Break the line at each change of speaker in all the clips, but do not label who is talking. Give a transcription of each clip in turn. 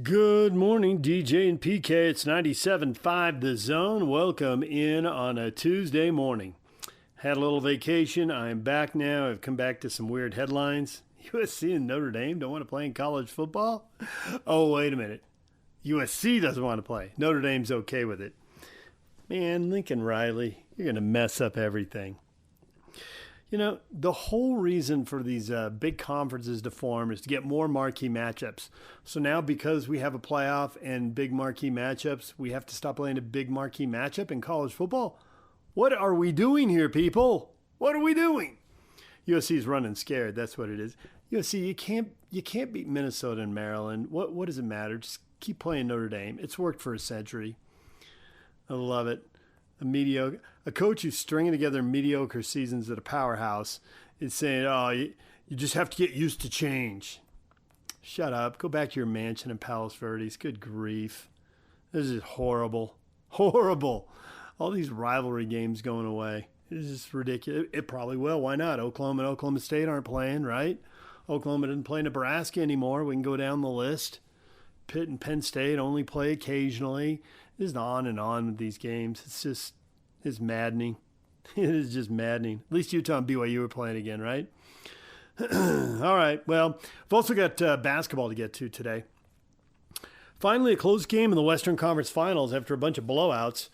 Good morning, DJ and PK. It's 97.5 The Zone. Welcome in on a Tuesday morning. Had a little vacation. I'm back now. I've come back to some weird headlines. USC and Notre Dame don't want to play in college football? Oh, wait a minute. USC doesn't want to play. Notre Dame's okay with it. Man, Lincoln Riley, you're going to mess up everything. You know, the whole reason for these big conferences to form is to get more marquee matchups. So now because we have a playoff and big marquee matchups, we have to stop playing a big marquee matchup in college football? What are we doing here, people? What are we doing? USC's running scared. That's what it is. USC, you can't beat Minnesota and Maryland. What does it matter? Just keep playing Notre Dame. It's worked for a century. I love it. A coach who's stringing together mediocre seasons at a powerhouse is saying, oh, you just have to get used to change. Shut up. Go back to your mansion in Palos Verdes. Good grief. This is horrible. Horrible. All these rivalry games going away. It's just ridiculous. It probably will. Why not? Oklahoma and Oklahoma State aren't playing, right? Oklahoma didn't play Nebraska anymore. We can go down the list. Pitt and Penn State only play occasionally. This is on and on with these games. It's maddening. It is just maddening. At least Utah and BYU are playing again, right? All right. Well, we've also got basketball to get to today. Finally, a close game in the Western Conference Finals after a bunch of blowouts.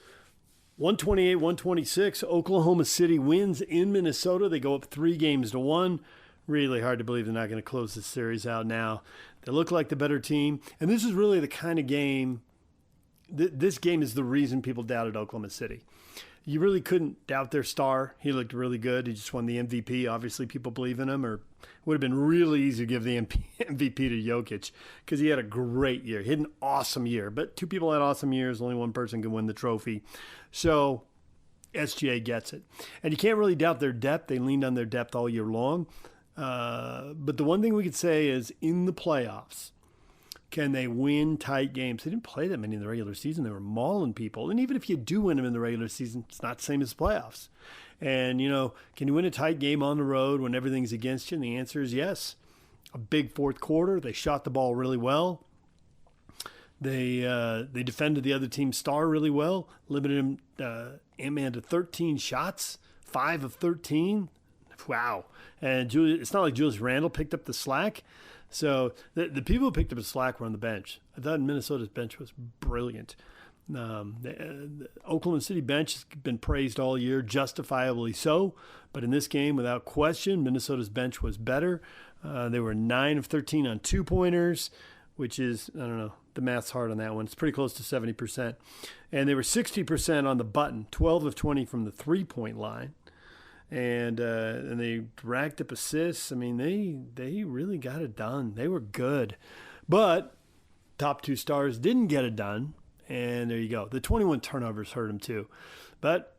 128-126. Oklahoma City wins in Minnesota. They go up 3-1. Really hard to believe they're not going to close this series out now. They look like the better team. And this is really the kind of game, this game is the reason people doubted Oklahoma City. You really couldn't doubt their star. He looked really good. He just won the MVP. Obviously, people believe in him. Or it would have been really easy to give the MVP to Jokic because he had a great year. He had an awesome year. But two people had awesome years. Only one person can win the trophy. So SGA gets it. And you can't really doubt their depth. They leaned on their depth all year long. But the one thing we could say is in the playoffs, can they win tight games? They didn't play that many in the regular season. They were mauling people. And even if you do win them in the regular season, it's not the same as the playoffs. And, can you win a tight game on the road when everything's against you? And the answer is yes. A big fourth quarter. They shot the ball really well. They defended the other team's star really well, limited him Ant-Man to 13 shots, 5 of 13. Wow. And it's not like Julius Randle picked up the slack. So the people who picked up the slack were on the bench. I thought Minnesota's bench was brilliant. The Oklahoma City bench has been praised all year, justifiably so. But in this game, without question, Minnesota's bench was better. They were 9 of 13 on two-pointers, which is, I don't know, the math's hard on that one. It's pretty close to 70%. And they were 60% on the button, 12 of 20 from the three-point line. And they racked up assists. I mean, they really got it done. They were good. But top two stars didn't get it done. And there you go. The 21 turnovers hurt them too. But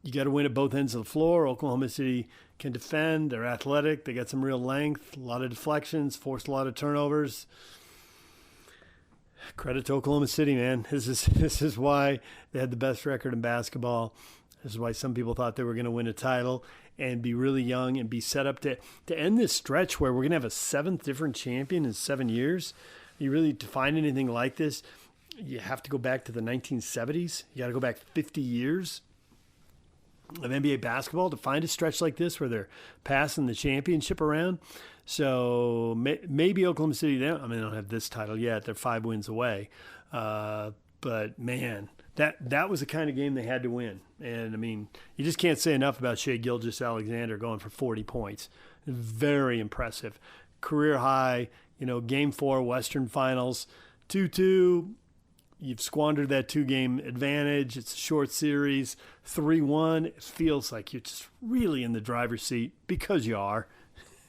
you got to win at both ends of the floor. Oklahoma City can defend. They're athletic. They got some real length, a lot of deflections, forced a lot of turnovers. Credit to Oklahoma City, man. This is why they had the best record in basketball. This is why some people thought they were going to win a title and be really young and be set up to end this stretch where we're going to have a 7th different champion in 7 years. You really, to find anything like this, you have to go back to the 1970s. You got to go back 50 years of NBA basketball to find a stretch like this where they're passing the championship around. So maybe Oklahoma City, they don't have this title yet. They're 5 wins away. But, man, that was the kind of game they had to win. And, I mean, you just can't say enough about Shai Gilgeous-Alexander going for 40 points. Very impressive. Career high, Game 4 Western Finals. 2-2, you've squandered that 2-game advantage. It's a short series. 3-1, it feels like you're just really in the driver's seat because you are.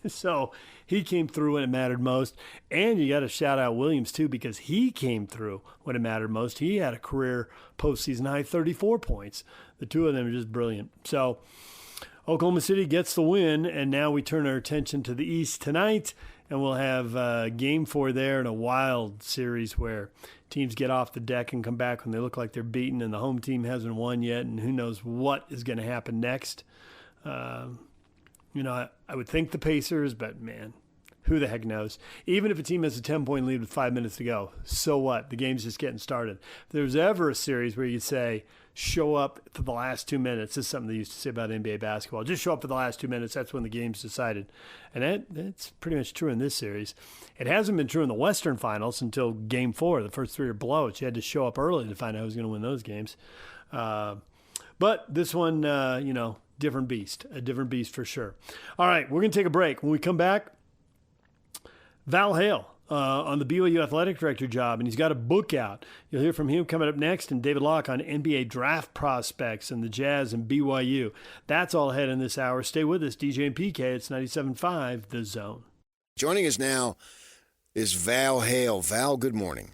So he came through when it mattered most. And you got to shout out Williams, too, because he came through when it mattered most. He had a career postseason high 34 points. The two of them are just brilliant. So Oklahoma City gets the win, and now we turn our attention to the East tonight, and we'll have Game 4 there in a wild series where teams get off the deck and come back when they look like they're beaten, and the home team hasn't won yet, and who knows what is going to happen next. I would think the Pacers, but, man, Who the heck knows? Even if a team has a 10-point lead with 5 minutes to go, so what? The game's just getting started. If there's ever a series where you say, show up for the last 2 minutes, this is something they used to say about NBA basketball. Just show up for the last 2 minutes. That's when the game's decided. And that's pretty much true in this series. It hasn't been true in the Western Finals until Game 4. The first 3 are blowouts. You had to show up early to find out who was going to win those games. But this one, different beast. A different beast for sure. All right, we're going to take a break. When we come back, Val Hale on the BYU athletic director job, and he's got a book out. You'll hear from him coming up next, and David Locke on NBA draft prospects and the Jazz and BYU. That's all ahead in this hour. Stay with us, DJ and PK. It's 97.5 The Zone.
Joining us now is Val Hale. Val, good morning.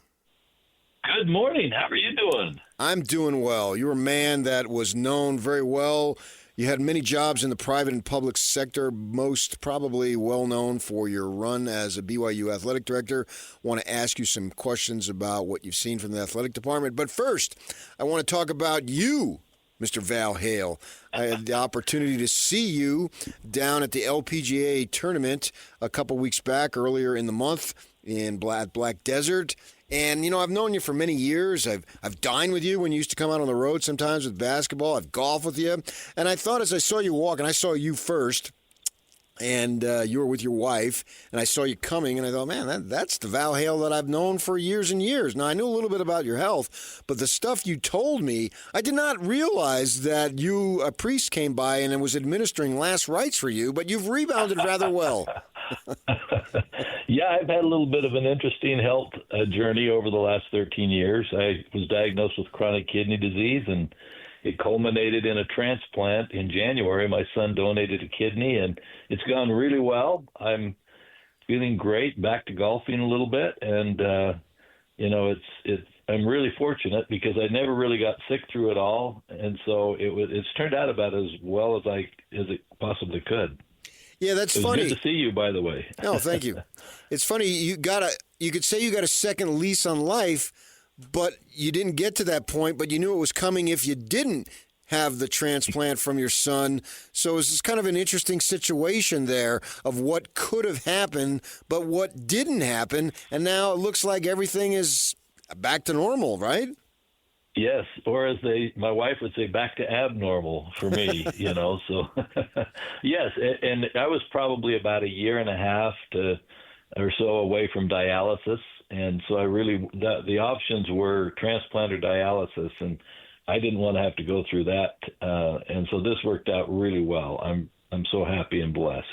Good morning. How are you doing?
I'm doing well. You're a man that was known very well. You had many jobs in the private and public sector, most probably well known for your run as a BYU athletic director. I want to ask you some questions about what you've seen from the athletic department. But first, I want to talk about you, Mr. Val Hale. I had the opportunity to see you down at the LPGA tournament a couple weeks back, earlier in the month in Black Desert. And, I've known you for many years. I've dined with you when you used to come out on the road sometimes with basketball. I've golfed with you. And I thought as I saw you walk, and I saw you first, and you were with your wife, and I saw you coming, and I thought, man, that's the Val Hale that I've known for years and years. Now, I knew a little bit about your health, but the stuff you told me, I did not realize that a priest came by and was administering last rites for you, but you've rebounded rather well.
Yeah, I've had a little bit of an interesting health journey over the last 13 years. I was diagnosed with chronic kidney disease, and it culminated in a transplant in January. My son donated a kidney, and it's gone really well. I'm feeling great, back to golfing a little bit, and I'm really fortunate because I never really got sick through it all, and so it's turned out about as well as it possibly could.
Yeah, that's funny.
Good to see you, by the way.
No, thank you. It's funny. You could say you got a second lease on life, but you didn't get to that point. But you knew it was coming if you didn't have the transplant from your son. So it's kind of an interesting situation there of what could have happened, but what didn't happen, and now it looks like everything is back to normal, right?
Yes, or as my wife would say, back to abnormal for me, so yes. And I was probably about a year and a half or so away from dialysis. And so the options were transplant or dialysis, and I didn't want to have to go through that. And so this worked out really well. I'm so happy and blessed.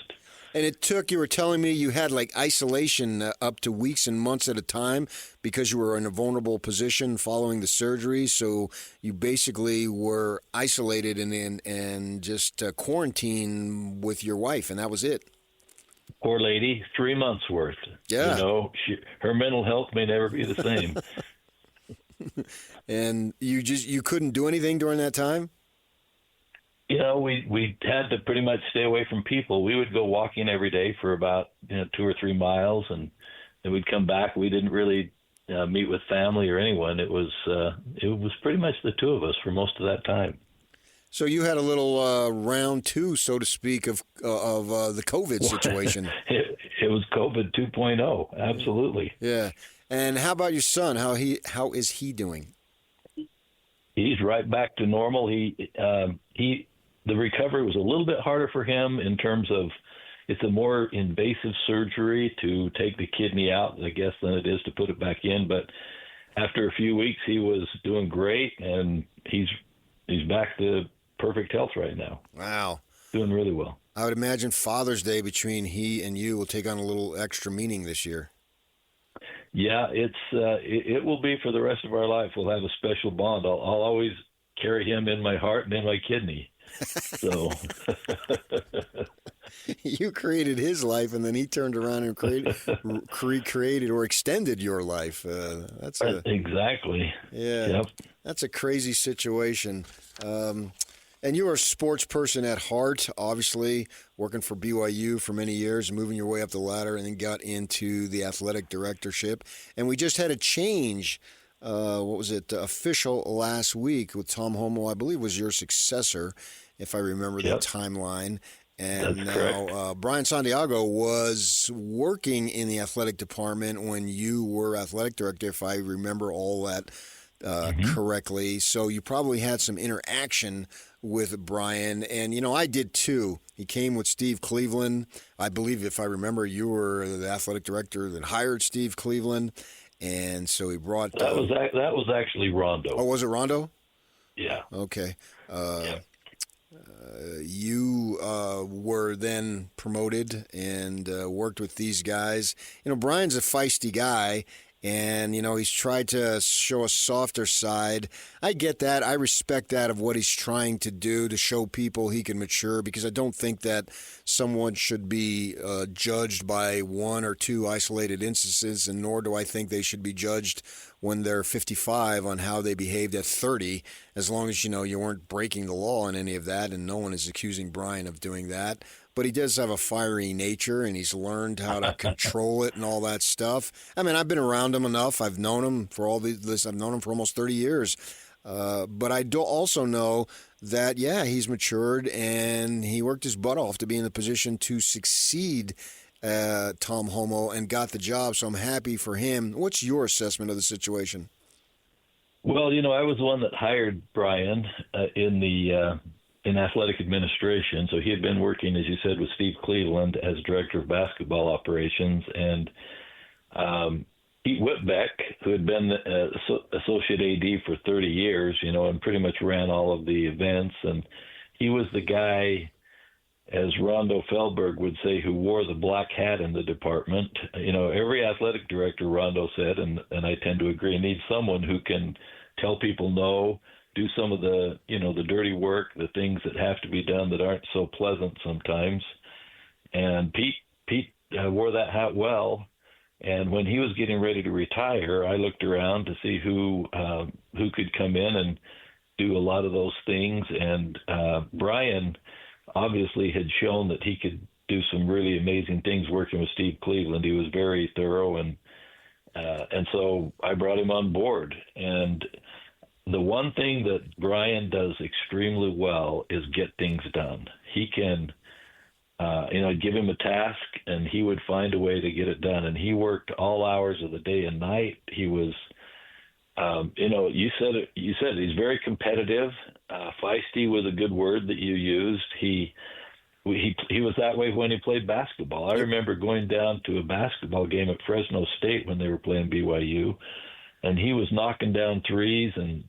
And you were telling me you had like isolation up to weeks and months at a time because you were in a vulnerable position following the surgery. So you basically were isolated and just quarantined with your wife, and that was it.
Poor lady, 3 months worth.
Yeah.
Her mental health may never be the same.
And you couldn't do anything during that time?
We had to pretty much stay away from people. We would go walking every day for about 2 or 3 miles, and then we'd come back. We didn't really meet with family or anyone. It was pretty much the two of us for most of that time.
So you had a little round two, so to speak, of the COVID situation.
It was COVID 2.0, absolutely.
Yeah. And how about your son? How is he doing?
He's right back to normal. The recovery was a little bit harder for him in terms of it's a more invasive surgery to take the kidney out, I guess, than it is to put it back in. But after a few weeks, he was doing great, and he's back to perfect health right now.
Wow.
Doing really well.
I would imagine Father's Day between he and you will take on a little extra meaning this year.
Yeah, it will be for the rest of our life. We'll have a special bond. I'll always carry him in my heart and in my kidney. So
you created his life, and then he turned around and recreated or extended your life.
Exactly.
Yeah, yep. That's a crazy situation. And you are a sports person at heart, obviously, working for BYU for many years, moving your way up the ladder, and then got into the athletic directorship. And we just had a change. Official last week with Tom Hommel, I believe was your successor, if I remember the timeline. And
That's
now
correct.
Brian Santiago was working in the athletic department when you were athletic director, if I remember all that correctly. So you probably had some interaction with Brian. And, I did too. He came with Steve Cleveland. I believe, if I remember, you were the athletic director that hired Steve Cleveland. And so he brought.
That was actually
Oh,
Rondo.
was it Rondo?
Yeah.
Okay.
Yeah.
You were then promoted and worked with these guys. Brian's a feisty guy, and, he's tried to show a softer side. I get that. I respect that of what he's trying to do to show people he can mature, because I don't think that someone should be judged by one or two isolated instances, and nor do I think they should be judged when they're 55 on how they behaved at 30, as long as, you weren't breaking the law in any of that, and no one is accusing Brian of doing that. But he does have a fiery nature, and he's learned how to control it and all that stuff. I mean, I've been around him enough. I've known him for I've known him for almost 30 years. But I do also know that, he's matured, and he worked his butt off to be in the position to succeed Tom Homo, and got the job. So I'm happy for him. What's your assessment of the situation?
Well, I was the one that hired Brian in athletic administration. So he had been working, as you said, with Steve Cleveland as director of basketball operations, and Pete Whitbeck, who had been associate AD for 30 years, and pretty much ran all of the events. And he was the guy, as Rondo Feldberg would say, who wore the black hat in the department. Every athletic director, Rondo said, and I tend to agree, needs someone who can tell people no, do some of the, the dirty work, the things that have to be done that aren't so pleasant sometimes. And Pete wore that hat well. And when he was getting ready to retire, I looked around to see who could come in and do a lot of those things. And Brian obviously had shown that he could do some really amazing things working with Steve Cleveland. He was very thorough, and so I brought him on board. And the one thing that Brian does extremely well is get things done. He can, give him a task, and he would find a way to get it done. And he worked all hours of the day and night. He was, you said he's very competitive. Feisty was a good word that you used. He was that way when he played basketball. I remember going down to a basketball game at Fresno State when they were playing BYU, and he was knocking down threes and,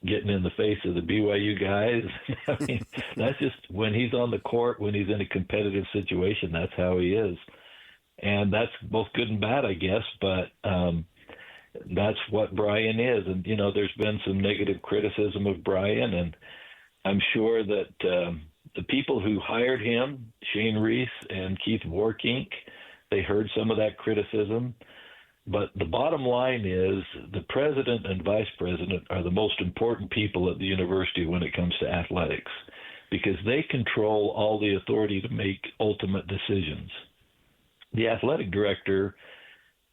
getting in the face of the BYU guys. I mean, that's just when he's on the court, when he's in a competitive situation, that's how he is. And that's both good and bad, I guess, but that's what Brian is. And, there's been some negative criticism of Brian, and I'm sure that the people who hired him, Shane Reese and Keith Warkink, they heard some of that criticism. But the bottom line is the president and vice president are the most important people at the university when it comes to athletics, because they control all the authority to make ultimate decisions. The athletic director,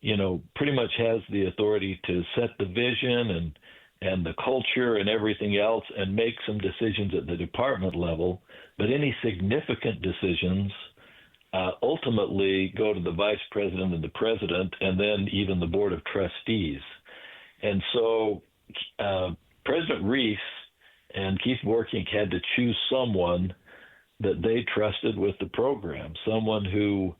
pretty much has the authority to set the vision and the culture and everything else and make some decisions at the department level. But any significant decisions ultimately go to the vice president and the president, and then even the board of trustees. And so President Reese and Keith Warkink had to choose someone that they trusted with the program, someone who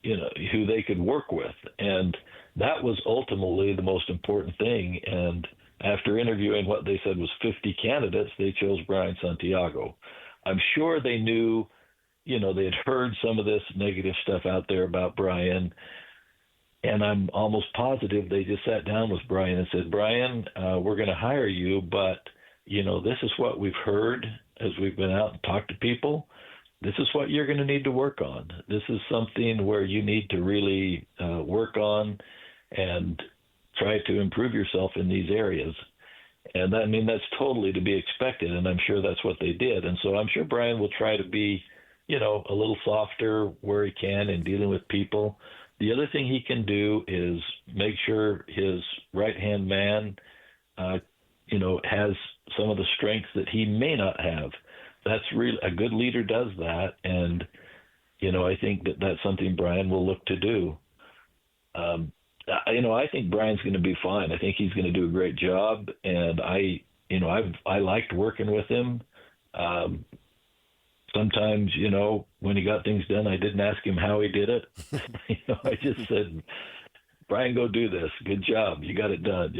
who they could work with. And that was ultimately the most important thing. And after interviewing what they said was 50 candidates, they chose Brian Santiago. I'm sure they knew, they had heard some of this negative stuff out there about Brian. And I'm almost positive they just sat down with Brian and said, Brian, we're going to hire you, but, this is what we've heard as we've been out and talked to people. This is what you're going to need to work on. This is something where you need to really work on and try to improve yourself in these areas. And that's totally to be expected, and I'm sure that's what they did. And so I'm sure Brian will try to be, a little softer where he can in dealing with people. The other thing he can do is make sure his right-hand man, has some of the strengths that he may not have. that's really a good leader does that, and I think that that's something Brian will look to do. I think Brian's going to be fine. I think he's going to do a great job, and I liked working with him. Sometimes, when he got things done, I didn't ask him how he did it. I just said, Brian, go do this. Good job. You got it done,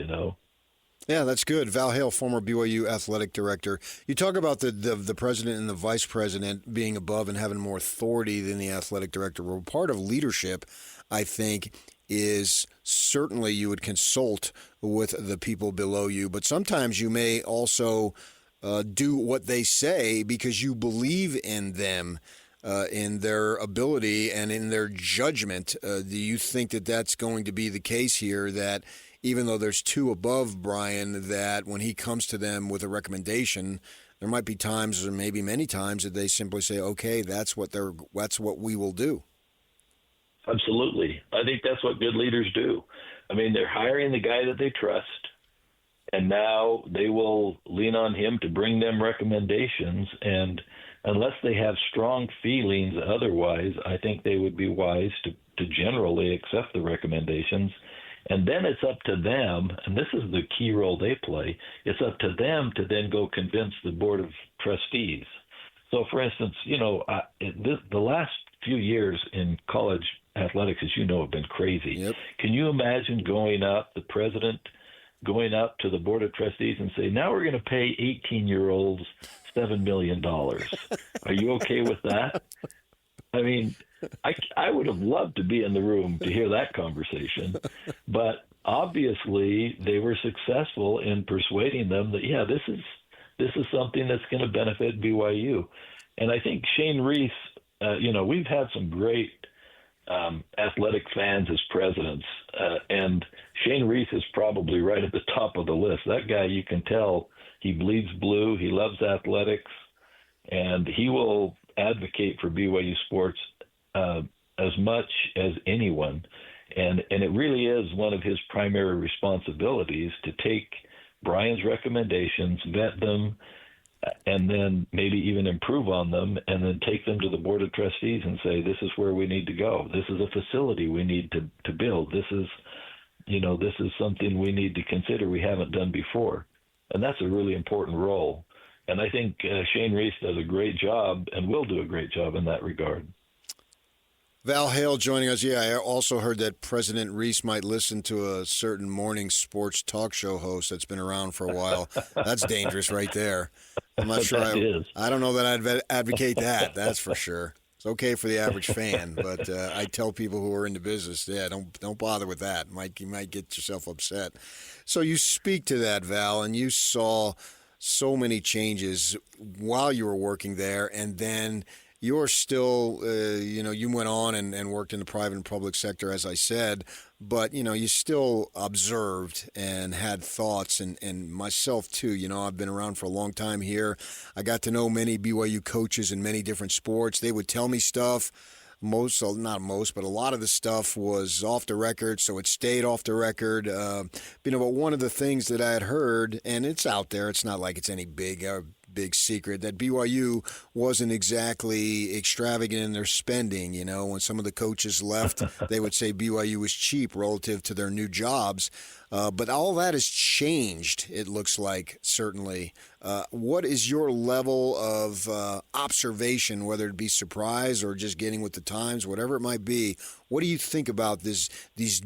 Yeah, that's good. Val Hale, former BYU athletic director. You talk about the president and the vice president being above and having more authority than the athletic director. Well, part of leadership, I think, is certainly you would consult with the people below you, but sometimes you may also do what they say because you believe in them, in their ability and in their judgment. Do you think that that's going to be the case here, that even though there's two above Brian, that when he comes to them with a recommendation, there might be times, or maybe many times, that they simply say, okay, that's what we will do?
Absolutely. I think that's what good leaders do. I mean, they're hiring the guy that they trust, and now they will lean on him to bring them recommendations. And unless they have strong feelings otherwise, I think they would be wise to generally accept the recommendations. And then it's up to them, and this is the key role they play, it's up to them to then go convince the Board of Trustees. So, for instance, the last few years in college athletics, as you know, have been crazy.
Yep.
Can you imagine the president going up to the Board of Trustees and say, now we're going to pay 18-year-olds $7 million. Are you okay with that? I mean, I would have loved to be in the room to hear that conversation, but obviously they were successful in persuading them that, yeah, this is something that's going to benefit BYU. And I think Shane Reese, we've had some great athletic fans as presidents, and Shane Reese is probably right at the top of the list. That guy, you can tell, he bleeds blue, he loves athletics, and he will advocate for BYU sports as much as anyone. And it really is one of his primary responsibilities to take Brian's recommendations, vet them, and then maybe even improve on them, and then take them to the Board of Trustees and say, this is where we need to go. This is a facility we need to build. This is something we need to consider we haven't done before. And that's a really important role. And I think Shane Reese does a great job and will do a great job in that regard.
Val Hale joining us. Yeah, I also heard that President Reese might listen to a certain morning sports talk show host that's been around for a while. That's dangerous right there. I'm not sure. I don't know that I'd advocate that. That's for sure. It's okay for the average fan, but I tell people who are in the business, yeah, don't bother with that. You might get yourself upset. So you speak to that, Val, and you saw so many changes while you were working there, and then you're still, you went on and worked in the private and public sector, as I said, but, you still observed and had thoughts, and myself too. I've been around for a long time here. I got to know many BYU coaches in many different sports. They would tell me stuff. Not most, but a lot of the stuff was off the record, so it stayed off the record. But one of the things that I had heard, and it's out there, it's not like it's any big secret, that BYU wasn't exactly extravagant in their spending. When some of the coaches left, they would say BYU was cheap relative to their new jobs. But all that has changed, it looks like, certainly. What is your level of observation, whether it be surprise or just getting with the times, whatever it might be? What do you think about these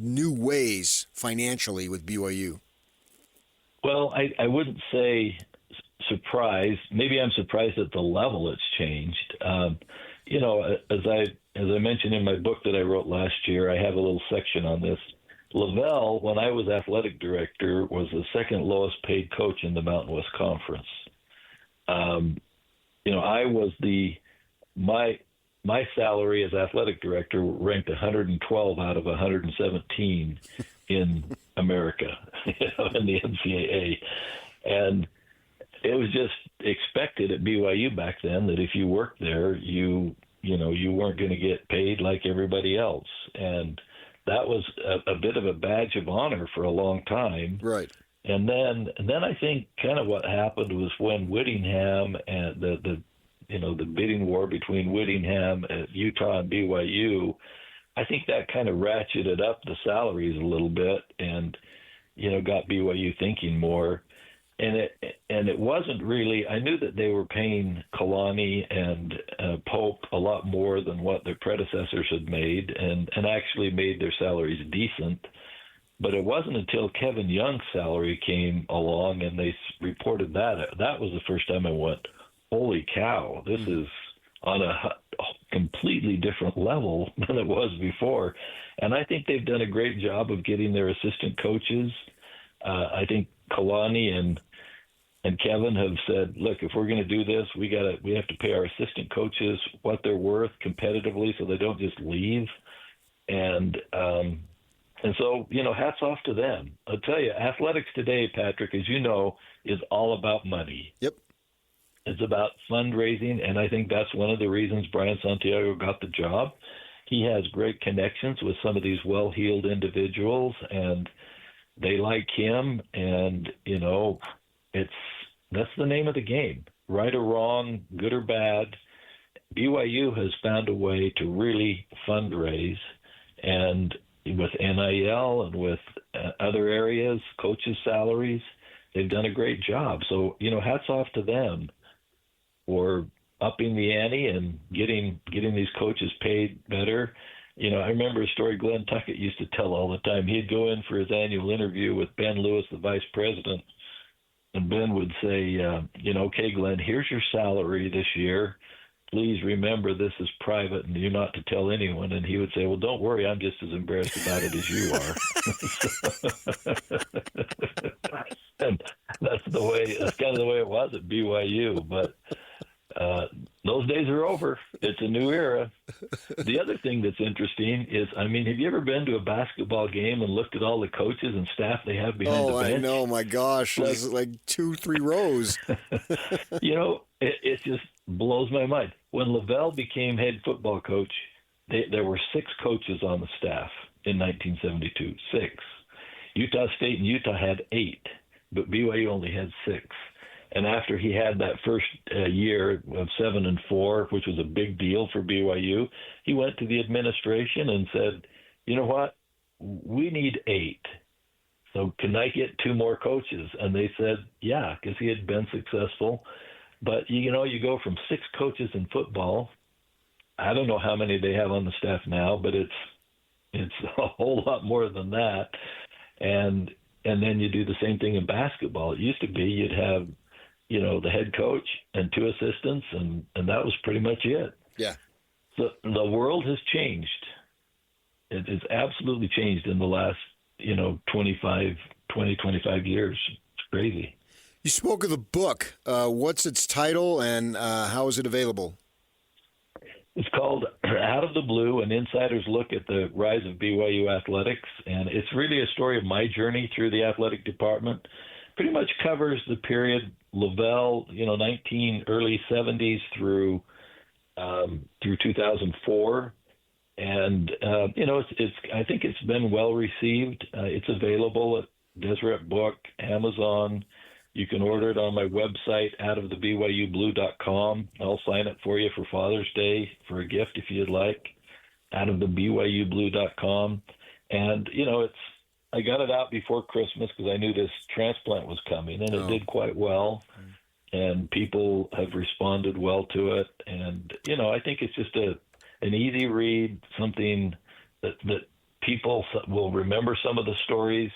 new ways financially with BYU?
Well, I wouldn't say surprised. Maybe I'm surprised at the level it's changed. As I mentioned in my book that I wrote last year, I have a little section on this. Lavelle, when I was athletic director, was the second lowest paid coach in the Mountain West Conference. I was my salary as athletic director ranked 112 out of 117 in America, in the NCAA. And it was just expected at BYU back then that if you worked there, you weren't going to get paid like everybody else. And that was a bit of a badge of honor for a long time.
Right. And
then I think kind of what happened was when Whittingham and the the bidding war between Whittingham, Utah, and BYU, I think that kind of ratcheted up the salaries a little bit and, got BYU thinking more. And it wasn't really, I knew that they were paying Kalani and Pope a lot more than what their predecessors had made and actually made their salaries decent. But it wasn't until Kevin Young's salary came along and they reported that. That was the first time I went, holy cow, this is on a completely different level than it was before. And I think they've done a great job of getting their assistant coaches. I think Kalani and Kevin have said, look, if we're going to do this, we have to pay our assistant coaches what they're worth competitively so they don't just leave. And so, hats off to them. I'll tell you, athletics today, Patrick, as you know, is all about money.
Yep.
It's about fundraising, and I think that's one of the reasons Brian Santiago got the job. He has great connections with some of these well-heeled individuals, and they like him, and, that's the name of the game. Right or wrong, good or bad, BYU has found a way to really fundraise, and with NIL and with other areas, coaches' salaries, they've done a great job. So, hats off to them for upping the ante and getting these coaches paid better. I remember a story Glenn Tuckett used to tell all the time. He'd go in for his annual interview with Ben Lewis, the vice president, and Ben would say, okay, Glenn, here's your salary this year. Please remember this is private and you're not to tell anyone. And he would say, well, don't worry, I'm just as embarrassed about it as you are. And that's kind of the way it was at BYU. But those days are over. It's a new era. The other thing that's interesting is, have you ever been to a basketball game and looked at all the coaches and staff they have behind the bench?
I know. My gosh. It's like 2-3 rows.
It just blows my mind. When Lavelle became head football coach, there were 6 coaches on the staff in 1972. 6. Utah State and Utah had 8, but BYU only had 6. And after he had that first year of 7-4, which was a big deal for BYU, he went to the administration and said, you know what, we need 8. So can I get 2 more coaches? And they said, yeah, because he had been successful. But, you go from 6 coaches in football. I don't know how many they have on the staff now, but it's a whole lot more than that. And then you do the same thing in basketball. It used to be you'd have, the head coach and 2 assistants, and that was pretty much it.
Yeah.
So the world has changed. It's absolutely changed in the last, 25 years. It's crazy.
You spoke of the book. What's its title and how is it available?
It's called Out of the Blue, an insider's look at the rise of BYU athletics. And it's really a story of my journey through the athletic department. Pretty much covers the period Lavelle, early 70s through 2004. And, I think it's been well received. It's available at Deseret Book, Amazon. You can order it on my website, outofthebyublue.com. I'll sign it for you for Father's Day for a gift if you'd like, outofthebyublue.com. And, I got it out before Christmas because I knew this transplant was coming, and it did quite well. And people have responded well to it. And, I think it's just an easy read, something that people will remember some of the stories.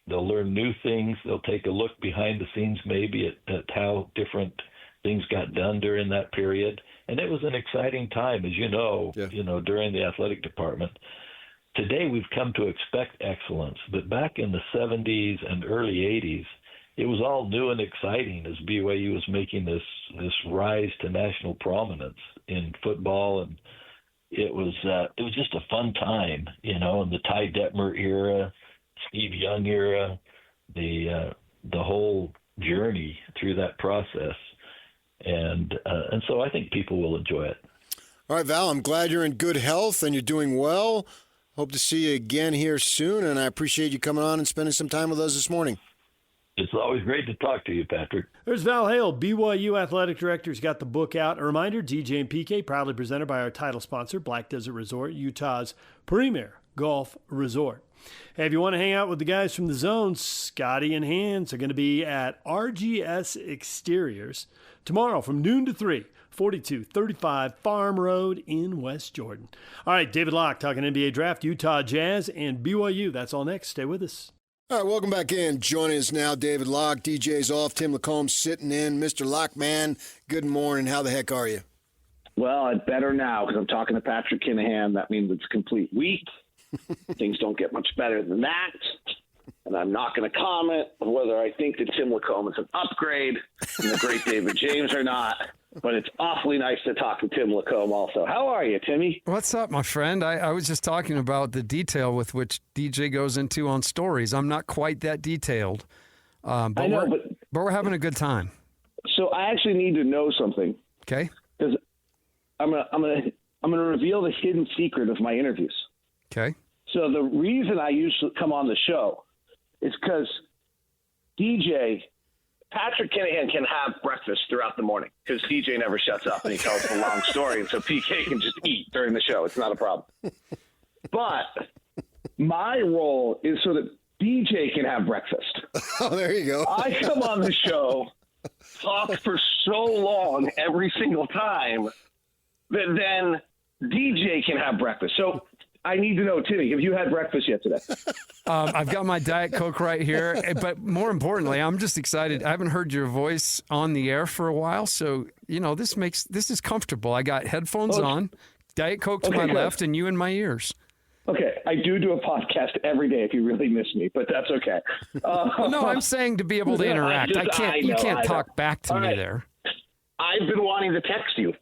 They'll learn new things. They'll take a look behind the scenes maybe at how different things got done during that period. And it was an exciting time, as during the athletic department. Today we've come to expect excellence, but back in the 70s and early 80s, it was all new and exciting as BYU was making this rise to national prominence in football, and it was just a fun time, in the Ty Detmer era, Steve Young era, the whole journey through that process, and so I think people will enjoy it.
All right, Val, I'm glad you're in good health and you're doing well. Hope to see you again here soon, and I appreciate you coming on and spending some time with us this morning.
It's always great to talk to you, Patrick.
There's Val Hale, BYU Athletic Director. He's got the book out. A reminder, DJ and PK, proudly presented by our title sponsor, Black Desert Resort, Utah's premier golf resort. Hey, if you want to hang out with the guys from the zone, Scotty and Hans are going to be at RGS Exteriors tomorrow from noon to 3, 4235 Farm Road in West Jordan. All right, David Locke talking NBA draft, Utah Jazz, and BYU. That's all next. Stay with us.
All right, welcome back in. Joining us now, David Locke. DJ's off. Tim Lacombe sitting in. Mr. Locke, man, good morning. How the heck are you?
Well, it's better now because I'm talking to Patrick Kinahan. That means it's a complete week. Things don't get much better than that. And I'm not going to comment on whether I think that Tim Lacombe is an upgrade from the great David James or not. But it's awfully nice to talk to Tim Lacombe also. How are you, Timmy?
What's up, my friend? I was just talking about the detail with which DJ goes into on stories. I'm not quite that detailed, but we're having a good time.
So I actually need to know something.
Okay.
Because I'm gonna reveal the hidden secret of my interviews.
Okay.
So the reason I usually come on the show is because Patrick Kinahan can have breakfast throughout the morning because DJ never shuts up and he tells a long story. And so PK can just eat during the show. It's not a problem. But my role is so that DJ can have breakfast.
Oh, there you go.
I come on the show, talk for so long every single time that then DJ can have breakfast. So I need to know, Timmy, have you had breakfast yet today?
I've got my Diet Coke right here, but more importantly, I'm just excited. I haven't heard your voice on the air for a while, so this is comfortable. I got headphones on, Diet Coke to my left, and you in my ears.
Okay, I do a podcast every day if you really miss me, but that's okay.
No, I'm saying to be able to interact. You can't talk back to me there.
I've been wanting to text you.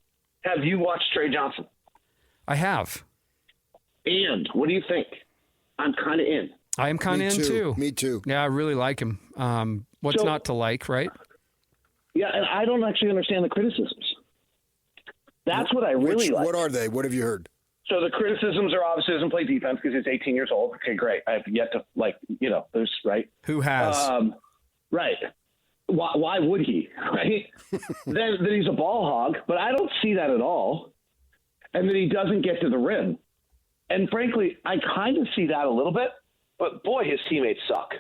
Have you watched Trey Johnson?
I have.
And what do you think? I'm kind of in.
I am kind of in too.
Me too.
Yeah, I really like him. What's not to like, right?
Yeah, and I don't actually understand the criticisms. That's what I really like.
What are they? What have you heard?
So the criticisms are obviously doesn't play defense because he's 18 years old. Okay, great. I have yet to there's right.
Who has?
Right. Why would he? Right. then he's a ball hog, but I don't see that at all. And then he doesn't get to the rim. And frankly, I kind of see that a little bit, but boy, his teammates suck.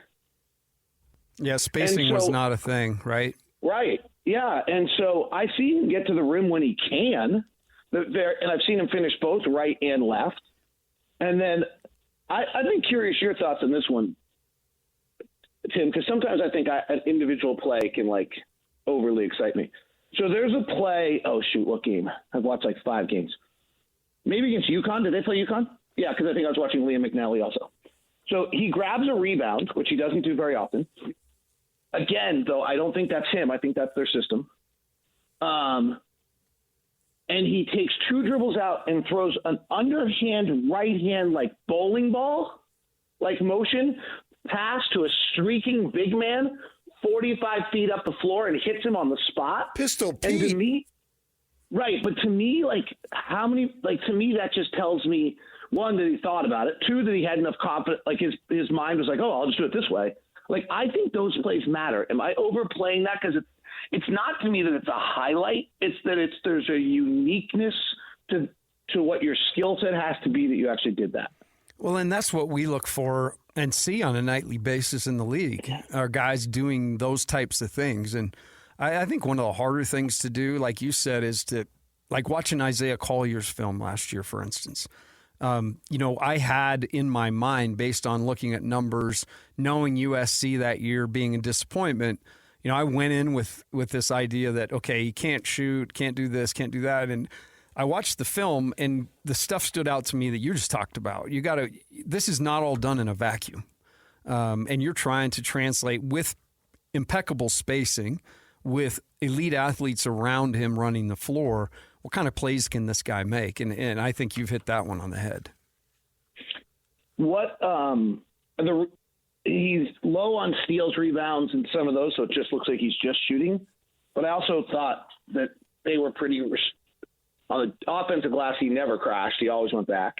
Yeah, spacing was not a thing, right?
Right. Yeah. And so I see him get to the rim when he can. And I've seen him finish both right and left. And then I'd be curious your thoughts on this one, Tim, because sometimes I think an individual play can overly excite me. So there's a play. Oh, shoot, what game? I've watched 5 games. Maybe against UConn. Did they play UConn? Yeah, because I think I was watching Liam McNally also. So he grabs a rebound, which he doesn't do very often. Again, though, I don't think that's him. I think that's their system. And he takes 2 dribbles out and throws an underhand, right-hand, bowling ball, motion pass to a streaking big man 45 feet up the floor and hits him on the spot.
Pistol Pete.
And to me, right, but to me, to me that just tells me, 1, that he thought about it, 2, that he had enough confidence, his mind was oh, I'll just do it this way. I think those plays matter. Am I overplaying that? Because it's not to me that it's a highlight. It's that there's a uniqueness to what your skill set has to be that you actually did that.
Well, and that's what we look for and see on a nightly basis in the league, are guys doing those types of things. And I think one of the harder things to do, like you said, is to watching Isaiah Collier's film last year, for instance. I had in my mind, based on looking at numbers, knowing USC that year being a disappointment, I went in with this idea that, okay, he can't shoot, can't do this, can't do that. And I watched the film, and the stuff stood out to me that you just talked about. This is not all done in a vacuum. And you're trying to translate with impeccable spacing, with elite athletes around him running the floor. What kind of plays can this guy make? And I think you've hit that one on the head.
He's low on steals, rebounds, and some of those, so it just looks like he's just shooting. But I also thought that they were pretty on the offensive glass. He never crashed; he always went back.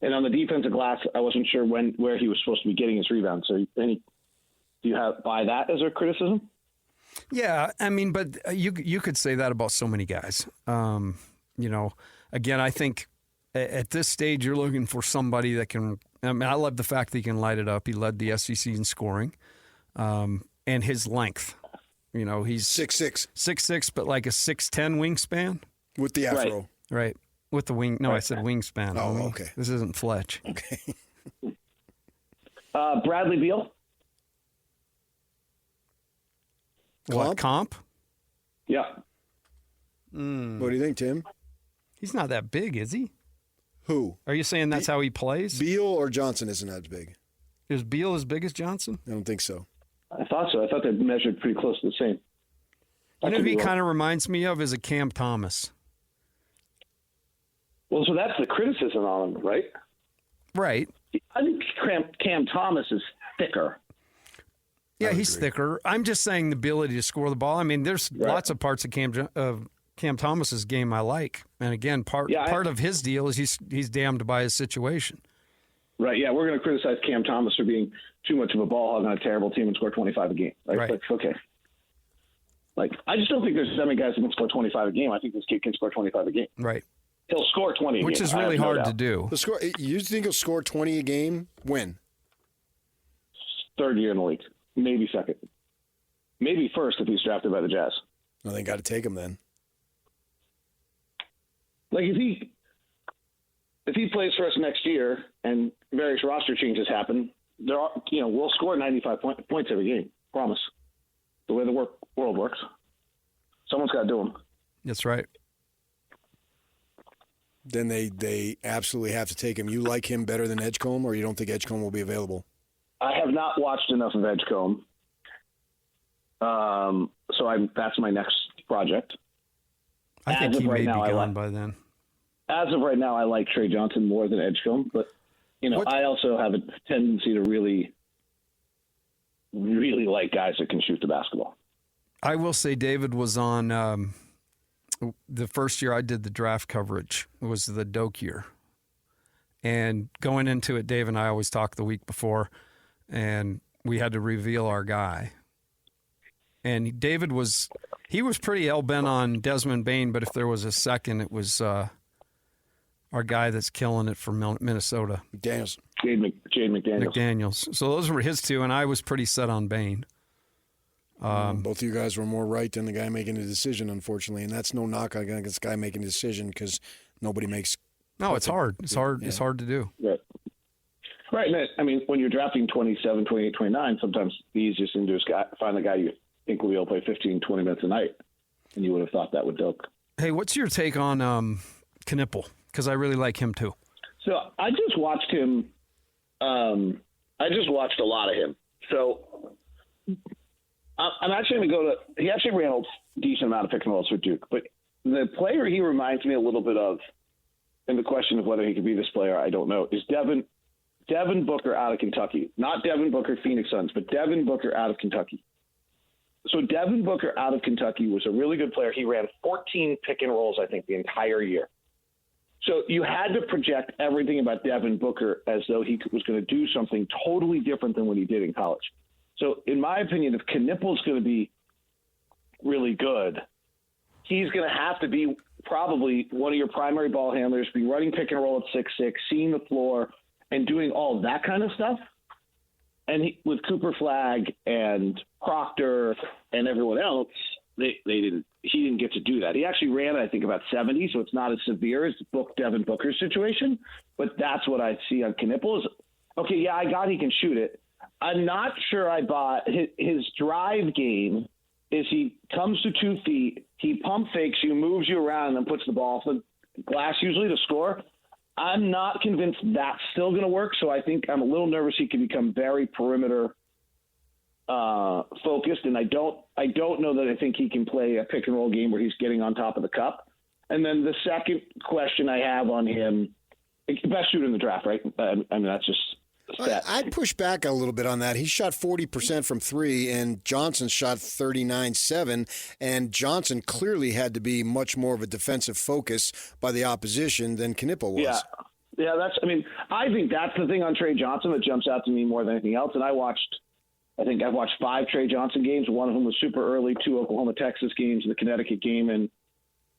And on the defensive glass, I wasn't sure where he was supposed to be getting his rebounds. So do you you buy that as a criticism?
Yeah, I mean, but you could say that about so many guys. Again, I think at this stage you're looking for somebody that can. I mean, I love the fact that he can light it up. He led the SEC in scoring, and his length. He's
6'6",
6'6", but like a 6'10" wingspan
with the afro.
Right. With the wing. No, I said wingspan.
Oh, okay.
This isn't Fletch.
Okay.
Bradley Beal.
What, comp?
Yeah.
What do you think, Tim?
He's not that big, is he?
Who?
Are you saying that's how he plays?
Beal or Johnson isn't that big?
Is Beal as big as Johnson?
I don't think so.
I thought so. I thought they measured pretty close to the same.
Who he kind of reminds me of is a Cam Thomas.
Well, so that's the criticism on him, right?
Right.
I think Cam Thomas is thicker.
Yeah, he's thicker. I'm just saying the ability to score the ball. I mean, there's lots of parts of Cam Thomas's game I like, and again, part of his deal is he's damned by his situation.
Right. Yeah, we're going to criticize Cam Thomas for being too much of a ball hog on a terrible team and score 25 a game. Right. Like, okay. Like, I just don't think there's that many guys that can score 25 a game. I think this kid can score 25 a game.
Right.
He'll score 20 a game.
Which is really hard to do.
You think he'll score 20 a game? When?
Third year in the league. Maybe second. Maybe first if he's drafted by the Jazz.
Well, they got to take him then.
Like if he plays for us next year and various roster changes happen, we'll score 95 points every game. Promise. The way the world works. Someone's got to do them.
That's right.
Then they absolutely have to take him. You like him better than Edgecombe, or you don't think Edgecombe will be available?
I have not watched enough of Edgecombe. That's my next project.
I think he may be gone by then.
As of right now, I like Trey Johnson more than Edgecombe, but I also have a tendency to really, really like guys that can shoot the basketball.
I will say David was on the first year I did the draft coverage. It was the Doak year. And going into it, Dave and I always talked the week before, and we had to reveal our guy. And David was pretty hell-bent on Desmond Bane, but if there was a second, it was our guy that's killing it for Minnesota.
McDaniels.
Jade McDaniels.
McDaniels. So those were his two, and I was pretty set on Bane.
Both of you guys were more right than the guy making the decision, unfortunately, and that's no knock against this guy making a decision because nobody makes.
No, it's hard. It's hard. Yeah. It's hard to do.
Right. And I mean, when you're drafting 27, 28, 29, sometimes the easiest thing to do is find the guy you think will be able to play 15, 20 minutes a night, and you would have thought that would Doak.
Hey, what's your take on Knipple? Because I really like him too.
So I just watched him. I just watched a lot of him. So I'm actually going to go to – he actually ran a decent amount of pick and rolls for Duke. But the player he reminds me a little bit of, and the question of whether he could be this player, I don't know, is Devin Booker out of Kentucky. Not Devin Booker, Phoenix Suns, but Devin Booker out of Kentucky. So Devin Booker out of Kentucky was a really good player. He ran 14 pick and rolls, I think, the entire year. So you had to project everything about Devin Booker as though he was going to do something totally different than what he did in college. So in my opinion, if Knipple's going to be really good, he's going to have to be probably one of your primary ball handlers, be running pick and roll at 6'6", seeing the floor, and doing all that kind of stuff. And with Cooper Flagg and Proctor and everyone else, he didn't get to do that. He actually ran, I think, about 70, so it's not as severe as Devin Booker's situation. But that's what I see on Knipple is, okay, yeah, I got he can shoot it. I'm not sure I bought his drive game is he comes to 2 feet, he pump fakes you, moves you around, and then puts the ball off the glass usually to score. I'm not convinced that's still going to work, so I think I'm a little nervous he can become very perimeter focused, and I don't know that I think he can play a pick and roll game where he's getting on top of the cup. And then the second question I have on him, best shooter in the draft, right? I mean, that's just
I'd push back a little bit on that. He shot 40% from 3, and Johnson shot 39.7, and Johnson clearly had to be much more of a defensive focus by the opposition than Knipple was.
Yeah, I think that's the thing on Trey Johnson that jumps out to me more than anything else. And I watched I think I've watched 5 Trey Johnson games. One of them was super early, 2 Oklahoma-Texas games, the Connecticut game, and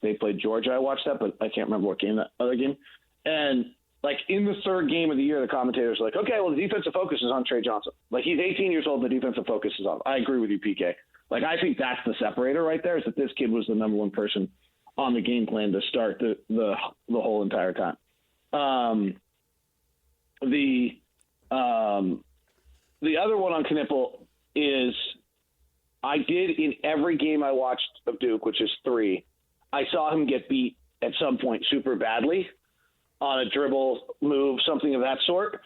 they played Georgia. I watched that, but I can't remember what game, that other game. And, like, in the 3rd game of the year, the commentators are like, okay, well, the defensive focus is on Trey Johnson. Like, he's 18 years old, the defensive focus is on. I agree with you, PK. Like, I think that's the separator right there, is that this kid was the number one person on the game plan to start the whole entire time. The other one on Knippel is I did in every game I watched of Duke, which is 3, I saw him get beat at some point super badly on a dribble move, something of that sort.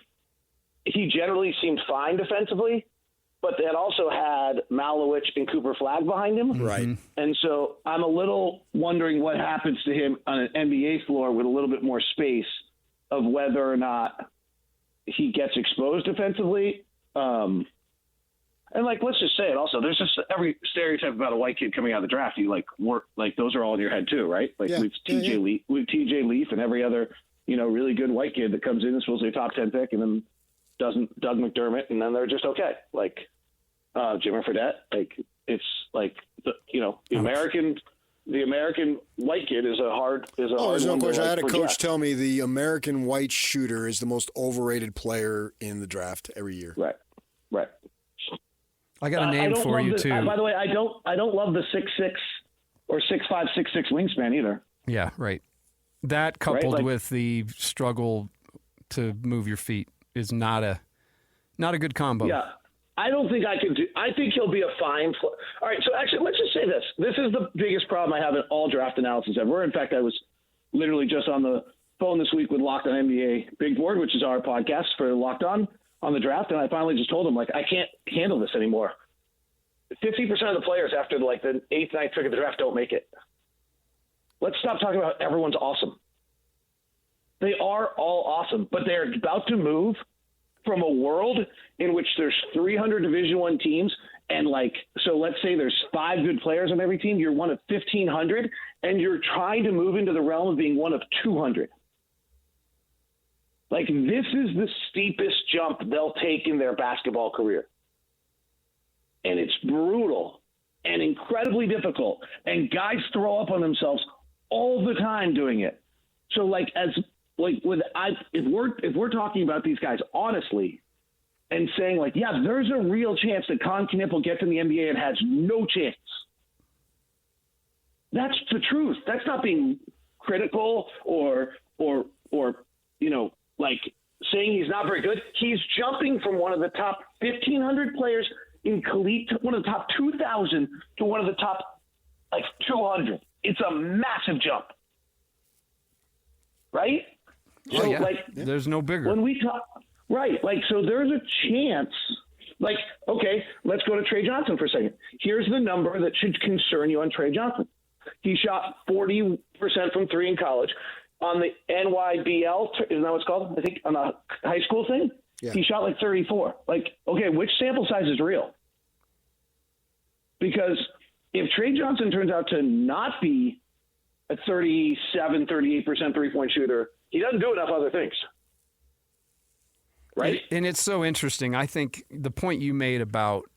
He generally seemed fine defensively, but they had also had Malowich and Cooper Flagg behind him.
Right.
And so I'm a little wondering what happens to him on an NBA floor with a little bit more space, of whether or not he gets exposed defensively. And like, let's just say it also, there's just every stereotype about a white kid coming out of the draft. You like those are all in your head too, right? Like with TJ Leaf and every other, really good white kid that comes in and supposed to be a top 10 pick and then doesn't, Doug McDermott. And then they're just okay. Like, Jimmy Fredette, like it's like, the American white kid is a hard
there's no question. I had a coach tell me the American white shooter is the most overrated player in the draft every year.
Right.
I got a name for you too.
By the way, I don't love the 6'6" or 6'5", 6'6" wingspan either.
Yeah, right. That coupled with the struggle to move your feet is not a good combo.
Yeah. I don't think I could do. I think he'll be a fine. All right. So actually, let's just say this. This is the biggest problem I have in all draft analysis ever. In fact, I was literally just on the phone this week with Locked On NBA Big Board, which is our podcast for Locked On the draft. And I finally just told him, like, I can't handle this anymore. 50% of the players after the 8th, 9th pick of the draft don't make it. Let's stop talking about everyone's awesome. They are all awesome, but they're about to move from a world in which there's 300 Division I teams and so let's say there's 5 good players on every team. You're one of 1,500 and you're trying to move into the realm of being one of 200. Like, this is the steepest jump they'll take in their basketball career. And it's brutal and incredibly difficult. And guys throw up on themselves all the time doing it. So if we're talking about these guys honestly and saying there's a real chance that Con Knippel gets in the NBA and has no chance. That's the truth. That's not being critical or saying he's not very good. He's jumping from one of the top 1,500 players in Khalid, one of the top 2,000 to one of the top 200. It's a massive jump. Right?
So, yeah. There's no bigger.
When we talk, right? So there's a chance. Okay, let's go to Trey Johnson for a second. Here's the number that should concern you on Trey Johnson. He shot 40% from 3 in college. On the NYBL, isn't that what it's called? I think on the high school thing, He shot 34. Okay, which sample size is real? Because if Trey Johnson turns out to not be a 37, 38% three-point shooter, he doesn't do enough other things. Right?
And it's so interesting. I think the point you made about,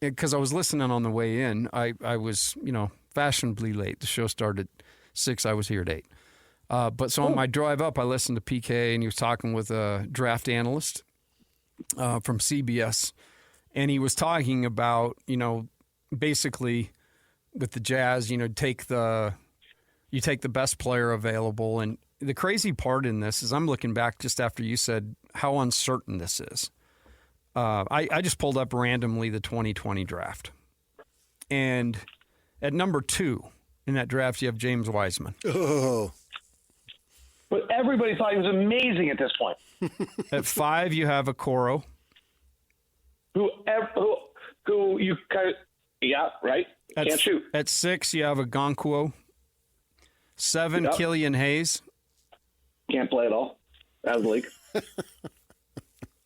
because I was listening on the way in, I was, fashionably late. The show started at 6. I was here at 8. But on my drive up, I listened to PK, and he was talking with a draft analyst from CBS. And he was talking about, basically with the Jazz, you take the best player available. And the crazy part in this is I'm looking back just after you said how uncertain this is. I just pulled up randomly the 2020 draft. And at number 2 in that draft, you have James Wiseman.
Oh.
But everybody thought he was amazing at this point.
At 5, you have Okoro.
Who you kind of, right? Can't shoot.
At 6, you have Okonkwo. 7, Killian Hayes.
Can't play at all. Out of the league.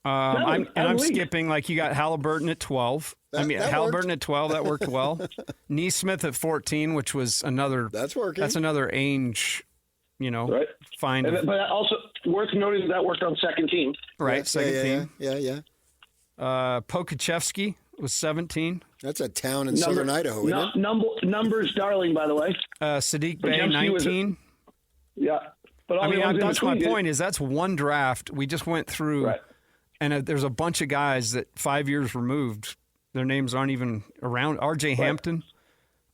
I'm skipping, you got Halliburton at 12. Halliburton at 12, that worked well. Neesmith at 14, which was another.
That's working.
That's another Ainge,
right.
Find.
But also worth noting that worked on second team.
Right, second team.
Yeah.
Pokachevsky was 17.
That's a town in southern Idaho, isn't it?
Numbers darling, by the way.
Sadiq Bey, 19.
Yeah. But all
that's my point is that's one draft. We just went through,
right.
And there's a bunch of guys that 5 years removed, their names aren't even around. R.J. Hampton.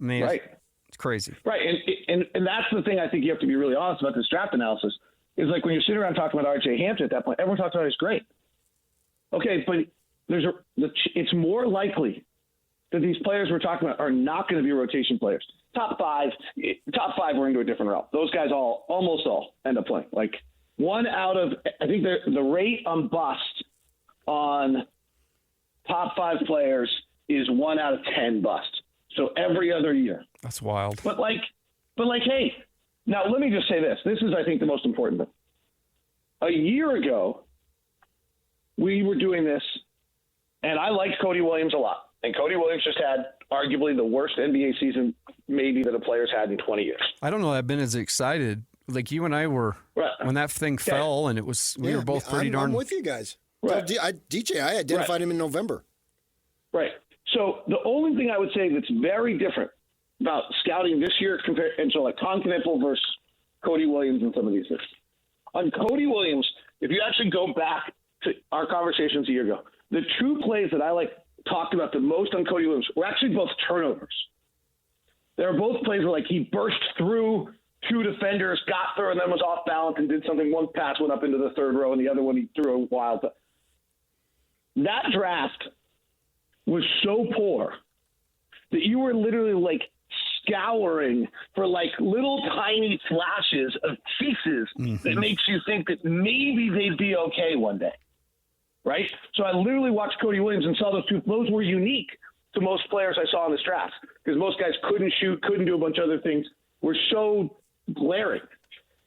I mean,
right.
It's crazy.
Right, and that's the thing I think you have to be really honest about this draft analysis is like when you're sitting around talking about R.J. Hampton at that point, everyone talks about he's great. Okay, but it's more likely that these players we're talking about are not going to be rotation players. Top five, we're into a different realm. Those guys almost all end up playing. Like one out of, I think the rate on bust on top 5 players is 1 out of 10 bust. So every other year.
That's wild.
But hey, now let me just say this. This is, I think, the most important thing. A year ago, we were doing this, and I liked Cody Williams a lot. And Cody Williams just had arguably the worst NBA season maybe that a player's had in 20 years.
I don't know that I've been as excited. Like you and I were when that thing fell, and we were both pretty darn.
I'm with you guys.
Right.
DJ, I identified him in November.
Right. So the only thing I would say that's very different about scouting this year and so like Tom Kniffel versus Cody Williams and some of these things. On Cody Williams, if you actually go back to our conversations a year ago, the true plays that I talked about the most on Cody Williams were actually both turnovers. They were both plays where he burst through 2 defenders, got through, and then was off balance and did something. One pass went up into the third row, and the other one he threw a wild. That draft was so poor that you were literally scouring for little tiny flashes of pieces that makes you think that maybe they'd be okay one day. Right? So I literally watched Cody Williams and saw those 2. Those were unique to most players I saw in this draft because most guys couldn't shoot, couldn't do a bunch of other things, were so glaring.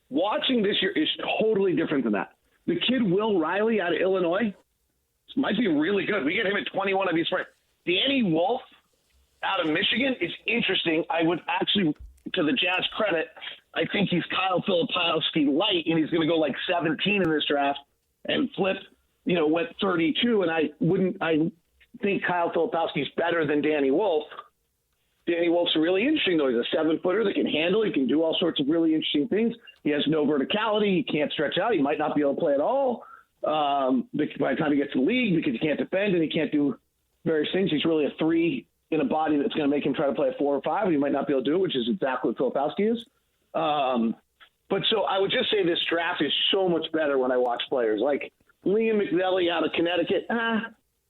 Watching this year is totally different than that. The kid Will Riley out of Illinois might be really good. We get him at 21 of these right. Danny Wolf out of Michigan is interesting. I would actually, to the Jazz credit, I think he's Kyle Filipowski light, and he's going to go 17 in this draft and flip, went 32. And I think Kyle Filipowski's better than Danny Wolf. Danny Wolf's really interesting, though. He's a 7-footer that can handle. He can do all sorts of really interesting things. He has no verticality. He can't stretch out. He might not be able to play at all by the time he gets to the league because he can't defend and he can't do various things. He's really a 3 in a body that's going to make him try to play a 4 or 5, and he might not be able to do it, which is exactly what Filipowski is. But so I would just say this draft is so much better when I watch players like Liam McNelly out of Connecticut.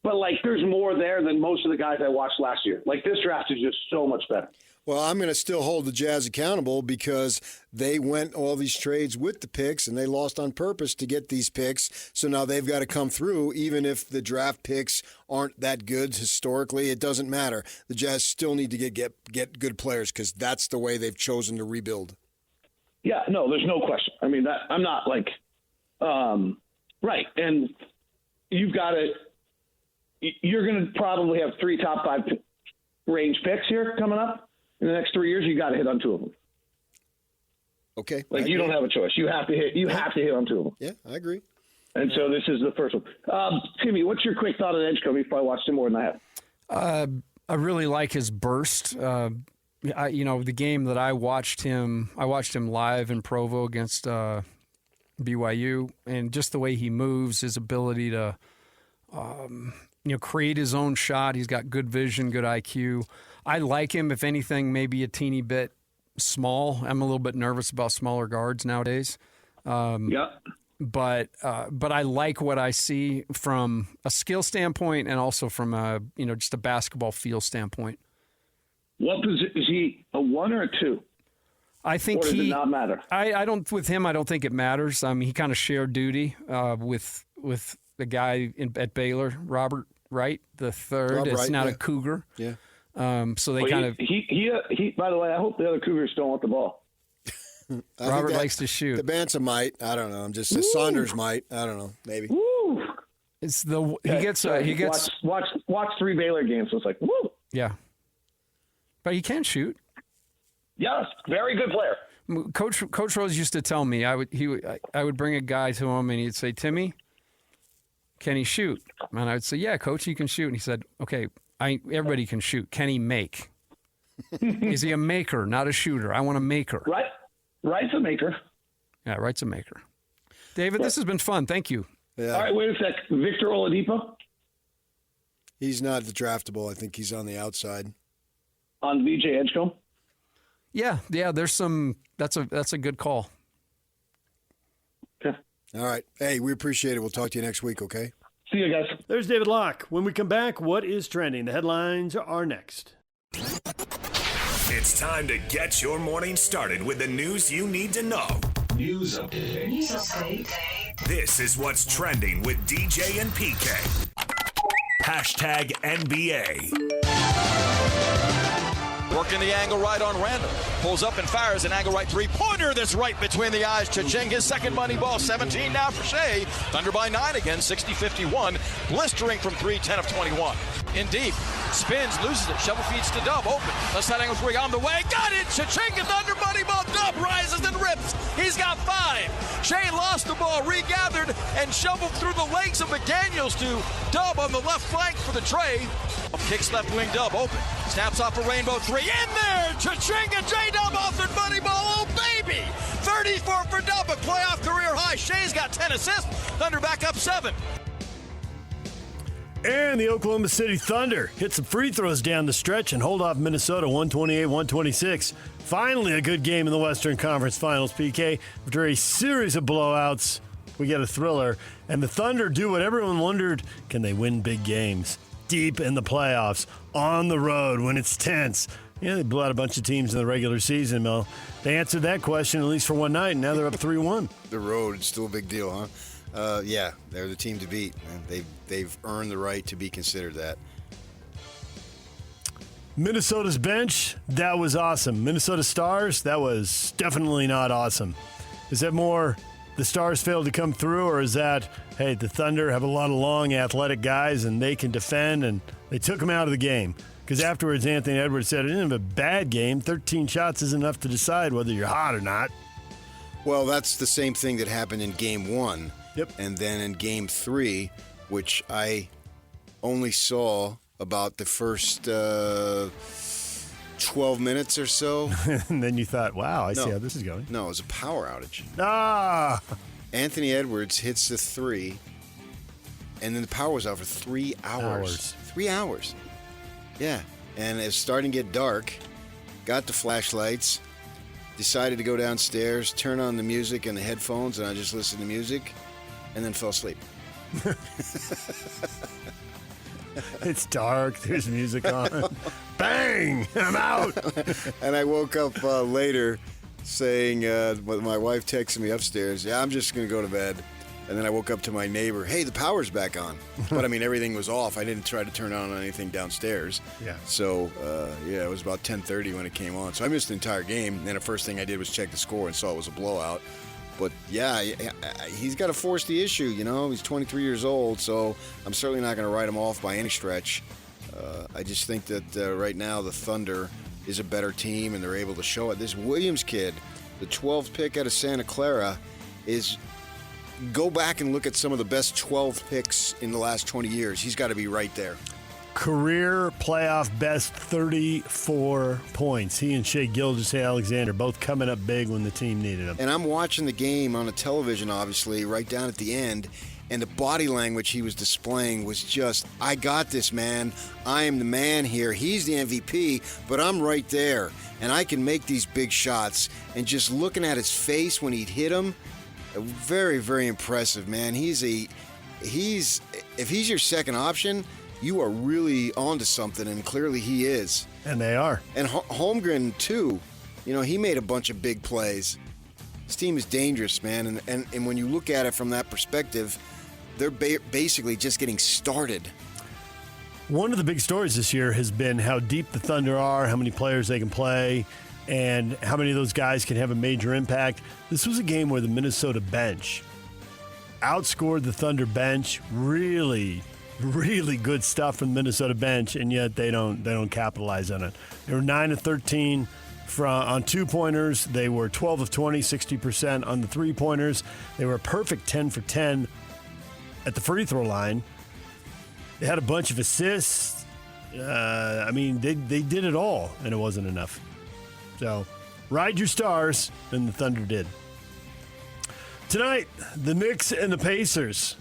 But there's more there than most of the guys I watched last year. This draft is just so much better.
Well, I'm going to still hold the Jazz accountable because they went all these trades with the picks and they lost on purpose to get these picks. So now they've got to come through, even if the draft picks aren't that good historically. It doesn't matter. The Jazz still need to get good players because that's the way they've chosen to rebuild.
Yeah, no, there's no question. I mean, that I'm not right. And you've got to. You're going to probably have 3 top 5 range picks here coming up in the next 3 years. You got to hit on 2 of them.
Okay.
You don't have a choice. You have to hit. You have to hit on 2 of them.
Yeah, I agree.
And so this is the first one. Timmy, what's your quick thought on Edgecombe? You probably watched him more than I have.
I really like his burst. The game that I watched him live in Provo against BYU, and just the way he moves, his ability to. Create his own shot. He's got good vision, good IQ. I like him, if anything, maybe a teeny bit small. I'm a little bit nervous about smaller guards nowadays. But I like what I see from a skill standpoint and also from just a basketball feel standpoint.
What is he, a 1 or a 2?
I think
or does it not matter?
I don't think it matters. He kind of shared duty with the guy at Baylor, Robert Wright, the third. It's not a Cougar.
Yeah.
So they kind of.
He. By the way, I hope the other Cougars don't want the ball.
Robert likes to shoot.
The Bantam might. I don't know. I'm just Saunders might. I don't know. Maybe.
Woo.
It's he gets.
Watch 3 Baylor games. So it's woo.
Yeah. But he can shoot.
Yes, very good player.
Coach Rose used to tell me I would bring a guy to him and he'd say, Timmy, can he shoot? And I would say, yeah, coach, he can shoot. And he said, okay, everybody can shoot. Can he make? Is he a maker, not a shooter? I want a maker.
Right. Wright's a maker.
Yeah, Wright's a maker. David, this has been fun. Thank you.
Yeah.
All right, wait a sec. Victor Oladipo
He's not draftable. I think he's on the outside.
on VJ Edgecombe.
Yeah, there's some that's a good call.
Okay.
All right. Hey, we appreciate it. We'll talk to you next week, okay?
See you guys.
There's David Locke. When we come back, what is trending? The headlines are next.
It's time to get your morning started with the news you need to know.
News update.
This is what's trending with DJ and PK. Hashtag NBA.
Working the angle right on Randall. Pulls up and fires an angle right three-pointer that's right between the eyes. Cha-ching, his second money ball. 17 now for Shea. Thunder by 9 again, 60-51. Blistering from 3, 10 of 21. In deep. Spins, loses it. Shovel feeds to Dub. Open. Left side angle 3 on the way. Got it! Cha-ching, a Thunder money ball. Dub rises and rips. He's got 5. Shea lost the ball, regathered, and shoveled through the legs of McDaniels to Dub on the left flank for the tray. Kicks left wing, Dub open. Snaps off a rainbow 3. In there! Cha-ching, and J-Dub authored money ball. Oh, baby! 34 for Dub, a playoff career high. Shea's got 10 assists. Thunder back up 7.
And the Oklahoma City Thunder hit some free throws down the stretch and hold off Minnesota 128-126. Finally, a good game in the Western Conference Finals, PK. After a series of blowouts, we get a thriller. And the Thunder do what everyone wondered, can they win big games? Deep in the playoffs, on the road, when it's tense. Yeah, they blew out a bunch of teams in the regular season, Mel. They answered that question, at least for one night, and now they're up 3-1.
The road is still a big deal, huh? Yeah, they're the team to beat. And they've earned the right to be considered that.
Minnesota's bench, that was awesome. Minnesota Stars, that was definitely not awesome. Is that more the Stars failed to come through, or is that, hey, the Thunder have a lot of long, athletic guys, and they can defend, and they took them out of the game? Because afterwards, Anthony Edwards said, I didn't have a bad game. 13 shots is enough to decide whether you're hot or not.
Well, that's the same thing that happened in Game 1.
Yep.
And then in Game 3, which I only saw about the first 12 minutes or so.
And then you thought, wow, I see how this is going.
No, it was a power outage.
Ah!
Anthony Edwards hits the 3, and then the power was out for 3 hours. 3 hours. Yeah. And it's starting to get dark. Got the flashlights. Decided to go downstairs, turn on the music and the headphones, and I just listened to music, and then fell asleep.
It's dark. There's music on. Bang! I'm out.
And I woke up later saying, my wife texted me upstairs, yeah, I'm just going to go to bed. And then I woke up to my neighbor, hey, the power's back on. But, I mean, everything was off. I didn't try to turn on anything downstairs.
Yeah.
So, it was about 10:30 when it came on. So I missed the entire game. And the first thing I did was check the score and saw it was a blowout. But, yeah, he's got to force the issue, you know. He's 23 years old, so I'm certainly not going to write him off by any stretch. I just think that right now the Thunder is a better team, and they're able to show it. This Williams kid, the 12th pick out of Santa Clara, is – go back and look at some of the best 12 picks in the last 20 years. He's got to be right there.
Career playoff best 34 points. He and Shea Gilgeous-Alexander both coming up big when the team needed them.
And I'm watching the game on the television, obviously, right down at the end, and the body language he was displaying was just, I got this, man. I am the man here. He's the MVP, but I'm right there, and I can make these big shots. And just looking at his face when he'd hit them, very, very impressive, man. If he's your second option, you are really onto something, and clearly he is.
And they are.
And Holmgren, too. You know, he made a bunch of big plays. This team is dangerous, man. And when you look at it from that perspective, they're basically just getting started.
One of the big stories this year has been how deep the Thunder are, how many players they can play, and how many of those guys can have a major impact. This was a game where the Minnesota bench outscored the Thunder bench. Really, really good stuff from the Minnesota bench, and yet they don't capitalize on it. They were 9 of 13 on 2-pointers. They were 12 of 20, 60% on the 3-pointers. They were a perfect 10 for 10 at the free throw line. They had a bunch of assists. They did it all, and it wasn't enough. So, ride your stars, and the Thunder did. Tonight, the Knicks and the Pacers.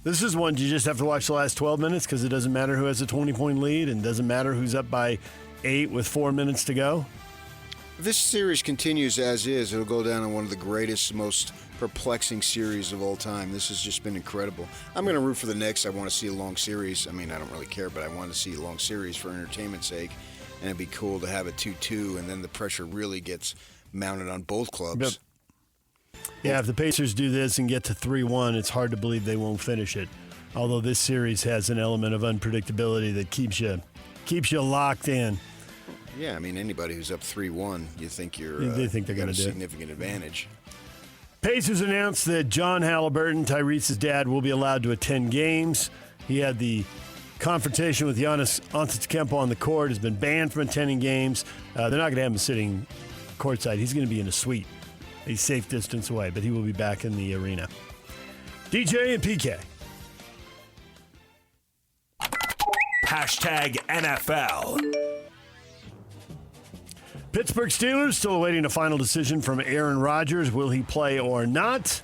This is one you just have to watch the last 12 minutes because it doesn't matter who has a 20-point lead and doesn't matter who's up by 8 with 4 minutes to go.
If this series continues as is, it'll go down in one of the greatest, most perplexing series of all time. This has just been incredible. I'm going to root for the Knicks. I want to see a long series. I mean, I don't really care, but I want to see a long series for entertainment's sake. And it'd be cool to have a 2-2, and then the pressure really gets mounted on both clubs.
Yep. Yeah, if the Pacers do this and get to 3-1, it's hard to believe they won't finish it. Although this series has an element of unpredictability that keeps you locked in.
Yeah, I mean, anybody who's up 3-1, you think
they think they're
got
going
a
to do
significant advantage.
Pacers announced that John Halliburton, Tyrese's dad, will be allowed to attend games. He had the confrontation with Giannis Antetokounmpo on the court, has been banned from attending games. They're not going to have him sitting courtside. He's going to be in a suite, a safe distance away, but he will be back in the arena. DJ and PK.
Hashtag NFL.
Pittsburgh Steelers still awaiting a final decision from Aaron Rodgers. Will he play or not?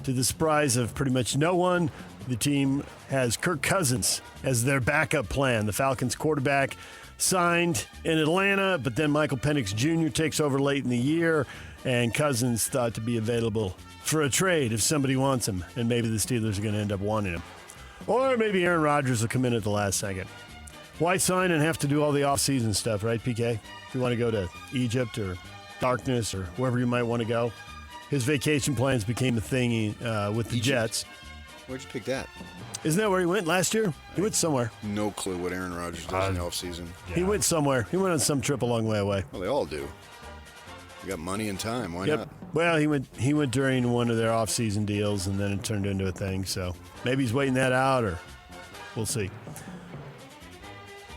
To the surprise of pretty much no one, the team has Kirk Cousins as their backup plan. The Falcons quarterback signed in Atlanta, but then Michael Penix Jr. takes over late in the year, and Cousins thought to be available for a trade if somebody wants him, and maybe the Steelers are going to end up wanting him. Or maybe Aaron Rodgers will come in at the last second. Why sign and have to do all the off-season stuff, right, PK? If you want to go to Egypt or Darkness or wherever you might want to go. His vacation plans became a thing with the Jets.
Where'd you pick that?
Isn't that where he went last year? He went somewhere.
No clue what Aaron Rodgers does in the offseason.
Yeah. He went somewhere. He went on some trip a long way away.
Well, they all do. You got money and time. Why not?
Well, he went during one of their off-season deals, and then it turned into a thing. So maybe he's waiting that out, or we'll see.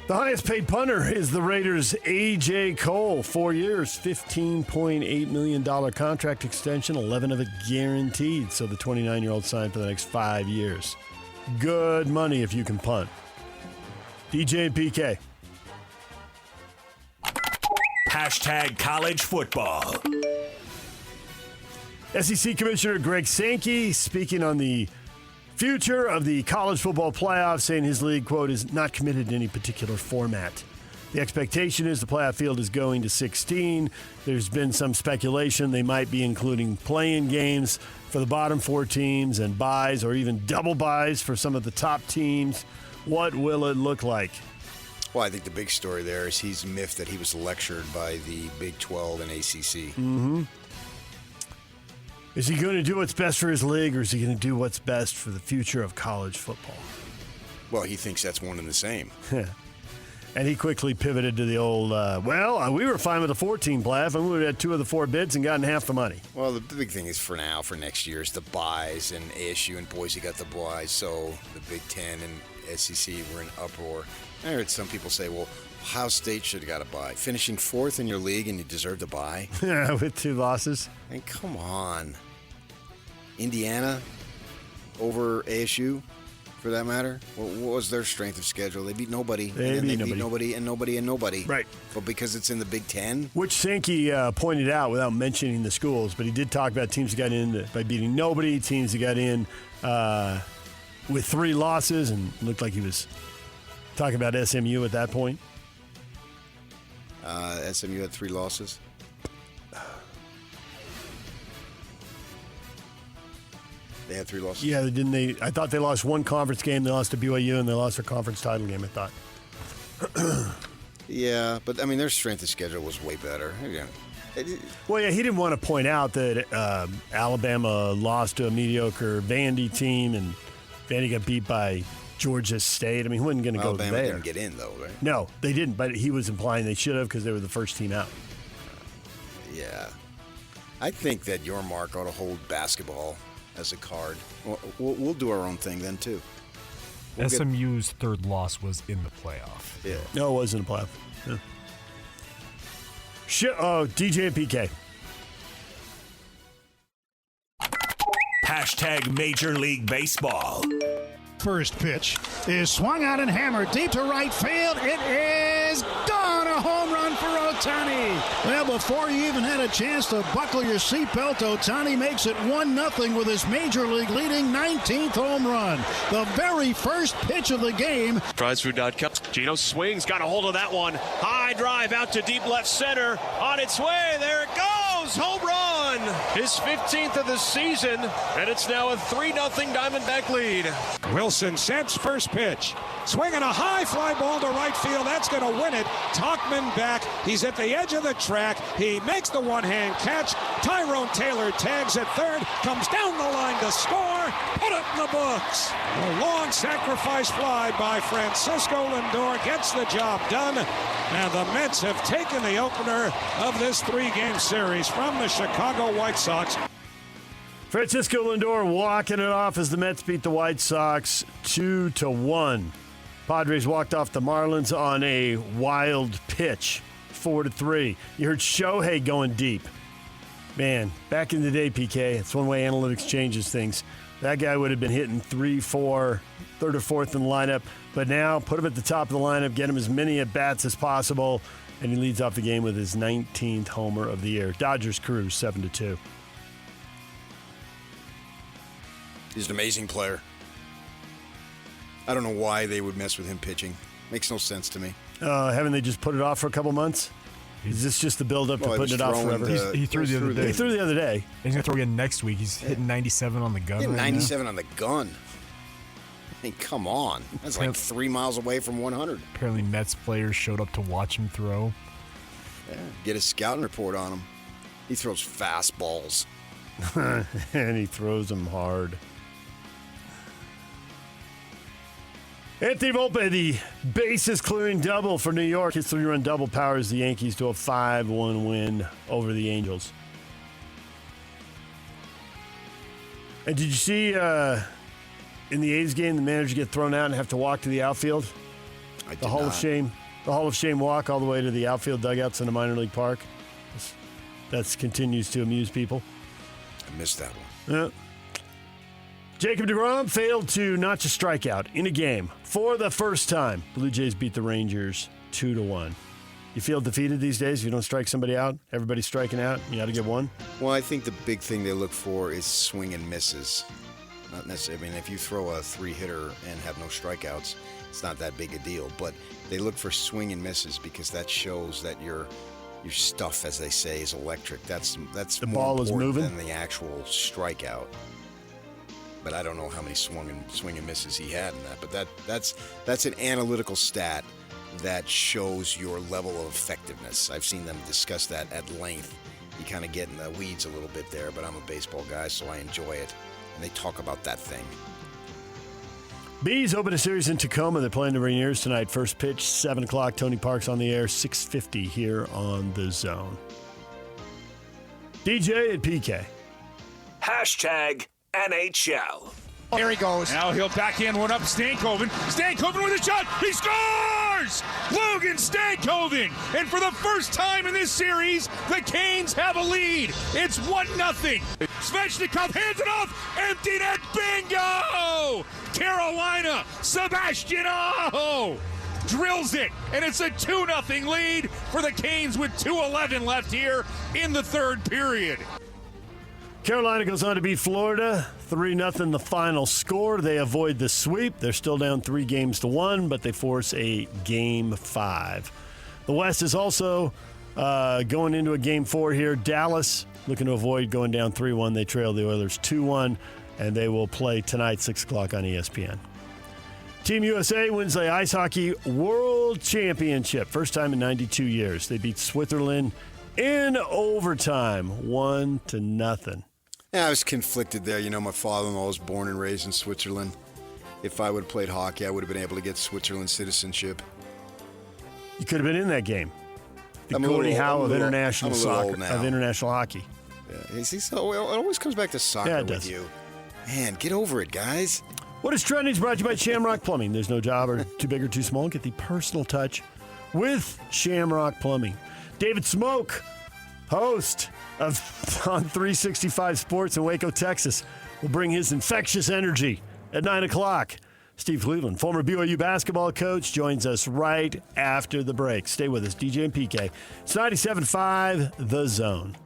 The highest paid punter is the Raiders' A.J. Cole. 4 years, $15.8 million contract extension, 11 of it guaranteed. So the 29-year-old signed for the next 5 years. Good money if you can punt. DJ and PK.
Hashtag college football.
SEC Commissioner Greg Sankey speaking on the future of the college football playoff, saying his league, quote, is not committed to any particular format. The expectation is the playoff field is going to 16. There's been some speculation they might be including play-in games for the bottom 4 teams and buys or even double buys for some of the top teams. What will it look like?
Well, I think the big story there is he's miffed that he was lectured by the Big 12 and ACC.
Mm-hmm. Is he going to do what's best for his league, or is he going to do what's best for the future of college football?
Well, he thinks that's one and the same.
And he quickly pivoted to the old, we were fine with the 4-team playoff, and we would have had 2 of the 4 bids and gotten half the money.
Well, the big thing is for next year, is the buys, and ASU and Boise got the buys, so the Big 10 and SEC were in uproar. I heard some people say, well, Ohio State should have got a bye. Finishing 4th in your league and you deserve to bye?
With 2 losses.
And come on. Indiana over ASU, for that matter? What was their strength of schedule? They beat nobody.
They beat
nobody and nobody and nobody.
Right.
But because it's in the Big 10?
Which Sankey pointed out without mentioning the schools, but he did talk about teams that got in by beating nobody, teams that got in with 3 losses, and it looked like he was talking about SMU at that point.
SMU had 3 losses. They had 3 losses?
Yeah, didn't they? I thought they lost 1 conference game. They lost to BYU, and they lost their conference title game, I thought.
Yeah, but, I mean, their strength of schedule was way better. Yeah.
Well, yeah, he didn't want to point out that Alabama lost to a mediocre Vandy team, and Vandy got beat by Georgia State. I mean, he wasn't going to go there.
Alabama didn't get in, though, right?
No, they didn't, but he was implying they should have because they were the first team out.
Yeah. I think that your mark ought to hold basketball as a card. We'll do our own thing then, too.
SMU's 3rd loss was in the playoff.
Yeah.
No, it wasn't a playoff. No. DJ and PK.
Hashtag Major League Baseball.
First pitch is swung out and hammered deep to right field. It is gone. A home run for Ohtani. Well, before you even had a chance to buckle your seatbelt, Ohtani makes it 1-0 with his major league leading 19th home run. The very first pitch of the game.
PrizeFood.com. Gino swings, got a hold of that one. High drive out to deep left center. On its way, there it goes. Home run. His 15th of the season, and it's now a 3-0 Diamondback lead.
Wilson sets first pitch. Swinging a high fly ball to right field. That's going to win it. Tauchman back. He's at the edge of the track. He makes the one-hand catch. Tyrone Taylor tags at third. Comes down the line to score. Put it in the books. A long sacrifice fly by Francisco Lindor gets the job done. And the Mets have taken the opener of this 3-game series from the Chicago White Sox.
Francisco Lindor walking it off as the Mets beat the White Sox 2-1. Padres walked off the Marlins on a wild pitch, 4-3. You heard Shohei going deep. Man, back in the day, PK, it's one way analytics changes things. That guy would have been hitting 3, 4, third or fourth in the lineup. But now, put him at the top of the lineup, get him as many at-bats as possible, and he leads off the game with his 19th homer of the year. Dodgers cruise 7-2.
He's an amazing player. I don't know why they would mess with him pitching. Makes no sense to me.
Haven't they just put it off for a couple months? Is this just the build-up to putting it off forever?
He threw the other day.
He threw the other day.
He's going to throw again next week. He's hitting 97 on the gun.
Hitting
right
97
now.
on the gun. I mean, come on. That's like 3 miles away from 100.
Apparently Mets players showed up to watch him throw.
Yeah, get a scouting report on him. He throws fastballs.
And he throws them hard. Anthony Volpe, the bases clearing double for New York. His 3-run double powers the Yankees to a 5-1 win over the Angels. And did you see in the A's game the manager get thrown out and have to walk to the outfield? The Hall of Shame. The Hall of Shame walk all the way to the outfield dugouts in the minor league park. That continues to amuse people.
I missed that one.
Yeah. Jacob deGrom failed to notch a strikeout in a game for the first time. Blue Jays beat the Rangers 2-1. You feel defeated these days if you don't strike somebody out? Everybody's striking out. You got to get one?
Well, I think the big thing they look for is swing and misses. Not necessarily. I mean, if you throw a 3-hitter and have no strikeouts, it's not that big a deal. But they look for swing and misses because that shows that your stuff, as they say, is electric. That's
the
more
ball is
important
moving
than the actual strikeout. But I don't know how many swing and misses he had in that. But that's an analytical stat that shows your level of effectiveness. I've seen them discuss that at length. You kind of get in the weeds a little bit there, but I'm a baseball guy, so I enjoy it. And they talk about that thing.
Bees open a series in Tacoma. They're playing the Rainiers tonight. First pitch, 7 o'clock. Tony Park's on the air, 6:50 here on The Zone. DJ and PK.
Hashtag NHL.
Here he goes. Now he'll backhand one up Stankoven. Stankoven with a shot. He scores! Logan Stankoven. And for the first time in this series, the Canes have a lead. It's 1-0. Svechnikov hands it off. Empty net. Bingo! Carolina. Sebastian Aho drills it. And it's a 2-0 lead for the Canes with 2:11 left here in the third period.
Carolina goes on to beat Florida, 3-0 the final score. They avoid the sweep. They're still down 3-1, but they force a Game 5. The West is also going into a Game 4 here. Dallas looking to avoid going down 3-1. They trail the Oilers 2-1, and they will play tonight, 6 o'clock on ESPN. Team USA wins the Ice Hockey World Championship. First time in 92 years. They beat Switzerland in overtime, 1-0.
Yeah, I was conflicted there. You know, my father-in-law was born and raised in Switzerland. If I would have played hockey, I would have been able to get Switzerland citizenship.
You could have been in that game. The Gordie Howe of international soccer, of international hockey.
Yeah, see, so it always comes back to soccer with you. Man, get over it, guys.
What is Trending is brought to you by Shamrock Plumbing. There's no job or too big or too small. Get the personal touch with Shamrock Plumbing. David Smoak, host of on 365 Sports in Waco, Texas, will bring his infectious energy at 9 o'clock. Steve Cleveland, former BYU basketball coach, joins us right after the break. Stay with us, DJ and PK. It's 97.5 The Zone.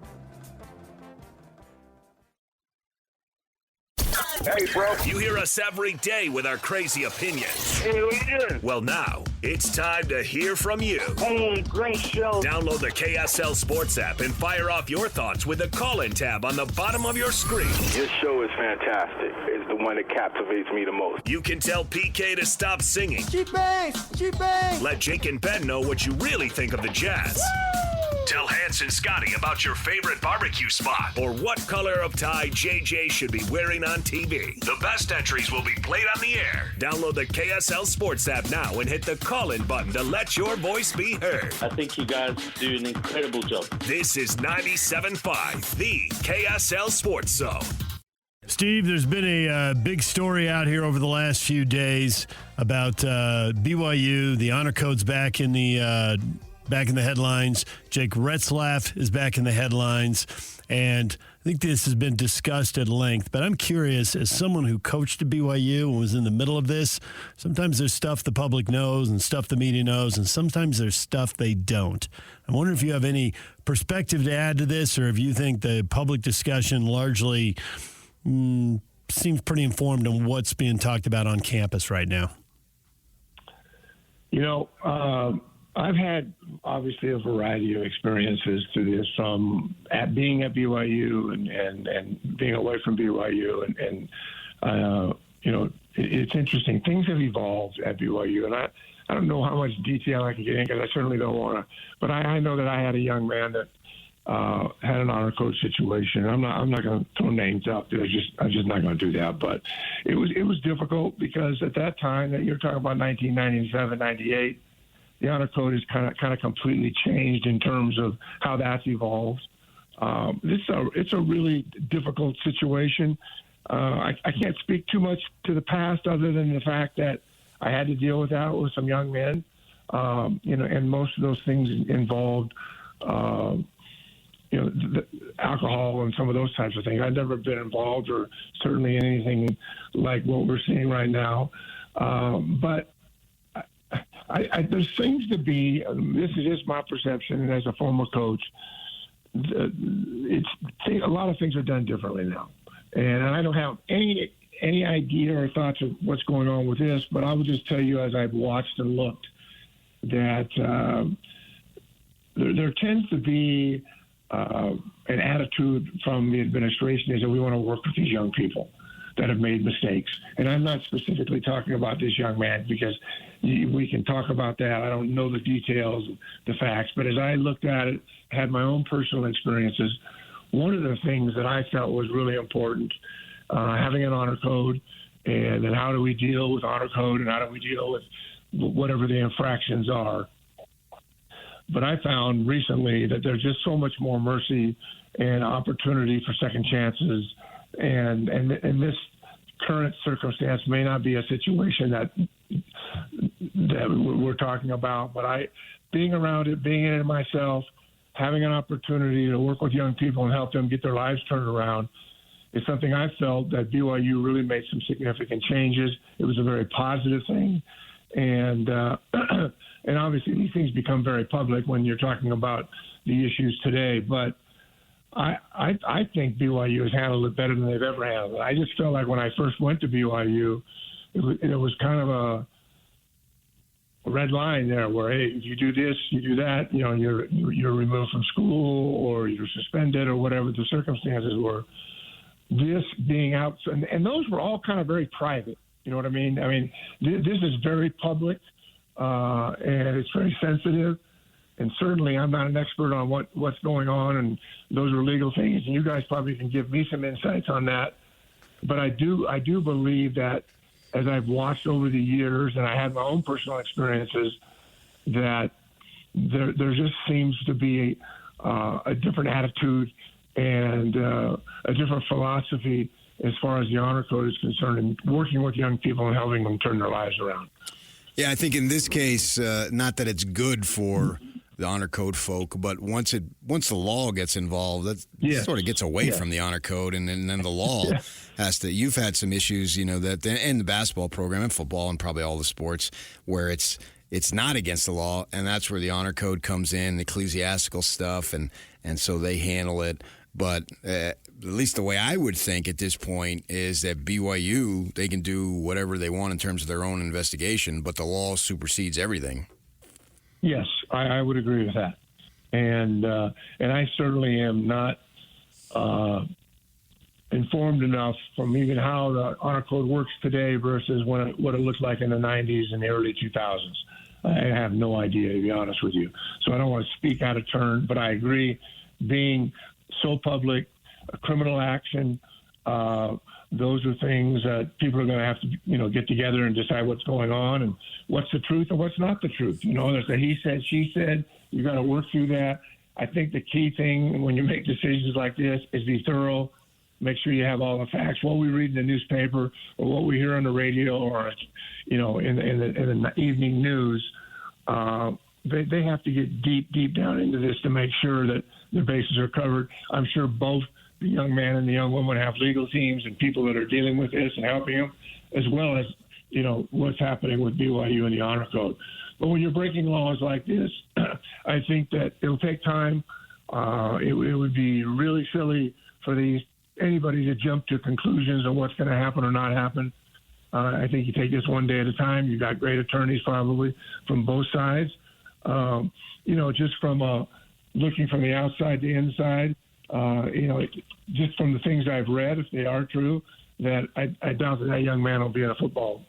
Hey, bro. You hear us every day with our crazy opinions.
Hey, what you doing?
Well, now it's time to hear from you.
Hey, great show.
Download the KSL Sports app and fire off your thoughts with the call-in tab on the bottom of your screen.
Your show is fantastic. It's the one that captivates me the most.
You can tell PK to stop singing.
G-Bang! G-Bang!
Let Jake and Ben know what you really think of the Jazz. Woo! Tell Hans and Scotty about your favorite barbecue spot or what color of tie JJ should be wearing on TV. The best entries will be played on the air. Download the KSL Sports app now and hit the call-in button to let your voice be heard.
I think you guys do an incredible job.
This is 97.5, the KSL Sports Zone.
Steve, there's been a big story out here over the last few days about BYU. The honor code's back in the headlines. Jake Retzlaff is back in the headlines. And I think this has been discussed at length. But I'm curious, as someone who coached at BYU and was in the middle of this, sometimes there's stuff the public knows and stuff the media knows, and sometimes there's stuff they don't. I wonder if you have any perspective to add to this, or if you think the public discussion largely seems pretty informed on what's being talked about on campus right now.
You know, I've had obviously a variety of experiences through this, from being at BYU and being away from BYU, and you know, it's interesting. Things have evolved at BYU, and I don't know how much detail I can get in, because I certainly don't want to. But I know that I had a young man that had an honor code situation. I'm not going to throw names out there. I'm just not going to do that. But it was difficult, because at that time, that you're talking about 1997, 98. The honor code is kind of completely changed in terms of how that's evolved. It's a really difficult situation. I can't speak too much to the past, other than the fact that I had to deal with that with some young men. You know, and most of those things involved, you know, the alcohol and some of those types of things. I've never been involved, or certainly in anything like what we're seeing right now. But there seems to be, this is just my perception, and as a former coach, a lot of things are done differently now. And I don't have any idea or thoughts of what's going on with this, but I will just tell you, as I've watched and looked, that there tends to be an attitude from the administration is that we want to work with these young people that have made mistakes. And I'm not specifically talking about this young man, because we can talk about that. I don't know the details, the facts, but as I looked at it, had my own personal experiences, one of the things that I felt was really important, having an honor code, and then how do we deal with honor code, and how do we deal with whatever the infractions are. But I found recently that there's just so much more mercy and opportunity for second chances, and this current circumstance may not be a situation that we're talking about, but being around it, being in it myself, having an opportunity to work with young people and help them get their lives turned around is something I felt that BYU really made some significant changes. It was a very positive thing. And and obviously these things become very public when you're talking about the issues today. But I think BYU has handled it better than they've ever handled it. I just felt like when I first went to BYU, it was kind of a red line there where, hey, if you do this, you do that, you know, you're removed from school or you're suspended or whatever the circumstances were. This being out, and those were all kind of very private. You know what I mean? I mean, this is very public, and it's very sensitive. And certainly I'm not an expert on what's going on, and those are legal things, and you guys probably can give me some insights on that. But I do believe that as I've watched over the years, and I had my own personal experiences, that there just seems to be a different attitude and a different philosophy as far as the honor code is concerned, and working with young people and helping them turn their lives around.
Yeah, I think in this case, not that it's good for the honor code folk. But once the law gets involved, that sort of gets away from the honor code, and then the law has to. You've had some issues, that in the basketball program and football and probably all the sports where it's not against the law, and that's where the honor code comes in, the ecclesiastical stuff, and so they handle it. But at least the way I would think at this point is that BYU, they can do whatever they want in terms of their own investigation, but the law supersedes everything.
Yes, I would agree with that. And I certainly am not informed enough from even how the honor code works today versus what it looked like in the 90s and the early 2000s. I have no idea, to be honest with you. So I don't want to speak out of turn, but I agree, being so public, criminal action, those are things that people are going to have to, get together and decide what's going on and what's the truth and what's not the truth. There's a he said, she said. You got to work through that. I think the key thing when you make decisions like this is be thorough. Make sure you have all the facts. What we read in the newspaper or what we hear on the radio or, in the evening news, they have to get deep down into this to make sure that their bases are covered. I'm sure both the young man and the young woman have legal teams and people that are dealing with this and helping them, as well as, what's happening with BYU and the honor code. But when you're breaking laws like this, I think that it'll take time. It would be really silly for anybody to jump to conclusions on what's going to happen or not happen. I think you take this one day at a time. You've got great attorneys probably from both sides. Just from looking from the outside to inside, just from the things I've read, if they are true, that I doubt that young man will be in a football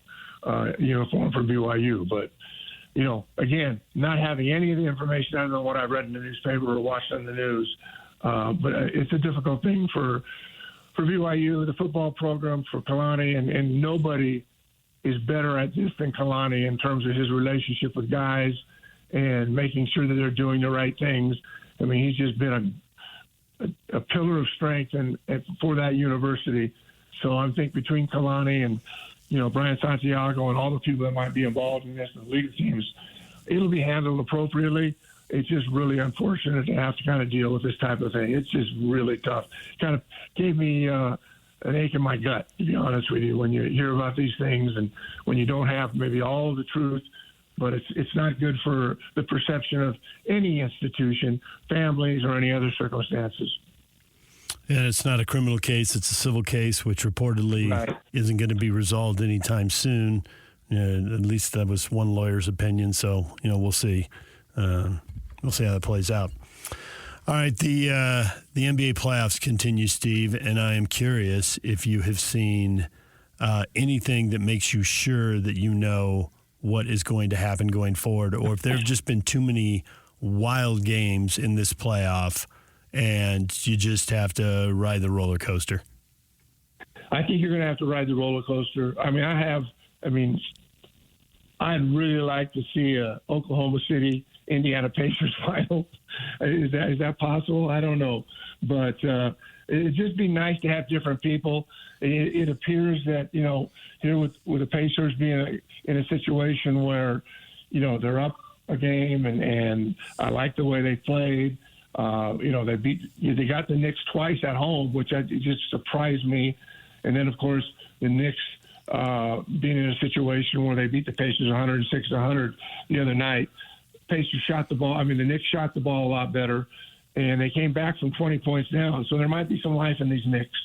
uniform for BYU. But, again, not having any of the information, I don't know what I've read in the newspaper or watched on the news, but it's a difficult thing for BYU, the football program, for Kalani, and nobody is better at this than Kalani in terms of his relationship with guys and making sure that they're doing the right things. I mean, he's just been a pillar of strength and for that university. So I think between Kalani and, Brian Santiago and all the people that might be involved in this, the league teams, it'll be handled appropriately. It's just really unfortunate to have to kind of deal with this type of thing. It's just really tough. Kind of gave me an ache in my gut, to be honest with you, when you hear about these things and when you don't have maybe all the truth. But it's not good for the perception of any institution, families, or any other circumstances.
And it's not a criminal case. It's a civil case, which reportedly isn't going to be resolved anytime soon. At least that was one lawyer's opinion. So, we'll see. We'll see how that plays out. All right, the NBA playoffs continue, Steve, and I am curious if you have seen anything that makes you sure that you know what is going to happen going forward, or if there have just been too many wild games in this playoff and you just have to ride the roller coaster.
I think you're going to have to ride the roller coaster. I'd really like to see a Oklahoma City Indiana Pacers final. Is that possible? I don't know, but it'd just be nice to have different people. It appears that here with the Pacers being in a situation where they're up a game, and I like the way they played. They got the Knicks twice at home, which just surprised me, and then of course the Knicks being in a situation where they beat the Pacers 106-100 the other night. Pacers shot the ball. The Knicks shot the ball a lot better, and they came back from 20 points down. So there might be some life in these Knicks.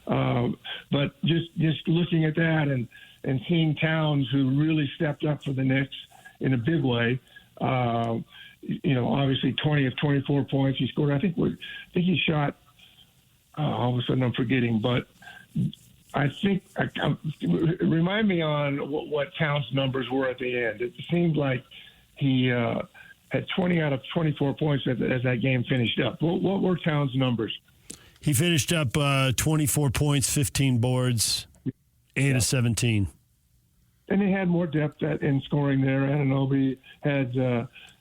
But just looking at that and seeing Towns, who really stepped up for the Knicks in a big way, obviously 20 of 24 points. He scored, I think he shot, all of a sudden I'm forgetting, but I think, remind me on what Towns' numbers were at the end. It seemed like he had 20 out of 24 points as that game finished up. What were Towns' numbers?
He finished up 24 points, 15 boards, 8 of 17.
And they had more depth in scoring there. Anunoby had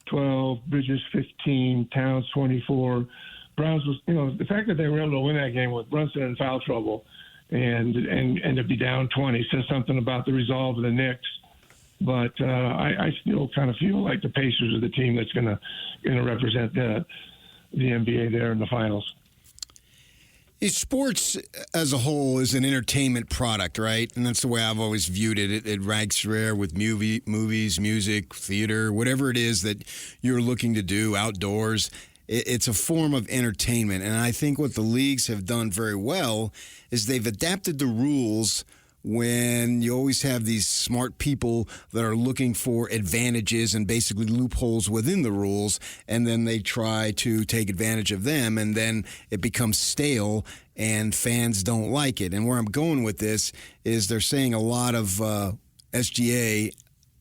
12, Bridges 15, Towns 24. Browns was, the fact that they were able to win that game with Brunson in foul trouble and to be down 20 says something about the resolve of the Knicks. But I still kind of feel like the Pacers are the team that's going to represent the NBA there in the finals.
Sports as a whole is an entertainment product, right? And that's the way I've always viewed it. It ranks rare with movies, music, theater, whatever it is that you're looking to do outdoors. It's a form of entertainment. And I think what the leagues have done very well is they've adapted the rules when you always have these smart people that are looking for advantages and basically loopholes within the rules, and then they try to take advantage of them, and then it becomes stale and fans don't like it. And where I'm going with this is they're saying a lot of SGA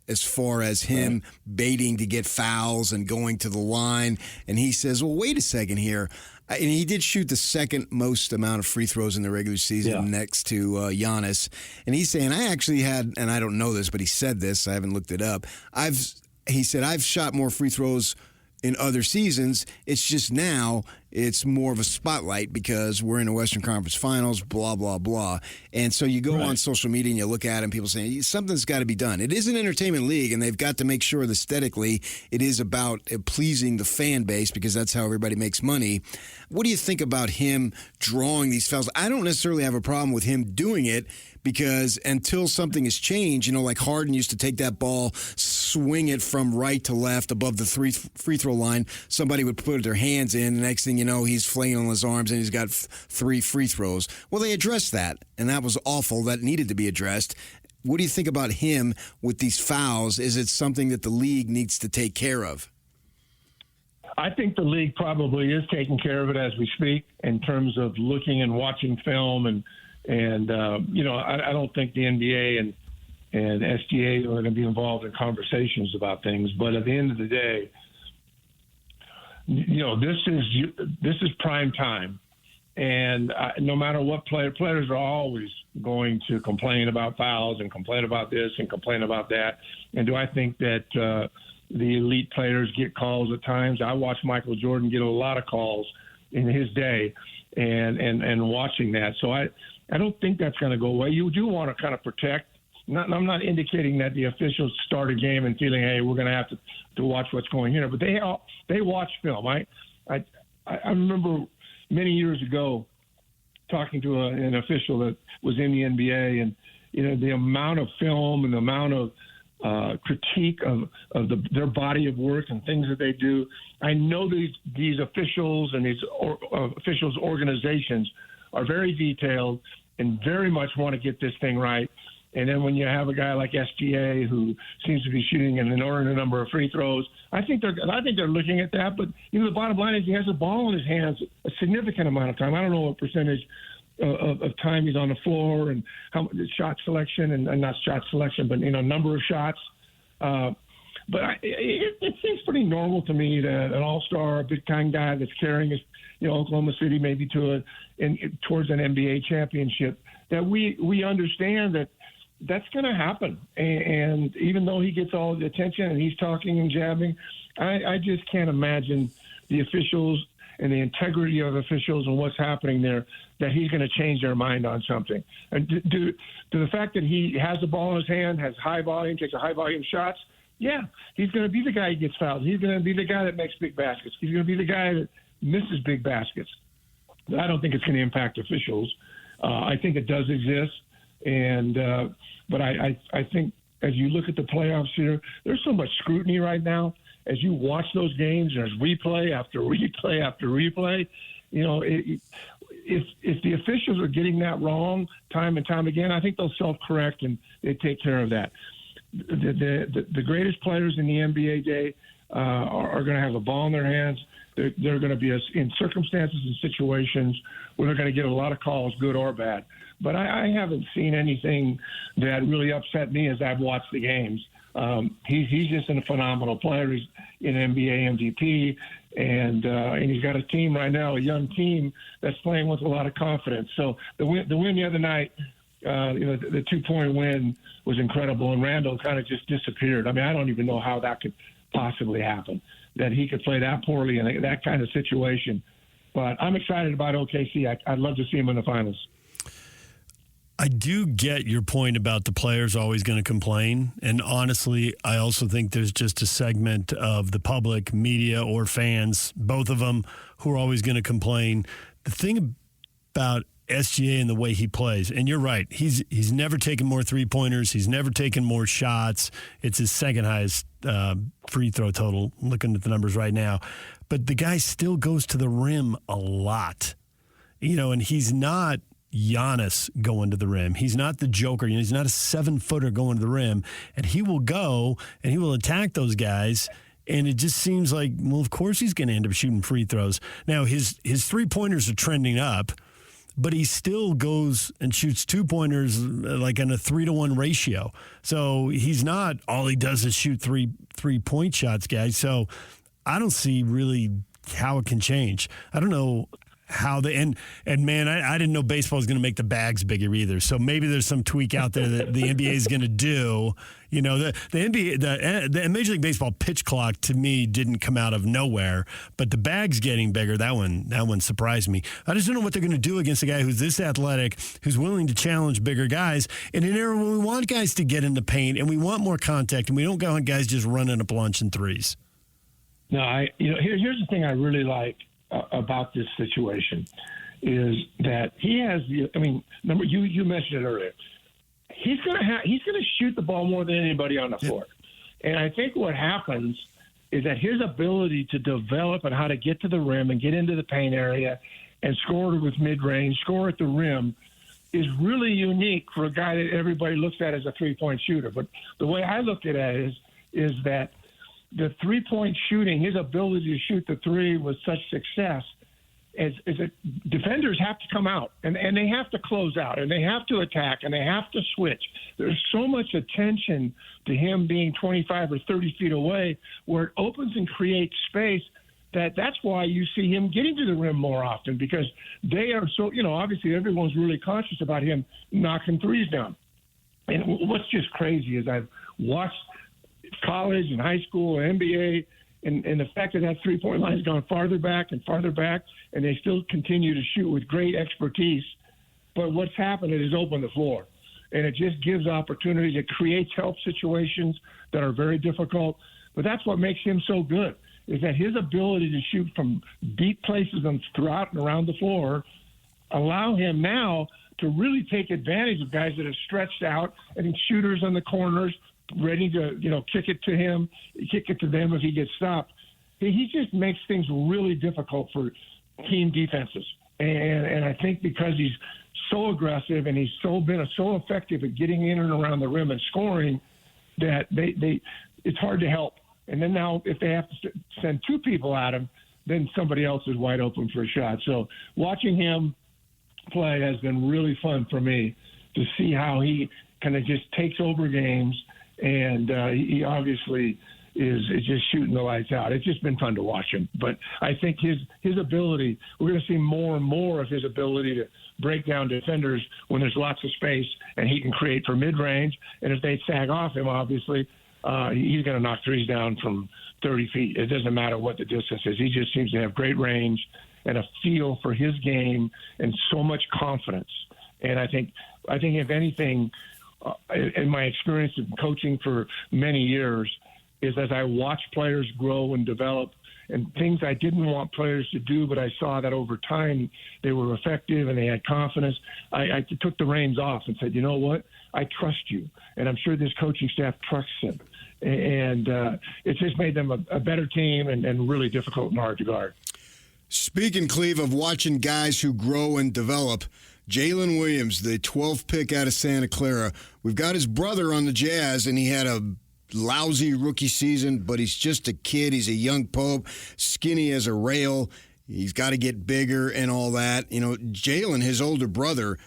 as far as him baiting to get fouls and going to the line, and he says, well, wait a second here. And he did shoot the second most amount of free throws in the regular season next to Giannis. And he's saying, I actually had, and I don't know this, but he said this, I haven't looked it up. He said, I've shot more free throws in other seasons. It's just now it's more of a spotlight because we're in the Western Conference Finals, blah, blah, blah. And so you go on social media and you look at it and people saying something's got to be done. It is an entertainment league, and they've got to make sure that aesthetically it is about pleasing the fan base because that's how everybody makes money. What do you think about him drawing these fouls? I don't necessarily have a problem with him doing it because until something has changed, like Harden used to take that ball, swing it from right to left above the free throw line. Somebody would put their hands in. The next thing you know, he's flailing his arms and he's got 3 free throws. Well, they addressed that, and that was awful. That needed to be addressed. What do you think about him with these fouls? Is it something that the league needs to take care of?
I think the league probably is taking care of it as we speak in terms of looking and watching film. And I don't think the NBA and SGA are going to be involved in conversations about things. But at the end of the day, this is prime time. And no matter what players are always going to complain about fouls and complain about this and complain about that. And do I think that the elite players get calls at times? I watched Michael Jordan get a lot of calls in his day and watching that. So I don't think that's going to go away. You do want to kind of protect. I'm not indicating that the officials start a game and feeling, hey, we're going to have to watch what's going here. But they watch film. I remember many years ago talking to an official that was in the NBA, and the amount of film and the amount of critique of their body of work and things that they do. I know these officials and these officials' organizations are very detailed and very much want to get this thing right. And then when you have a guy like SGA who seems to be shooting an inordinate number of free throws, I think they're looking at that. But the bottom line is he has a ball in his hands a significant amount of time. I don't know what percentage of time he's on the floor and how shot selection and not shot selection, but number of shots. But it seems pretty normal to me that an all-star, a big-time guy that's carrying his, Oklahoma City maybe towards an NBA championship, that we understand that that's going to happen. And even though he gets all the attention and he's talking and jabbing, I just can't imagine the officials and the integrity of officials and what's happening there, that he's going to change their mind on something. And to the fact that he has the ball in his hand, has high volume, takes a high volume shots, yeah, he's going to be the guy who gets fouled. He's going to be the guy that makes big baskets. He's going to be the guy that misses big baskets. I don't think it's going to impact officials. I think it does exist. And but I think as you look at the playoffs here, there's so much scrutiny right now. As you watch those games, there's replay after replay after replay. If the officials are getting that wrong time and time again, I think they'll self-correct and they take care of that. The greatest players in the NBA day are going to have a ball in their hands. They're going to be in circumstances and situations where they're going to get a lot of calls, good or bad. But I haven't seen anything that really upset me as I've watched the games. He's just a phenomenal player. He's an NBA MVP, and he's got a team right now, a young team that's playing with a lot of confidence. So the win the other night, the 2-point win was incredible, and Randall kind of just disappeared. I mean, I don't even know how that could possibly happen, that he could play that poorly in that kind of situation. But I'm excited about OKC. I'd love to see him in the finals.
I do get your point about the players always going to complain. And honestly, I also think there's just a segment of the public, media, or fans, both of them, who are always going to complain. The thing about SGA and the way he plays, and you're right, he's never taken more three-pointers. He's never taken more shots. It's his second highest free throw total, looking at the numbers right now. But the guy still goes to the rim a lot. And he's not Giannis going to the rim. He's not the Joker. He's not a 7-footer going to the rim. And he will go and he will attack those guys. And it just seems like, well, of course he's going to end up shooting free throws. Now, his three-pointers are trending up, but he still goes and shoots two-pointers like in a 3-to-1 ratio. So he's not, all he does is shoot three-point shots, guys. So I don't see really how it can change. I don't know how they and man, I didn't know baseball was going to make the bags bigger either. So maybe there's some tweak out there that the NBA is going to do. The NBA, the Major League Baseball pitch clock to me didn't come out of nowhere, but the bags getting bigger, that one surprised me. I just don't know what they're going to do against a guy who's this athletic, who's willing to challenge bigger guys in an era when we want guys to get in the paint and we want more contact and we don't want guys just running up lunch and threes.
No, here's the thing I really like about this situation is that he has you mentioned it earlier. He's gonna shoot the ball more than anybody on the floor. And I think what happens is that his ability to develop and how to get to the rim and get into the paint area and score with mid-range, score at the rim is really unique for a guy that everybody looks at as a three-point shooter. But the way I look at it is that the three-point shooting, his ability to shoot the three with such success, is that defenders have to come out and they have to close out and they have to attack and they have to switch. There's so much attention to him being 25 or 30 feet away where it opens and creates space. That's why you see him getting to the rim more often, because they are so, obviously everyone's really conscious about him knocking threes down. And what's just crazy is I've watched college and high school and NBA, and the fact that three-point line has gone farther back, and they still continue to shoot with great expertise. But what's happened is opened the floor, and it just gives opportunities. It creates help situations that are very difficult. But that's what makes him so good, is that his ability to shoot from deep places and throughout and around the floor allow him now to really take advantage of guys that have stretched out and shooters on the corners, ready to, kick it to him, kick it to them if he gets stopped. He just makes things really difficult for team defenses. And I think because he's so aggressive and he's been so effective at getting in and around the rim and scoring, that it's hard to help. And then now if they have to send two people at him, then somebody else is wide open for a shot. So watching him play has been really fun for me to see how he kind of just takes over games. And he obviously is just shooting the lights out. It's just been fun to watch him. But I think his ability, we're going to see more and more of his ability to break down defenders when there's lots of space and he can create for mid-range. And if they sag off him, obviously, he's going to knock threes down from 30 feet. It doesn't matter what the distance is. He just seems to have great range and a feel for his game and so much confidence. And I think if anything, in my experience of coaching for many years, is as I watch players grow and develop and things I didn't want players to do, but I saw that over time they were effective and they had confidence, I took the reins off and said, you know what, I trust you. And I'm sure this coaching staff trusts him. And it's just made them a better team and really difficult and hard to guard.
Speaking, Cleve, of watching guys who grow and develop, Jalen Williams, the 12th pick out of Santa Clara. We've got his brother on the Jazz, and he had a lousy rookie season, but he's just a kid. He's a young pope, skinny as a rail. He's got to get bigger and all that. Jalen, his older brother,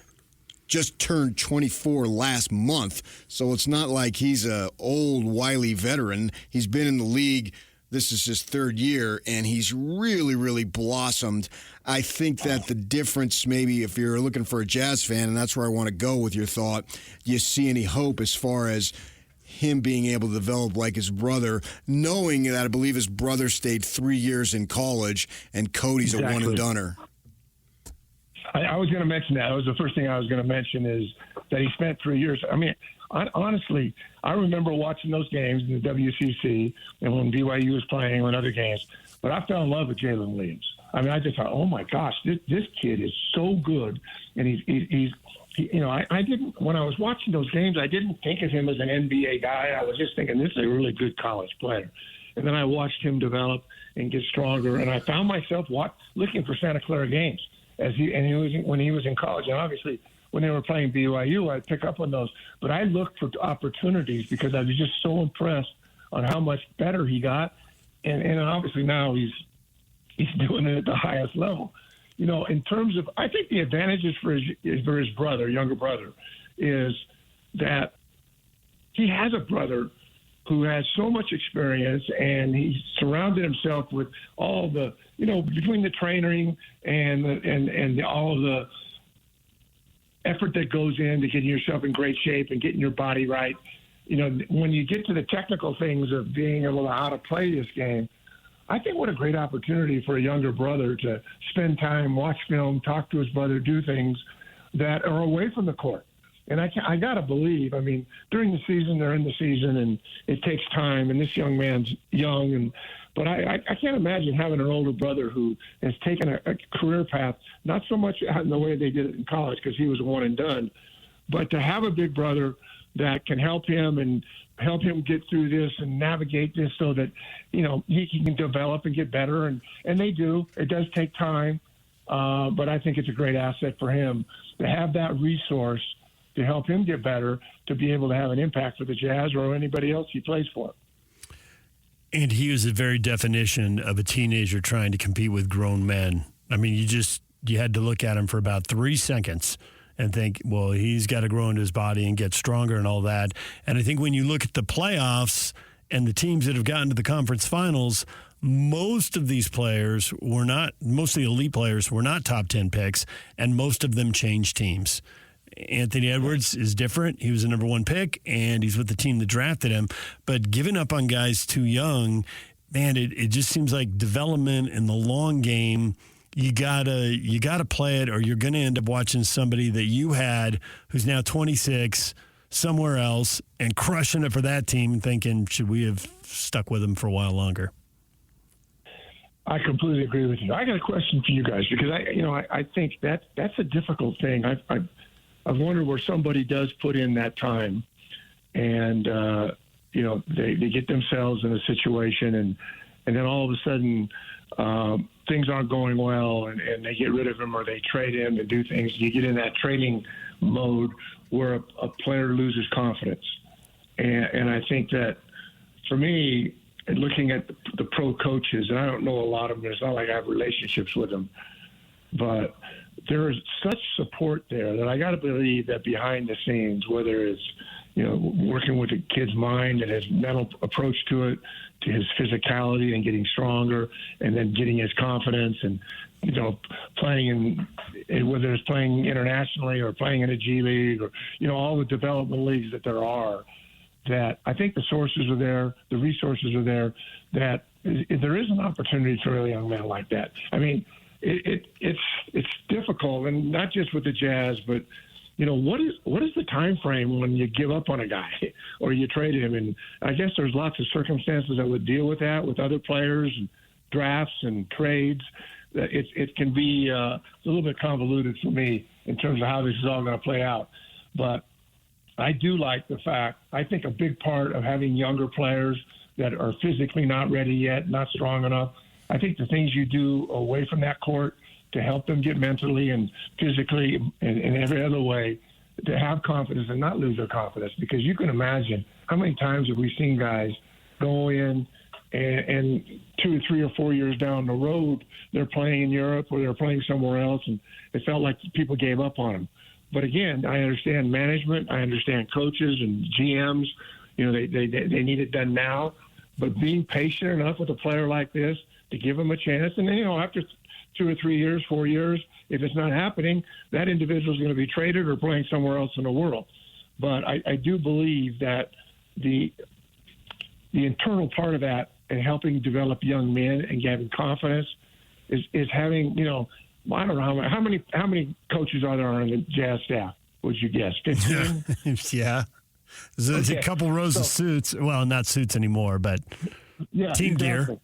just turned 24 last month, so it's not like he's a old, wily veteran. He's been in the league. This is his third year, and he's really, really blossomed. I think that the difference, maybe if you're looking for a Jazz fan, and that's where I want to go with your thought, do you see any hope as far as him being able to develop like his brother, knowing that I believe his brother stayed 3 years in college, and Cody's a one-and-doner?
I was going to mention that. That was the first thing I was going to mention is that he spent 3 years. I mean, honestly, I remember watching those games in the WCC and when BYU was playing and other games, but I fell in love with Jalen Williams. I mean, I just thought, oh my gosh, this kid is so good, and he's you know, I didn't, when I was watching those games, I didn't think of him as an NBA guy. I was just thinking, this is a really good college player. And then I watched him develop and get stronger, and I found myself looking for Santa Clara games when he was in college. And obviously, when they were playing BYU, I'd pick up on those. But I looked for opportunities because I was just so impressed on how much better he got. And obviously now he's doing it at the highest level. You know, in terms of, I think the advantages for his brother, younger brother, is that he has a brother who has so much experience, and he's surrounded himself with all the, you know, between the training and all of the effort that goes into getting yourself in great shape and getting your body right. You know, when you get to the technical things of being able to how to play this game, I think what a great opportunity for a younger brother to spend time, watch film, talk to his brother, do things that are away from the court. And I got to believe, I mean, during the season, they're in the season, and it takes time, and this young man's young. But I can't imagine having an older brother who has taken a career path, not so much in the way they did it in college because he was one and done, but to have a big brother that can help him and help him get through this and navigate this so that, you know, he can develop and get better. And they do. It does take time, but I think it's a great asset for him to have that resource to help him get better, to be able to have an impact for the Jazz or anybody else he plays for.
And he was the very definition of a teenager trying to compete with grown men. I mean, you had to look at him for about 3 seconds and think, well, he's got to grow into his body and get stronger and all that. And I think when you look at the playoffs and the teams that have gotten to the conference finals, most of these players most of the elite players were not top 10 picks, and most of them changed teams. Anthony Edwards is different. He was the number 1 pick, and he's with the team that drafted him. But giving up on guys too young, man, it just seems like development in the long game, you gotta play it, or you're going to end up watching somebody that you had who's now 26 somewhere else and crushing it for that team and thinking, should we have stuck with him for a while longer?
I completely agree with you. I got a question for you guys because I think that's a difficult thing. I've wondered where somebody does put in that time and, they get themselves in a situation and then all of a sudden things aren't going well and they get rid of him or they trade him and do things. You get in that trading mode where a player loses confidence. And I think that for me, looking at the pro coaches, and I don't know a lot of them, it's not like I have relationships with them, but there is such support there that I got to believe that behind the scenes, whether it's, working with the kid's mind and his mental approach to it, to his physicality and getting stronger, and then getting his confidence and, playing whether it's playing internationally or playing in a G League or, all the development leagues that there are, that I think the sources are there, the resources are there, that there is an opportunity for a young man like that. I mean, it's difficult, and not just with the Jazz, but what is the time frame when you give up on a guy or you trade him? And I guess there's lots of circumstances that would deal with that, with other players and drafts and trades. It can be a little bit convoluted for me in terms of how this is all going to play out. But I do like the fact, I think a big part of having younger players that are physically not ready yet, not strong enough, I think the things you do away from that court to help them get mentally and physically and every other way to have confidence and not lose their confidence. Because you can imagine how many times have we seen guys go in and 2 or 3 or 4 years down the road, they're playing in Europe or they're playing somewhere else, and it felt like people gave up on them. But again, I understand management, I understand coaches and GMs, they need it done now. But being patient enough with a player like this to give him a chance, and then, after 2 or 3 years, 4 years, if it's not happening, that individual is going to be traded or playing somewhere else in the world. But I do believe that the internal part of that and helping develop young men and having confidence is having, I don't know how many coaches are there on the Jazz staff? would you guess? 15?
Yeah. There's a couple rows of suits. Well, not suits anymore, but team gear.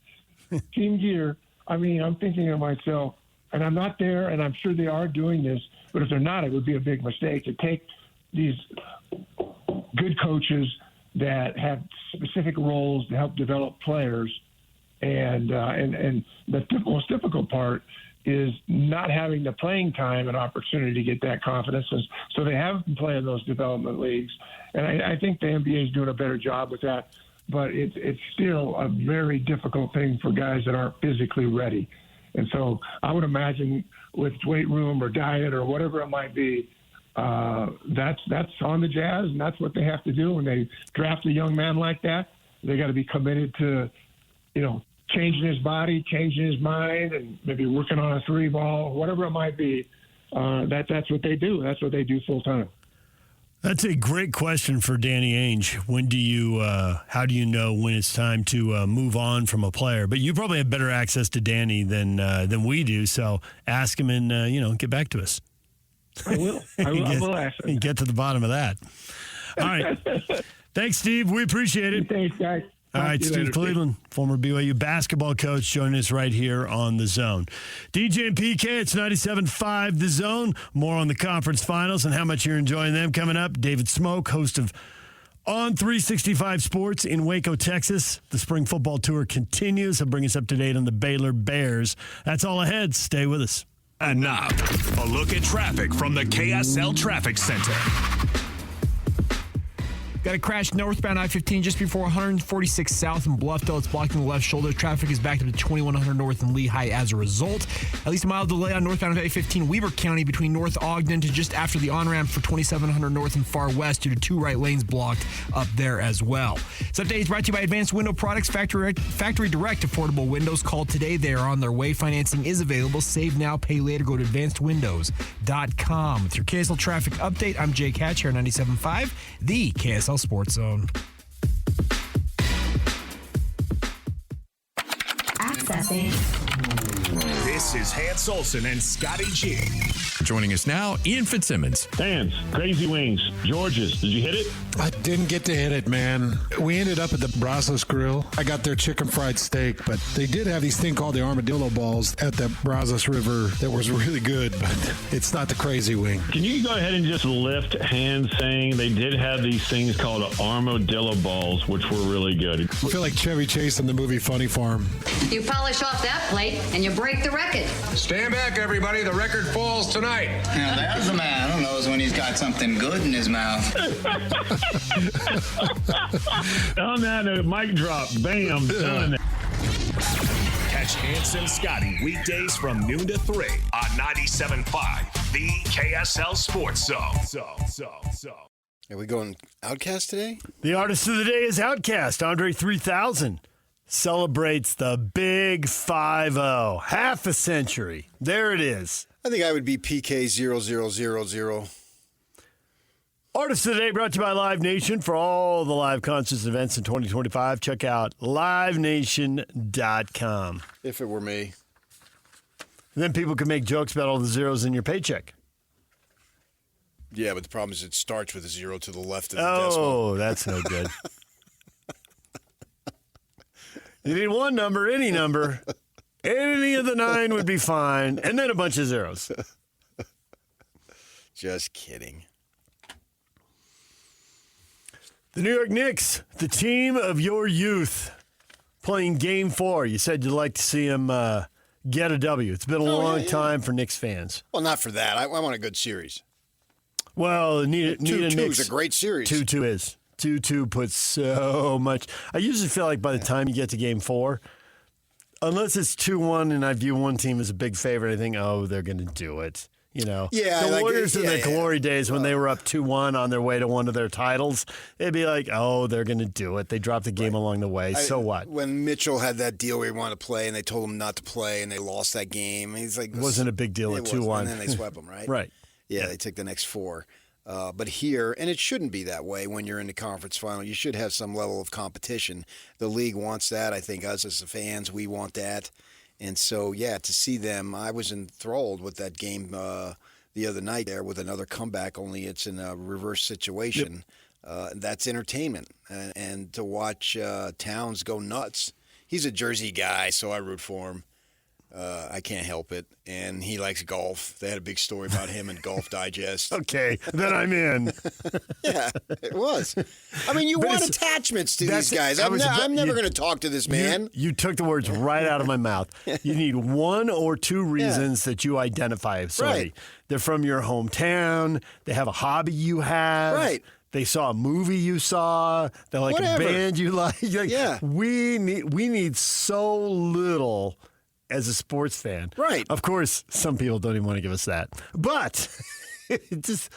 Team gear. I mean, I'm thinking to myself, and I'm not there, and I'm sure they are doing this, but if they're not, it would be a big mistake to take these good coaches that have specific roles to help develop players. And the most difficult part is not having the playing time and opportunity to get that confidence. And so they haven't been playing those development leagues. And I think the NBA is doing a better job with that. But it's still a very difficult thing for guys that aren't physically ready. And so I would imagine with weight room or diet or whatever it might be, that's on the Jazz, and that's what they have to do when they draft a young man like that. They got to be committed to, changing his body, changing his mind, and maybe working on a 3-ball, whatever it might be. That's what they do. That's what they do full time.
That's a great question for Danny Ainge. How do you know when it's time to move on from a player? But you probably have better access to Danny than we do. So ask him and get back to us.
I will. I will ask him.
And get to the bottom of that. All right. Thanks, Steve. We appreciate it.
Thanks, guys.
All right, Steve Cleveland, former BYU basketball coach, joining us right here on The Zone. DJ and PK, it's 97.5 The Zone. More on the conference finals and how much you're enjoying them coming up. David Smoak, host of On 365 Sports in Waco, Texas. The spring football tour continues. He'll bring us up to date on the Baylor Bears. That's all ahead. Stay with us.
And now, a look at traffic from the KSL Traffic Center.
Got a crash northbound I-15 just before 146 south in Bluffdale. It's blocking the left shoulder. Traffic is backed up to 2100 north in Lehigh as a result. At least a mile delay on northbound I-15 Weber County between North Ogden to just after the on-ramp for 2700 north and far west due to 2 right lanes blocked up there as well. This update is brought to you by Advanced Window Products, Factory Direct affordable windows. Call today. They are on their way. Financing is available. Save now, pay later. Go to advancedwindows.com. With your KSL traffic update, I'm Jake Hatch here on 97.5, the KSL Sports Zone.
Accessing. This is Hans Olsen and Scotty G.
Joining us now, Ian Fitzsimmons.
Hans, Crazy Wings, George's. Did you hit it?
I didn't get to hit it, man. We ended up at the Brazos Grill. I got their chicken fried steak, but they did have these thing called the armadillo balls at the Brazos River that was really good, but it's not the Crazy Wing.
Can you go ahead and just lift hands saying they did have these things called armadillo balls, which were really good?
I feel like Chevy Chase in the movie Funny Farm.
You polish off that plate and you break the record.
Stand back, everybody. The record falls tonight.
Now, there's a man who knows when he's got something good in his mouth.
On that mic drop, bam, done.
Catch Hans and Scotty weekdays from noon to 3 on 97.5, the KSL Sports Zone.
Are we going Outcast today?
The artist of the day is Outcast. Andre 3000 celebrates the Big 5-0. Half a century. There it is.
I think I would be PK0000.
Artist of the Day brought to you by Live Nation. For all the live concerts and events in 2025, check out livenation.com.
If it were me.
And then people can make jokes about all the zeros in your paycheck.
Yeah, but the problem is it starts with a 0 to the left of the decimal.
Oh, that's no good. You need one number, any number. Any of the 9 would be fine. And then a bunch of zeros.
Just kidding.
The New York Knicks, the team of your youth, playing Game 4. You said you'd like to see them get a W. It's been a long time for Knicks fans.
Well, not for that. I want a good series.
Well, need a
2-2
Knicks.
is a great series.
2-2 is. 2-2 puts so much. I usually feel like by the time you get to Game 4, unless it's 2-1 and I view one team as a big favorite, I think, they're going to do it. You know,
yeah,
the
like
Warriors in their glory days when they were up 2-1 on their way to one of their titles, it'd be like, they're going to do it. They dropped the game along the way. So what?
When Mitchell had that deal where he wanted to play and they told him not to play and they lost that game, he's like,
it wasn't a big deal at 2-1.
And then they swept them, right?
Right.
Yeah, they took the next 4. But here, and it shouldn't be that way when you're in the conference final, you should have some level of competition. The league wants that. I think us as the fans, we want that. And so, yeah, to see them, I was enthralled with that game the the other night there with another comeback, only it's in a reverse situation. That's entertainment. And to watch Towns go nuts. He's a Jersey guy, so I root for him. I can't help it. And he likes golf. They had a big story about him in Golf Digest.
Okay, then I'm in.
Yeah, it was. I mean, you want attachments to these guys. I'm never going to talk to this man.
You took the words right out of my mouth. You need one or two reasons that you identify with somebody.
Right.
They're from your hometown. They have a hobby you have.
Right.
They saw a movie you saw. They like
Whatever.
a band you like.
Yeah.
We need so little as a sports fan.
Right.
Of course, some people don't even want to give us that. But just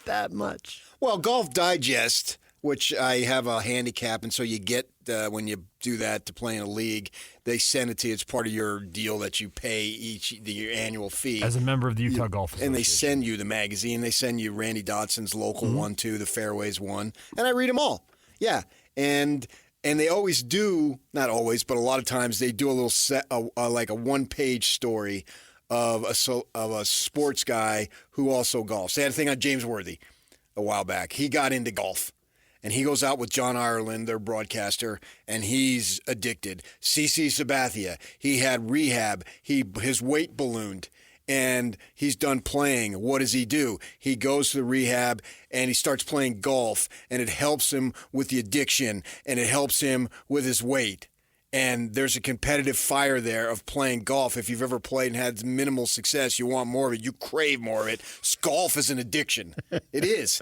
that much.
Well, Golf Digest, which I have a handicap, and so you get when you do that to play in a league, they send it to you. It's part of your deal that you pay your annual fee.
As a member of the Utah Golf Association.
And they send you the magazine. They send you Randy Dodson's local one, too, the Fairways one. And I read them all. Yeah. And they always do, not always, but a lot of times they do a little set, like a one-page story of a sports guy who also golfs. They had a thing on James Worthy a while back. He got into golf. And he goes out with John Ireland, their broadcaster, and he's addicted. CC Sabathia, he had rehab. His weight ballooned, and he's done playing. What does he do? He goes to the rehab, and he starts playing golf, and it helps him with the addiction, and it helps him with his weight. And there's a competitive fire there of playing golf. If you've ever played and had minimal success, you want more of it. You crave more of it. Golf is an addiction. It is.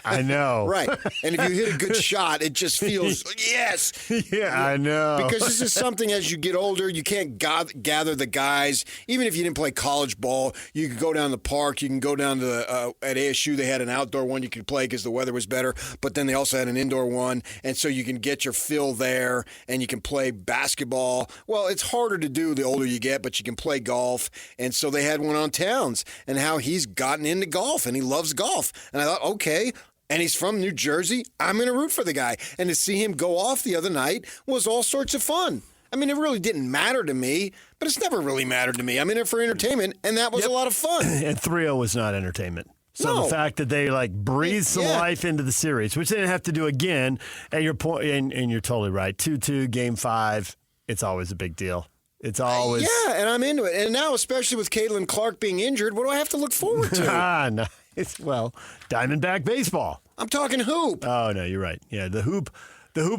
I know.
Right. And if you hit a good shot, it just feels, yes.
Yeah, I know.
Because this is something as you get older, you can't gather the guys. Even if you didn't play college ball, you could go down the park. You can go down to at ASU, they had an outdoor one you could play because the weather was better. But then they also had an indoor one. And so you can get your fill there and you can play basketball. Well, it's harder to do the older you get, but you can play golf. And so they had one on Towns and how he's gotten into golf and he loves golf. And I thought, okay. And he's from New Jersey. I'm going to root for the guy. And to see him go off the other night was all sorts of fun. I mean, it really didn't matter to me, but it's never really mattered to me. I'm in it for entertainment, and that was a lot of fun.
And 3-0 was not entertainment. So
No.
the fact that they breathed some life into the series, which they didn't have to do again, at your point, and you're totally right. 2-2, Game 5, it's always a big deal. It's always
and I'm into it. And now, especially with Caitlin Clark being injured, what do I have to look forward to?
Nice. Well, Diamondback baseball.
I'm talking hoop.
Oh no, you're right. Yeah, the hoop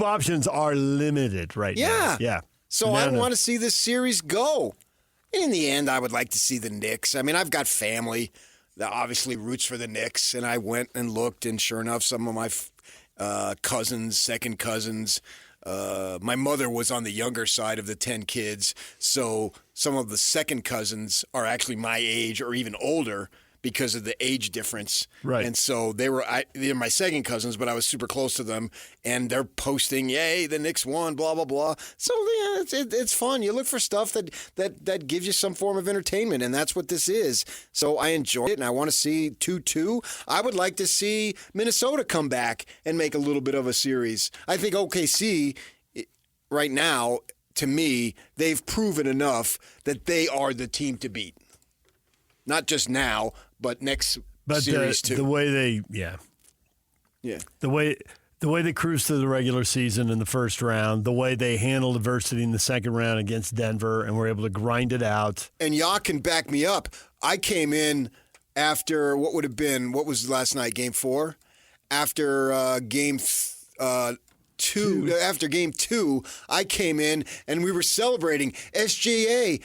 options are limited right now. Yeah.
So I want to see this series go. In the end, I would like to see the Knicks. I mean, I've got family that obviously roots for the Knicks, and I went and looked, and sure enough, some of my cousins, second cousins, my mother was on the younger side of the 10 kids, so some of the second cousins are actually my age or even older because of the age difference.
Right.
And so they're my second cousins, but I was super close to them, and they're posting, yay, the Knicks won, blah, blah, blah. So, yeah, it's fun. You look for stuff that gives you some form of entertainment, and that's what this is. So I enjoy it, and I want to see 2-2. I would like to see Minnesota come back and make a little bit of a series. I think OKC right now, to me, they've proven enough that they are the team to beat. Not just now, but next series too.
The way they, the way they cruised through the regular season in the first round, the way they handled adversity in the second round against Denver, and were able to grind it out.
And Locke can back me up. I came in after what was last night, Game 4? After Game 2, after Game 2, I came in and we were celebrating SGA.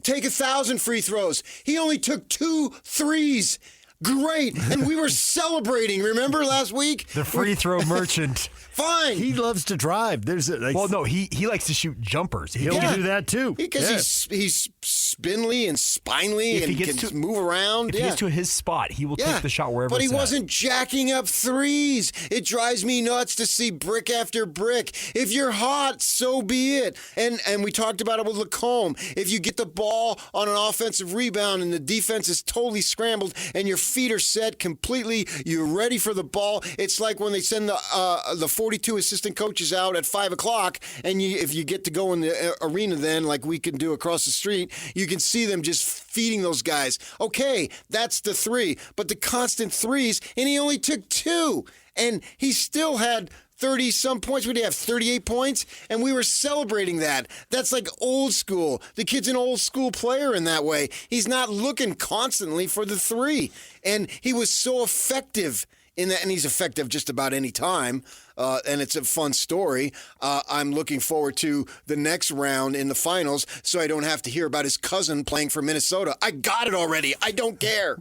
Take 1,000 free throws. He only took 2 threes. Great. And we were celebrating, remember last week?
The free throw merchant.
Fine.
He loves to drive.
He likes to shoot jumpers.
He'll do that too.
Because he's spindly and spindly and can move around.
If he gets to his spot, he will take the shot wherever
But he
it's at.
wasn't jacking up threes. It drives me nuts to see brick after brick. If you're hot, so be it. And we talked about it with Lacombe. If you get the ball on an offensive rebound and the defense is totally scrambled and you're feet are set completely. You're ready for the ball. It's like when they send the 42 assistant coaches out at 5 o'clock, and if you get to go in the arena then, like we can do across the street, you can see them just feeding those guys. Okay, that's the 3. But the constant 3s, and he only took 2. And he still had 30-some points. Would he have 38 points? And we were celebrating that. That's like old school. The kid's an old school player in that way. He's not looking constantly for the 3. And he was so effective in that, and he's effective just about any time. And it's a fun story. I'm looking forward to the next round in the finals so I don't have to hear about his cousin playing for Minnesota. I got it already. I don't care.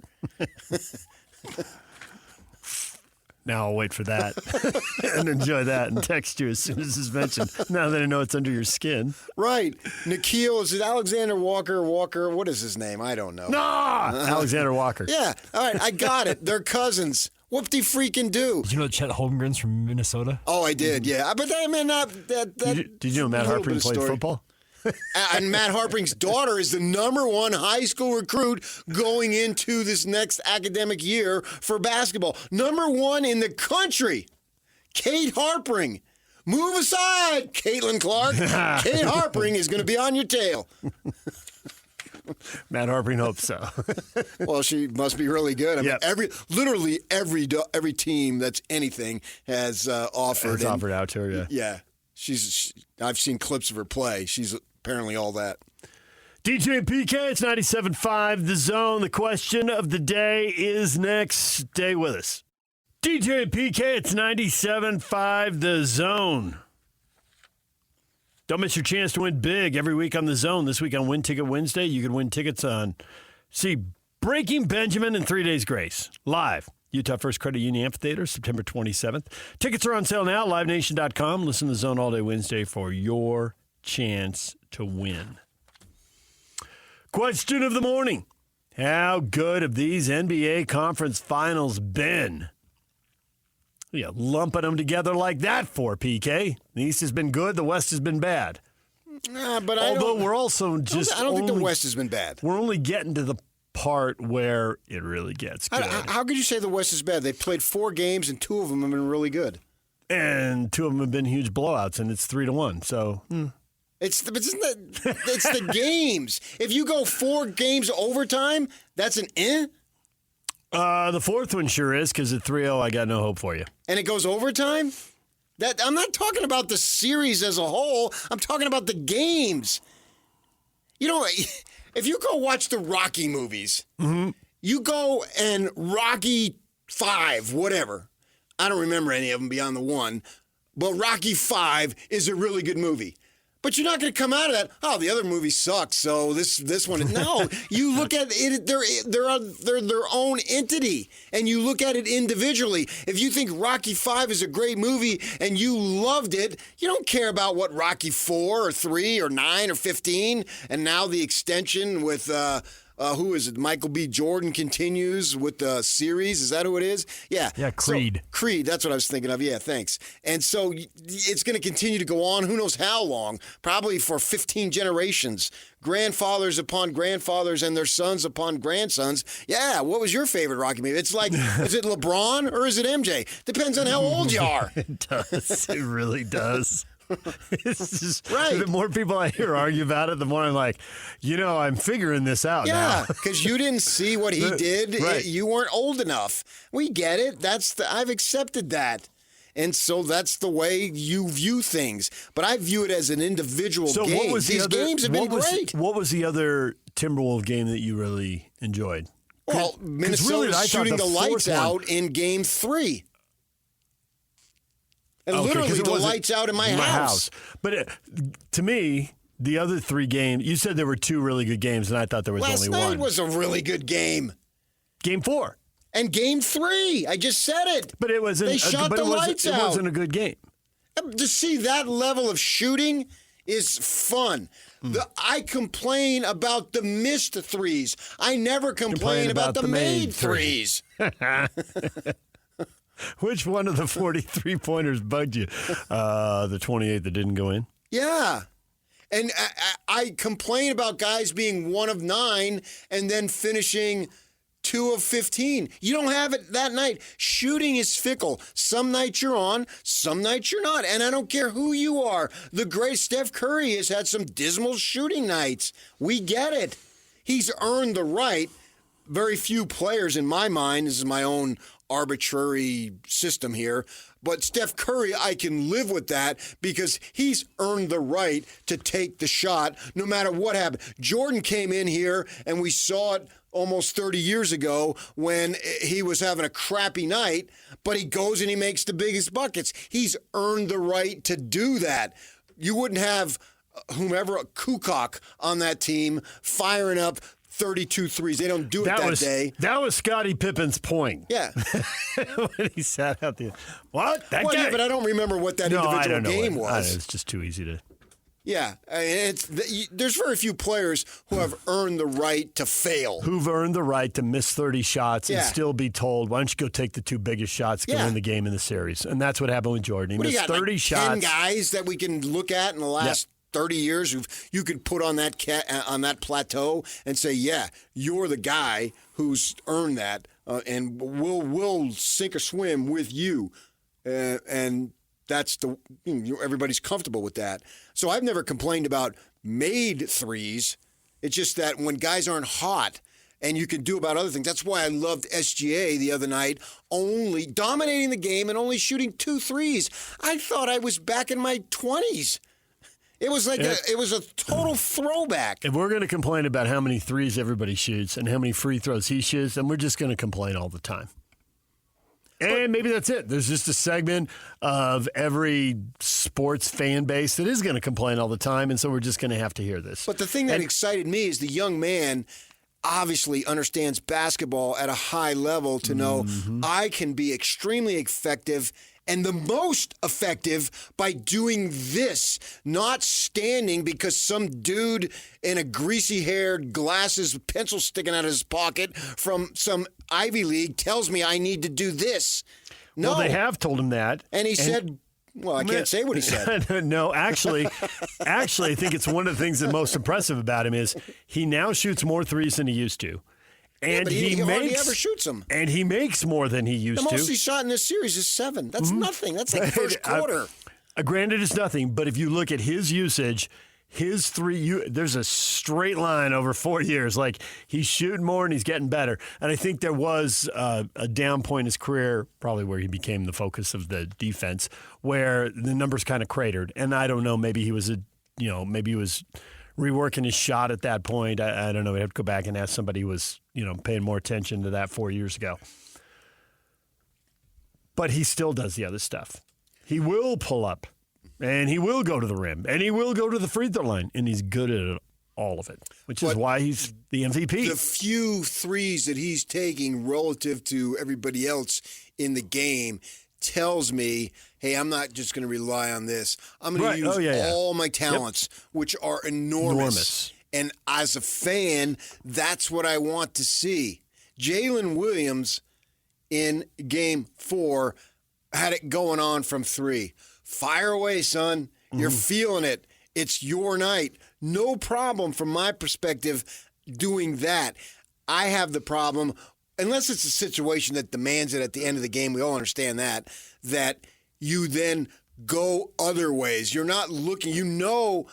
Now I'll wait for that and enjoy that and text you as soon as it's mentioned. Now that I know it's under your skin.
Right. Nikhil, is it Alexander Walker? What is his name? I don't know.
No! Alexander Walker.
Yeah. All right. I got it. They're cousins. Whoop-de-freaking-do.
Did you know Chet Holmgren's from Minnesota?
Oh, I did, yeah. But I mean,
did you know Matt Harpring played football?
And Matt Harpring's daughter is the #1 high school recruit going into this next academic year for basketball. #1 in the country. Kate Harpring. Move aside, Caitlin Clark. Kate Harpring is going to be on your tail.
Matt Harpring hopes so.
Well, she must be really good. I mean, literally every team that's anything has offered.
Has offered out to her, yeah.
Yeah. I've seen clips of her play. She's apparently all that.
DJ and PK, it's 97.5 The Zone. The question of the day is next. Stay with us. DJ and PK, it's 97.5 The Zone. Don't miss your chance to win big every week on The Zone. This week on Win Ticket Wednesday, you can win tickets on Breaking Benjamin and 3 Days Grace. Live. Utah First Credit Union Amphitheater, September 27th. Tickets are on sale now, livenation.com. Listen to The Zone all day Wednesday for your chance to win. Question of the morning. How good have these NBA conference finals been? Yeah, lumping them together like that for, PK. The East has been good, the West has been bad.
But
Although we're also just
I don't think the West has been bad.
We're only getting to the part where it really gets good.
How could you say the West is bad? They played 4 games, and 2 of them have been really good.
And 2 of them have been huge blowouts, and it's 3-1. So
it's the games. If you go 4 games overtime, that's an
The fourth one sure is, because at 3-0, I got no hope for you.
And it goes overtime? I'm not talking about the series as a whole. I'm talking about the games. You know, if you go watch the Rocky movies, you go and Rocky 5, whatever. I don't remember any of them beyond the 1. But Rocky 5 is a really good movie. But you're not going to come out of that, the other movie sucks, so this one. No, you look at it, they're their own entity, and you look at it individually. If you think Rocky 5 is a great movie and you loved it, you don't care about what Rocky 4 or 3 or 9 or 15, and now the extension with who is it? Michael B. Jordan continues with the series. Is that who it is? Yeah.
Yeah, Creed.
So, Creed, that's what I was thinking of. Yeah, thanks. And so it's going to continue to go on. Who knows how long? Probably for 15 generations. Grandfathers upon grandfathers and their sons upon grandsons. Yeah, what was your favorite Rocky movie? It's like, is it LeBron or is it MJ? Depends on how old you are.
It does. It really does. It's just,
right.
The more people I hear argue about it, the more I'm like, I'm figuring this out now.
Yeah, because you didn't see what he did.
Right.
You weren't old enough. We get it. I've accepted that. And so that's the way you view things. But I view it as an individual game.
What was
These games have been great.
What was the other Timberwolves game that you really enjoyed?
Well, Minnesota's shooting the lights out in Game 3. And literally the lights out in my house.
But to me, the other 3 games, you said there were 2 really good games, and I thought there was only one.
Last night was a really good game.
Game 4.
And Game 3. I just said it.
But it wasn't.
They shot the lights out.
It wasn't a good game.
To see that level of shooting is fun. I complain about the missed threes. I never complain about the made threes.
Which one of the 43-pointers bugged you? The 28 that didn't go in?
Yeah. And I complain about guys being 1 of 9 and then finishing 2 of 15. You don't have it that night. Shooting is fickle. Some nights you're on, some nights you're not. And I don't care who you are. The great Steph Curry has had some dismal shooting nights. We get it. He's earned the right. Very few players in my mind, this is my own arbitrary system here, but Steph Curry, I can live with that because he's earned the right to take the shot no matter what happened. Jordan came in here and we saw it almost 30 years ago when he was having a crappy night, but he goes and he makes the biggest buckets. He's earned the right to do that. You wouldn't have whomever, Kukoc on that team firing up 32 threes. They don't do it that day.
That was Scottie Pippen's point.
Yeah.
When he sat out there. What? That
well,
guy?
Yeah, but I don't remember what that individual game was.
It's just too easy to...
Yeah. I mean, there's very few players who have earned the right to fail.
Who've earned the right to miss 30 shots and still be told, why don't you go take the 2 biggest shots, go win the game in the series. And that's what happened with Jordan. He missed 30 shots.
10 guys that we can look at in the last 30 years who you could put on that plateau and say, yeah, you're the guy who's earned that, and we'll sink or swim with you, and that's everybody's comfortable with that. So I've never complained about made threes. It's just that when guys aren't hot and you can do about other things. That's why I loved SGA the other night, only dominating the game and only shooting 2 threes. I thought I was back in my 20s. It was like it was a total throwback.
If we're going to complain about how many threes everybody shoots and how many free throws he shoots, then we're just going to complain all the time. And maybe that's it. There's just a segment of every sports fan base that is going to complain all the time, and so we're just going to have to hear this.
But the thing that excited me is the young man obviously understands basketball at a high level to know I can be extremely effective and the most effective by doing this, not standing because some dude in a greasy-haired, glasses, pencil sticking out of his pocket from some Ivy League tells me I need to do this. No.
Well, they have told him that.
And he said, well, I can't say what he said.
No, actually, I think it's one of the things that's most impressive about him is he now shoots more threes than he used to. And
but he hardly ever shoots them.
And he makes more than he used to.
The most he shot in this series is 7. That's nothing. That's like first quarter.
Granted, it's nothing, but if you look at his usage, his there's a straight line over 4 years. Like, he's shooting more and he's getting better. And I think there was a down point in his career, probably where he became the focus of the defense, where the numbers kind of cratered. And I don't know, maybe he was reworking his shot at that point. I don't know. We'd have to go back and ask somebody who was, paying more attention to that 4 years ago. But he still does the other stuff. He will pull up, and he will go to the rim, and he will go to the free throw line, and he's good at all of it, which is why he's the MVP.
The few threes that he's taking relative to everybody else in the game tells me, hey, I'm not just going to rely on this. I'm going to use all my talents, which are enormous. And as a fan, that's what I want to see. Jalen Williams in Game 4 had it going on from 3. Fire away, son. You're feeling it. It's your night. No problem from my perspective doing that. I have the problem, unless it's a situation that demands it at the end of the game, we all understand that you then go other ways. You're not looking, you know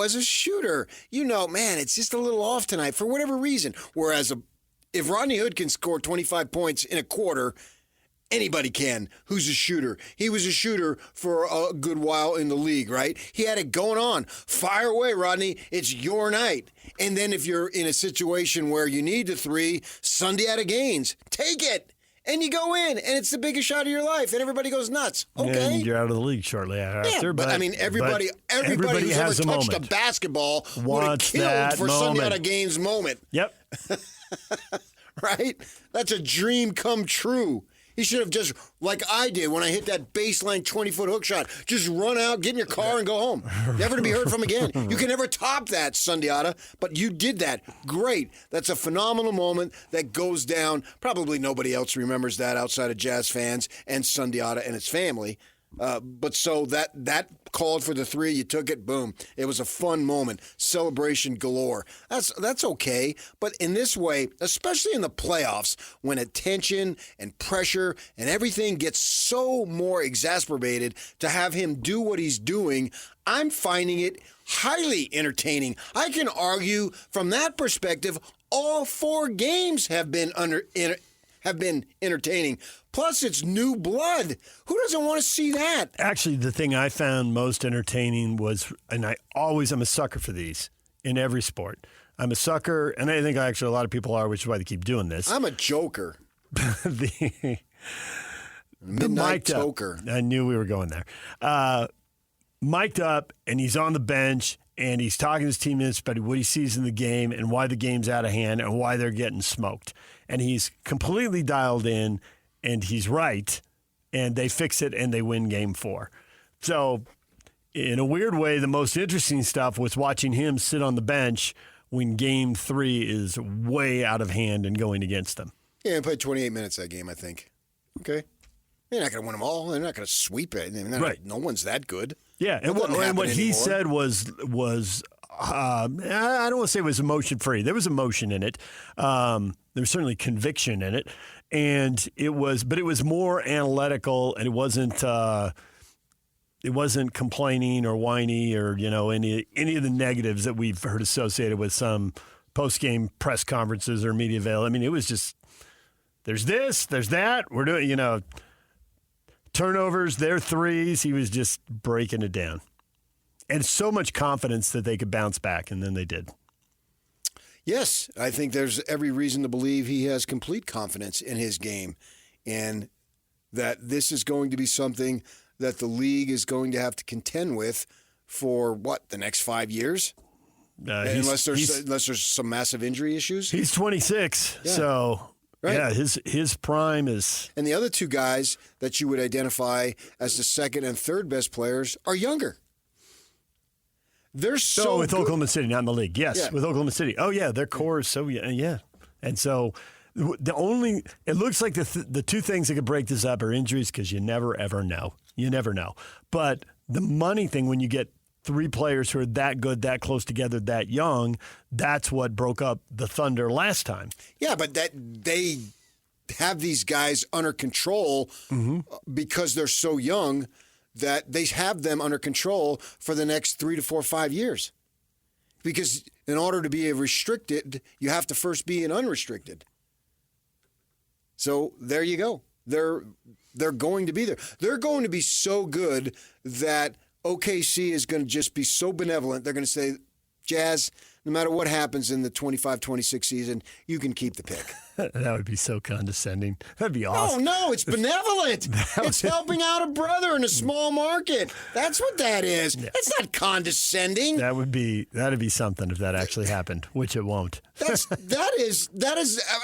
as a shooter, man, it's just a little off tonight for whatever reason. Whereas if Rodney Hood can score 25 points in a quarter, anybody can who's a shooter. He was a shooter for a good while in the league, right? He had it going on. Fire away, Rodney. It's your night. And then if you're in a situation where you need the 3, Sunday out of Gaines, take it. And you go in, and it's the biggest shot of your life, and everybody goes nuts. Okay.
And you're out of the league shortly after.
Yeah, but I mean, everybody who's ever touched a basketball would have killed for Sunday out of Gaines' moment.
Yep.
Right? That's a dream come true. He should have just, like I did when I hit that baseline 20-foot hook shot, just run out, get in your car, and go home. Never to be heard from again. You can never top that, Sundiata, but you did that. Great. That's a phenomenal moment that goes down. Probably nobody else remembers that outside of Jazz fans and Sundiata and his family. But so that called for the three. You took it. Boom. It was a fun moment. Celebration galore. That's okay. But in this way, especially in the playoffs, when attention and pressure and everything gets so more exacerbated, to have him do what he's doing, I'm finding it highly entertaining. I can argue from that perspective, all 4 games have been entertaining. Plus, it's new blood. Who doesn't want to see that?
Actually, the thing I found most entertaining was, and I'm a sucker for these in every sport. I'm a sucker, and I think actually a lot of people are, which is why they keep doing this.
I'm a joker.
the
Midnight toker.
I knew we were going there. Mic'd up, and he's on the bench, and he's talking to his teammates about what he sees in the game and why the game's out of hand and why they're getting smoked. And he's completely dialed in, and he's right, and they fix it, and they win Game 4. So, in a weird way, the most interesting stuff was watching him sit on the bench when Game 3 is way out of hand and going against them.
Yeah, he played 28 minutes that game, I think. Okay. They're not going to win them all. They're not going to sweep it. Right. No one's that good.
Yeah, and what he said was I don't want to say it was emotion-free. There was emotion in it. There was certainly conviction in it. And it was more analytical, and it wasn't complaining or whiny or, any of the negatives that we've heard associated with some post-game press conferences or media avail. I mean, it was just, there's this, there's that. We're doing, turnovers, their threes. He was just breaking it down. And so much confidence that they could bounce back, and then they did.
Yes, I think there's every reason to believe he has complete confidence in his game, and that this is going to be something that the league is going to have to contend with for, the next 5 years? Unless there's some massive injury issues?
He's 26, so... Right. Yeah, his prime is... And
the other 2 guys that you would identify as the second and third best players are younger. They're so
with
good.
Oklahoma City, not in the league. Yes,
yeah.
With Oklahoma City. Oh, yeah, their core is so... Yeah. And so it looks like the 2 things that could break this up are injuries, because you never, ever know. You never know. But the money thing, when you get 3 players who are that good, that close together, that young, that's what broke up the Thunder last time.
Yeah, but that they have these guys under control because they're so young, that they have them under control for the next 3 to 4, 5 years. Because in order to be a restricted, you have to first be an unrestricted. So there you go. They're going to be there. They're going to be so good that OKC is going to just be so benevolent. They're going to say, Jazz, no matter what happens in the 25-26 season, you can keep the pick.
That would be so condescending. That'd be awesome.
No, it's benevolent. It's helping out a brother in a small market. That's what that is. Yeah. It's not condescending.
That'd be something if that actually happened, which it won't.
That is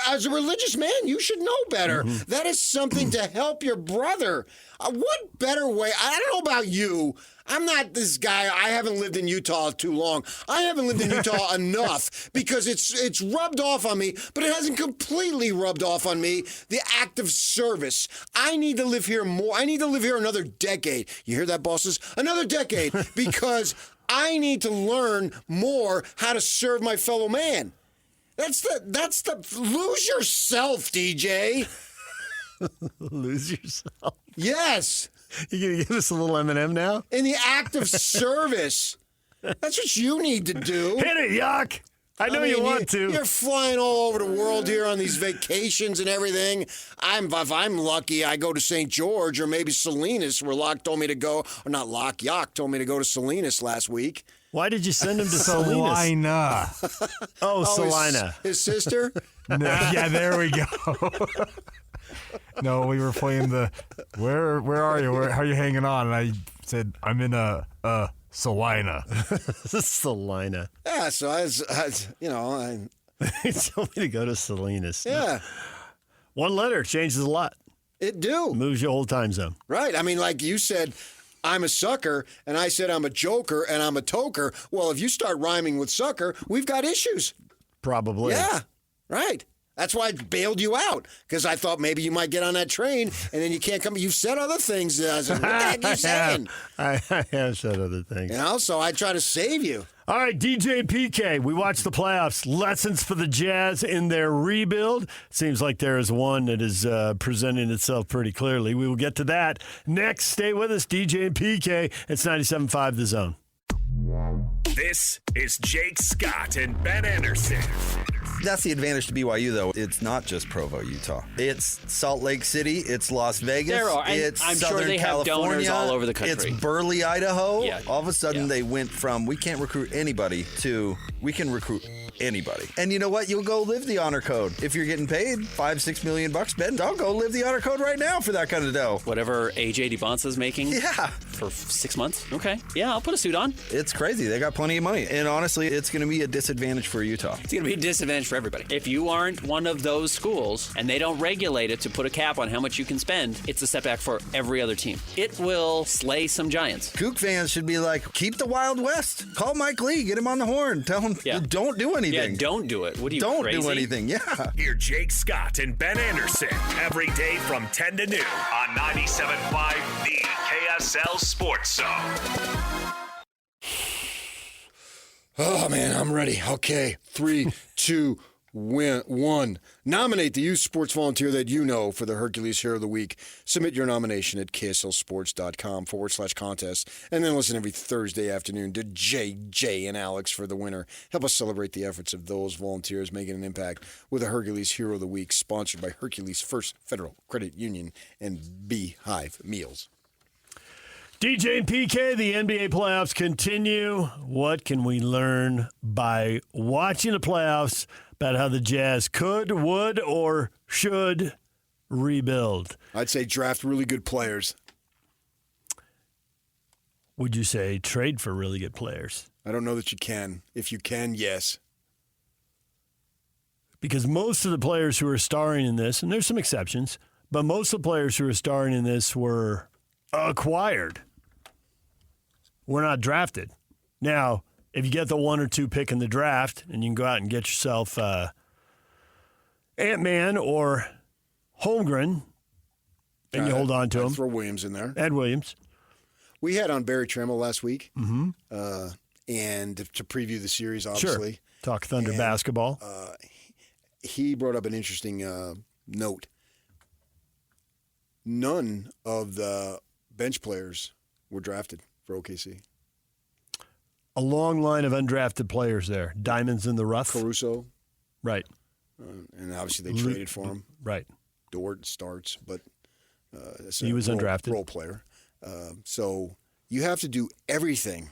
as a religious man, you should know better. Mm-hmm. That is something to help your brother. What better way? I don't know about you. I'm not this guy. I haven't lived in Utah too long. I haven't lived in Utah enough because it's rubbed off on me, but it hasn't completely rubbed off on me. The act of service. I need to live here more. I need to live here another decade. You hear that, bosses? Another decade, because I need to learn more how to serve my fellow man. That's the lose yourself, DJ.
Lose yourself.
Yes.
You gonna give us a little M&M now?
In the act of service. That's what you need to do.
Hit it, Yuck. I know you want to.
You're flying all over the world here on these vacations and everything. If I'm lucky, I go to St. George or maybe Salinas, where Locke told me to go. Or not Locke, Yuck told me to go to Salinas last week.
Why did you send him to Salinas?
Salina.
Salina.
His sister?
No, yeah, there we go. No, we were playing where are you? How are you hanging on? And I said, I'm in a Salina.
Salina.
Yeah, so I
he told me to go to Salinas.
Yeah.
One letter changes a lot.
It do.
Moves your whole time zone.
Right. I mean, like you said, I'm a sucker, and I said I'm a joker, and I'm a toker. Well, if you start rhyming with sucker, we've got issues.
Probably.
Yeah. Right. That's why I bailed you out, because I thought maybe you might get on that train, and then you can't come. You've said other things. I said, what the heck are you saying?
I have said other things.
So I try to save you.
All right, DJ and PK, we watched the playoffs. Lessons for the Jazz in their rebuild. Seems like there is one that is presenting itself pretty clearly. We will get to that next. Stay with us, DJ and PK. It's 97.5 The Zone.
This is Jake Scott and Ben Anderson.
That's the advantage to BYU, though. It's not just Provo, Utah. It's Salt Lake City. It's Las Vegas.
There are.
It's
I'm
Southern
sure they
California.
have donors all over the country.
It's Burley, Idaho.
Yeah.
All of a sudden, they went from we can't recruit anybody to we can recruit anybody. And you know what? You'll go live the honor code. If you're getting paid $5-6 million, Ben, I'll go live the honor code right now for that kind of dough.
Whatever AJ DeBonsa's making.
Yeah.
For 6 months. Okay. Yeah, I'll put a suit on.
It's crazy. They got plenty of money. And honestly, it's going to be a disadvantage for Utah.
It's going to be a disadvantage for everybody. If you aren't one of those schools and they don't regulate it to put a cap on how much you can spend, it's a setback for every other team. It will slay some giants.
Kook fans should be like, keep the Wild West. Call Mike Lee. Get him on the horn. Tell him, don't do anything.
Yeah, don't do it. What are you,
Don't
crazy?
do anything. Yeah.
Hear Jake Scott and Ben Anderson every day from 10 to noon on 97.5 The KSL Sports Zone.
Oh, man, I'm ready. Okay. 3, 2, 1. Nominate the youth sports volunteer that you know for the Hercules Hero of the Week. Submit your nomination at kslsports.com/contest. And then listen every Thursday afternoon to JJ and Alex for the winner. Help us celebrate the efforts of those volunteers making an impact with the Hercules Hero of the Week, sponsored by Hercules First Federal Credit Union and Beehive Meals.
DJ and PK, the NBA playoffs continue. What can we learn by watching the playoffs about how the Jazz could, would, or should rebuild?
I'd say draft really good players.
Would you say trade for really good players?
I don't know that you can. If you can, yes.
Because most of the players who are starring in this, and there's some exceptions, but most of the players who are starring in this were acquired. We're not drafted. Now, if you get the 1 or 2 pick in the draft and you can go out and get yourself Ant-Man or Holmgren, and you hold on to him.
Throw Williams in there.
Ed Williams.
We had on Barry Trammell last week,
Mm-hmm.
and to preview the series, obviously.
Sure. Talk Thunder basketball.
He brought up an interesting note. None of the bench players were drafted for OKC.
A long line of undrafted players there. Diamonds in the rough.
Caruso.
Right.
And obviously they traded for him.
Right.
Dort starts, but
he was undrafted.
Role player. So you have to do everything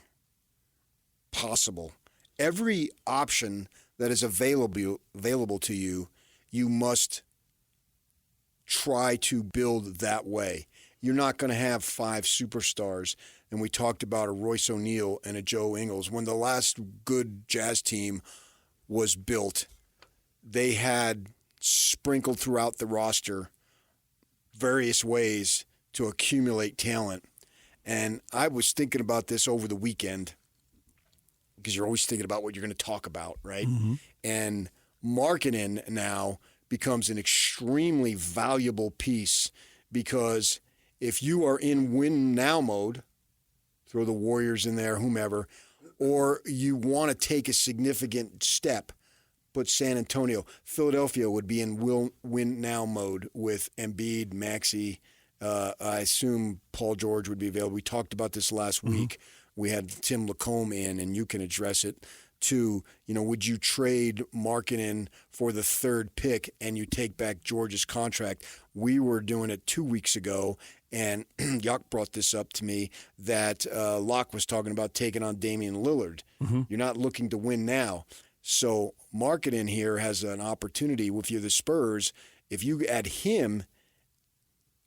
possible. Every option that is available to you, you must try to build that way. You're not going to have 5 superstars. And we talked about a Royce O'Neal and a Joe Ingles. When the last good Jazz team was built, they had sprinkled throughout the roster various ways to accumulate talent. And I was thinking about this over the weekend, because you're always thinking about what you're going to talk about, right?
Mm-hmm.
And marketing now becomes an extremely valuable piece, because if you are in win now mode, throw the Warriors in there, whomever, or you want to take a significant step, put San Antonio. Philadelphia would be in win now mode with Embiid, Maxey. I assume Paul George would be available. We talked about this last week. We had Tim Lacombe in, and you can address it too. Would you trade Markkanen for the 3rd pick and you take back George's contract? We were doing it 2 weeks ago, and Yuck brought this up to me that Locke was talking about taking on Damian Lillard.
Mm-hmm.
You're not looking to win now. So Markkanen here has an opportunity. If you're the Spurs, if you add him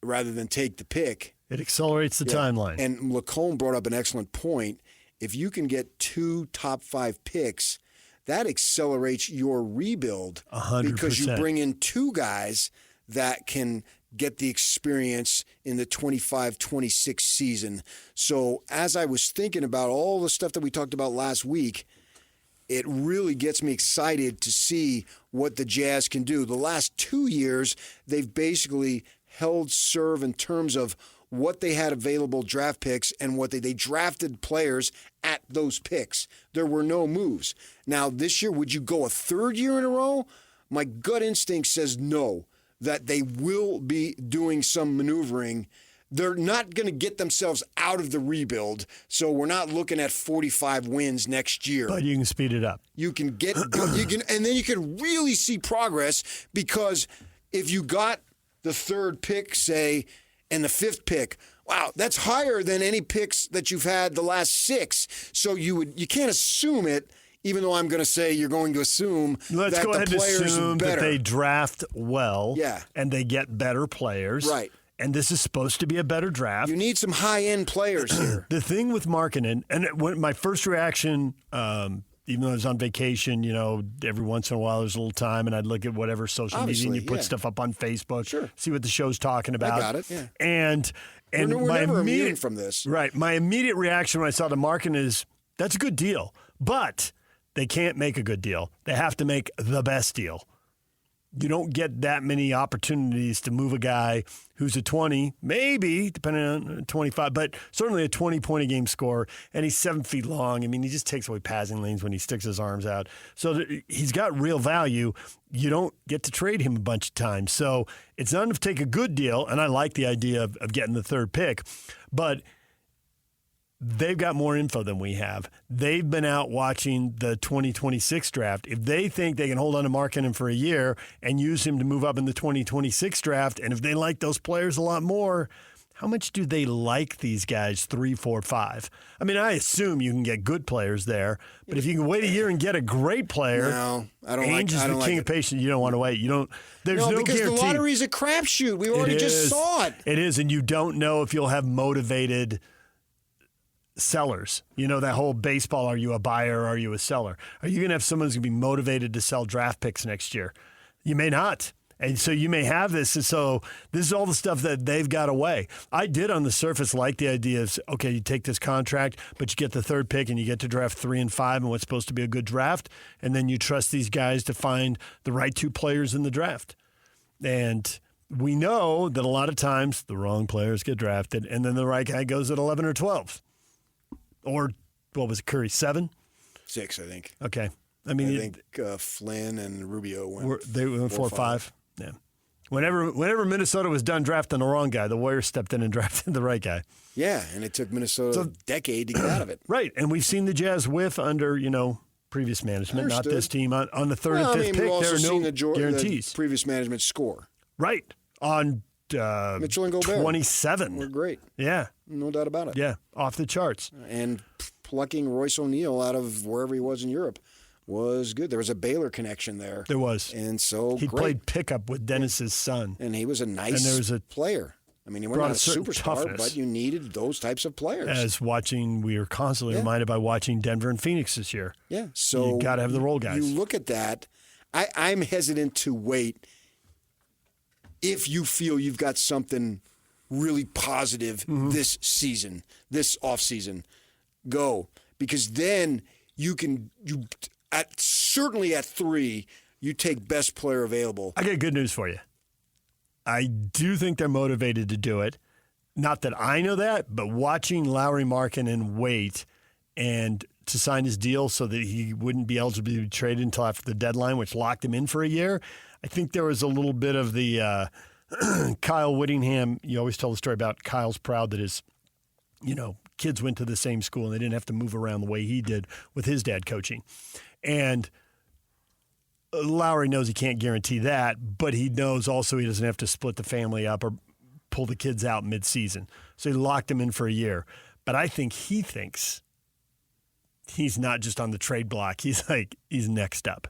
rather than take the pick,
it accelerates the timeline.
And Lacombe brought up an excellent point. If you can get 2 top 5 picks, that accelerates your rebuild
100%.
Because you bring in 2 guys that can get the experience in the 25-26 season. So as I was thinking about all the stuff that we talked about last week, it really gets me excited to see what the Jazz can do. The last 2 years, they've basically held serve in terms of what they had available draft picks and what they drafted players at those picks. There were no moves. Now, this year, would you go a third year in a row? My gut instinct says no, that they will be doing some maneuvering. They're not going to get themselves out of the rebuild, so we're not looking at 45 wins next year.
But you can speed it up.
You can get, and then you can really see progress, because if you got the third pick, say, and the fifth pick, wow, that's higher than any picks that you've had the last 6. So you can't assume it, even though I'm going to say you're going to assume
Let's
that
go
the
ahead and
players
assume
are better.
that they draft well,
Yeah.
and they get better players.
Right.
And this is supposed to be a better draft.
You need some high-end players here.
The thing with Markkanen, and when my first reaction, even though I was on vacation, every once in a while there's a little time, and I'd look at whatever social media, and you put stuff up on Facebook, see what the show's talking about.
I got it, yeah.
And
we're
my
never
immediate
immune from this.
Right. My immediate reaction when I saw the Markkanen is, that's a good deal. But they can't make a good deal. They have to make the best deal. You don't get that many opportunities to move a guy who's a 20, maybe, depending on 25, but certainly a 20-point-a-game scorer, and he's 7 feet long. I mean, he just takes away passing lanes when he sticks his arms out. So he's got real value. You don't get to trade him a bunch of times. So it's not enough to take a good deal, and I like the idea of getting the third pick, but they've got more info than we have. They've been out watching the 2026 draft. If they think they can hold on to Markkanen for a year and use him to move up in the 2026 draft, and if they like those players a lot more, how much do they like these guys 3, 4, 5? I mean, I assume you can get good players there, but if you can wait a year and get a great player,
no, I don't
Ainge is the king of patience. You don't want to wait. There's no
because
guarantee.
the lottery's a crapshoot. We already just saw it.
It is, and you don't know if you'll have motivated sellers. That whole baseball, are you a buyer or are you a seller? Are you going to have someone who's going to be motivated to sell draft picks next year? You may not. And so you may have this. And so this is all the stuff that they've got away. I did on the surface like the idea of, okay, you take this contract, but you get the third pick and you get to draft 3 and 5 in what's supposed to be a good draft. And then you trust these guys to find the right 2 players in the draft. And we know that a lot of times the wrong players get drafted and then the right guy goes at 11 or 12. Or, what was it, Curry, 7?
6, I think.
Okay.
I think Flynn and Rubio went.
They went 4 or 5. Yeah. Whenever Minnesota was done drafting the wrong guy, the Warriors stepped in and drafted the right guy.
Yeah, and it took Minnesota a decade to get out of it.
Right, and we've seen the Jazz whiff under, previous management, not this team. On the third and fifth pick, there are no guarantees.
The previous management score.
Right, on
Mitchell and Gobert.
27.
We're great.
Yeah.
No doubt about it.
Yeah, off the charts.
And plucking Royce O'Neal out of wherever he was in Europe was good. There was a Baylor connection there.
There was.
And so
he played pickup with Dennis's son.
And he was a nice player. I mean, he wasn't a superstar,
toughness.
but you needed those types of players.
We were constantly reminded by watching Denver and Phoenix this year.
Yeah, so
you got to have the role guys.
You look at that. I'm hesitant to wait if you feel you've got something really positive this season, this offseason. Go. Because then certainly at 3, you take best player available.
I got good news for you. I do think they're motivated to do it. Not that I know that, but watching Lauri Markkanen wait and to sign his deal so that he wouldn't be eligible to be traded until after the deadline, which locked him in for a year, I think there was a little bit of the Kyle Whittingham. You always tell the story about Kyle's proud that his, kids went to the same school and they didn't have to move around the way he did with his dad coaching. And Lowry knows he can't guarantee that, but he knows also he doesn't have to split the family up or pull the kids out mid-season. So he locked him in for a year. But I think he thinks he's not just on the trade block. He's next up.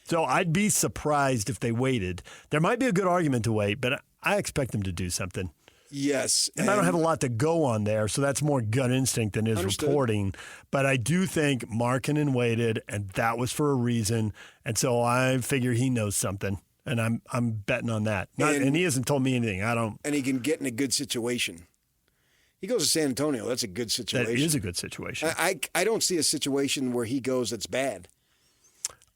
So I'd be surprised if they waited. There might be a good argument to wait, but I expect them to do something.
Yes.
And I don't have a lot to go on there, so that's more gut instinct than his reporting. But I do think Markkanen waited, and that was for a reason. And so I figure he knows something, and I'm betting on that. And he hasn't told me anything.
And he can get in a good situation. He goes to San Antonio. That's a good situation.
That is a good situation.
I don't see a situation where he goes that's bad.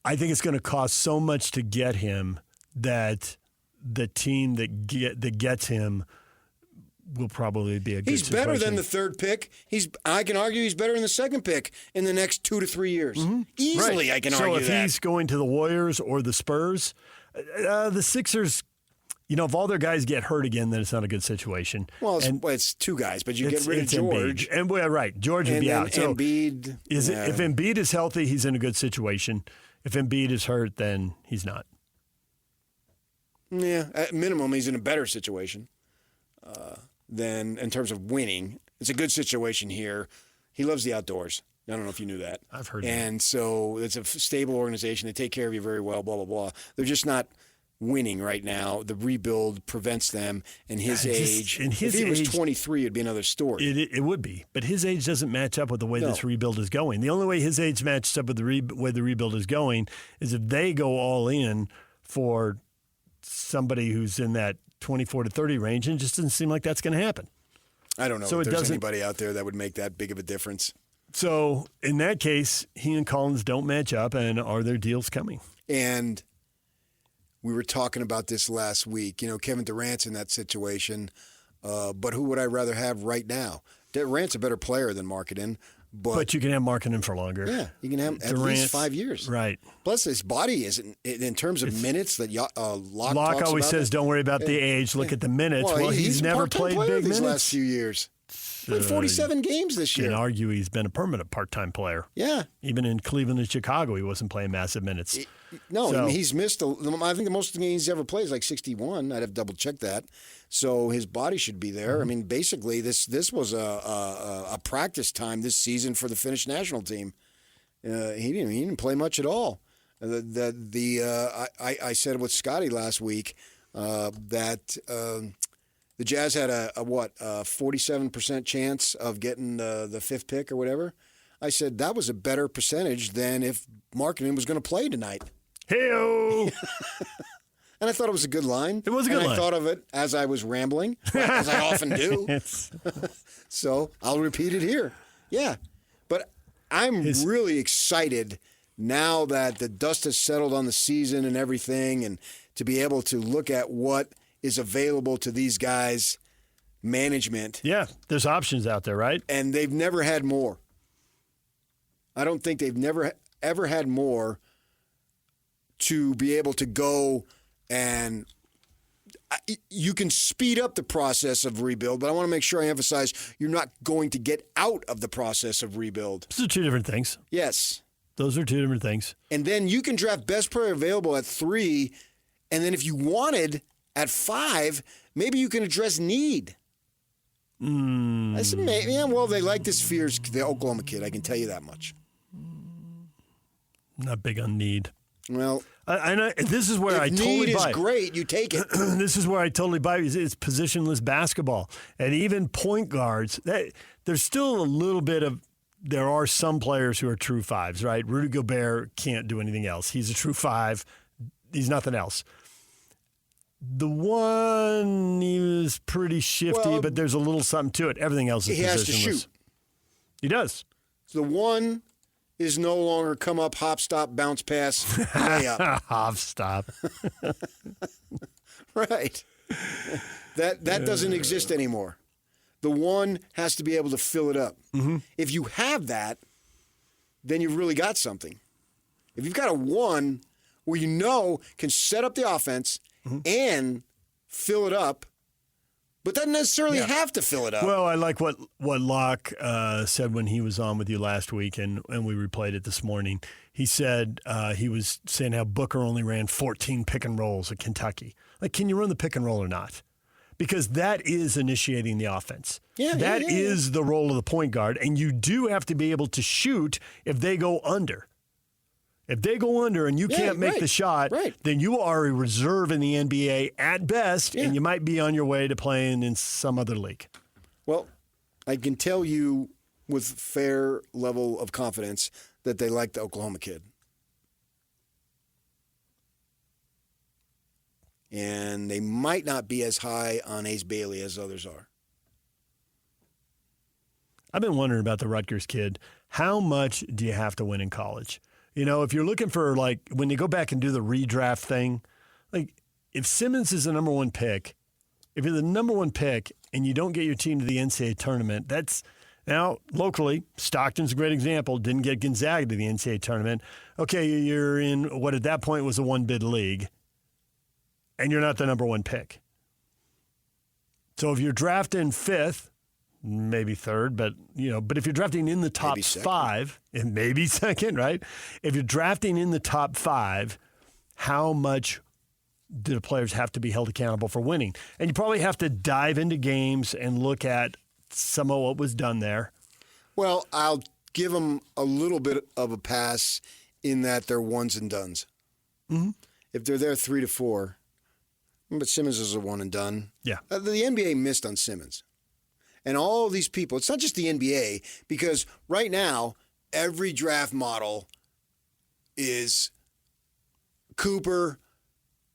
I think it's going to cost so much to get him that the team that gets him will probably be a good
He's
situation.
better than the third pick. I can argue he's better than the second pick in the next 2 to 3 years. Easily,
Right.
I can argue that.
So if he's going to the Warriors or the Spurs, the Sixers, if all their guys get hurt again, then it's not a good situation.
Well, it's two guys, but you get rid of George.
Right. George would
and
be
then
out. So
Embiid.
if Embiid is healthy, he's in a good situation. If Embiid is hurt, then he's not.
Yeah, at minimum, he's in a better situation than in terms of winning. It's a good situation here. He loves the outdoors. I don't know if you knew that.
I've heard
and so it's a stable organization. They take care of you very well, blah, blah, blah. They're just not winning right now. The rebuild prevents them, and his age. If he was 23, it'd be another story.
It would be. But his age doesn't match up with the way this rebuild is going. The only way his age matches up with the way the rebuild is going is if they go all in for somebody who's in that 24 to 30 range, and it just doesn't seem like that's going to happen.
I don't know if there's anybody out there that would make that big of a difference.
So in that case, he and Collins don't match up, and are there deals coming?
And we were talking about this last week. Kevin Durant's in that situation, but who would I rather have right now? Durant's a better player than Markkanen.
But you can have Markkanen for longer.
Yeah, you can have at least 5 years.
Right.
Plus, his body isn't, in terms of minutes that Locke
always says, don't worry about the age, look at the minutes. Well, he's never played big minutes
these last few years. Played 47 games this year.
You can argue he's been a permanent part-time player.
Yeah.
Even in Cleveland and Chicago, he wasn't playing massive minutes.
He's missed, I think the most games he's ever played is like 61. I'd have to double-check that. So his body should be there. I mean, basically, this was a practice time this season for the Finnish national team. He didn't play much at all. I said with Scotty last week that the Jazz had a 47% chance of getting the fifth pick or whatever. I said that was a better percentage than if Markkanen was going to play tonight.
Hey-o!
And I thought it was a good line.
It was a good line.
I thought of it as I was rambling, as I often do. So I'll repeat it here. Yeah. But I'm really excited now that the dust has settled on the season and everything, and to be able to look at what is available to these guys, management.
Yeah, there's options out there, right?
And they've never had more. I don't think they've ever had more to be able to go and you can speed up the process of rebuild, but I want to make sure I emphasize you're not going to get out of the process of rebuild.
Those are two different things.
Yes.
Those are two different things.
And then you can draft best player available at 3, and then if you wanted at 5, maybe you can address need. I said, well, they like this Fears, the Oklahoma kid. I can tell you that much.
Not big on need.
Well,
this is where I totally buy.
Need is great. You take it.
This is where I totally buy. It's positionless basketball, and even point guards. There's still a little bit of. There are some players who are true 5s, right? Rudy Gobert can't do anything else. He's a true 5. He's nothing else. The one, he was pretty shifty, but there's a little something to it. Everything else is positionless.
He has to shoot.
He does.
So the one is no longer come up, hop, stop, bounce, pass, layup.
Hop, stop.
Right. That doesn't exist anymore. The one has to be able to fill it up.
Mm-hmm.
If you have that, then you've really got something. If you've got a 1 where you know can set up the offense and fill it up, but doesn't necessarily have to fill it up.
Well, I like what Locke said when he was on with you last week, and we replayed it this morning. He said he was saying how Booker only ran 14 pick and rolls at Kentucky. Like, can you run the pick and roll or not? Because that is initiating the offense. That is the role of the point guard, and you do have to be able to shoot if they go under. If they go under and you can't make the shot, then you are a reserve in the NBA at best, and you might be on your way to playing in some other league.
Well, I can tell you with fair level of confidence that they like the Oklahoma kid. And they might not be as high on Ace Bailey as others are.
I've been wondering about the Rutgers kid. How much do you have to win in college? You know, if you're looking for, like, when you go back and do the redraft thing, like, if Simmons is the number one pick, if you're the number one pick and you don't get your team to the NCAA tournament, that's now locally, Stockton's a great example, didn't get Gonzaga to the NCAA tournament. Okay, you're in what at that point was a one-bid league, and you're not the number one pick. So if you're drafting fifth, maybe third, but if you're drafting in the top five, and maybe second, right? If you're drafting in the top five, how much do the players have to be held accountable for winning? And you probably have to dive into games and look at some of what was done there.
Well, I'll give them a little bit of a pass in that they're ones and dones.
Mm-hmm.
If they're there 3 to 4, but Simmons is a one and done.
Yeah.
The NBA missed on Simmons. And all of these people, it's not just the NBA, because right now, every draft model is Cooper,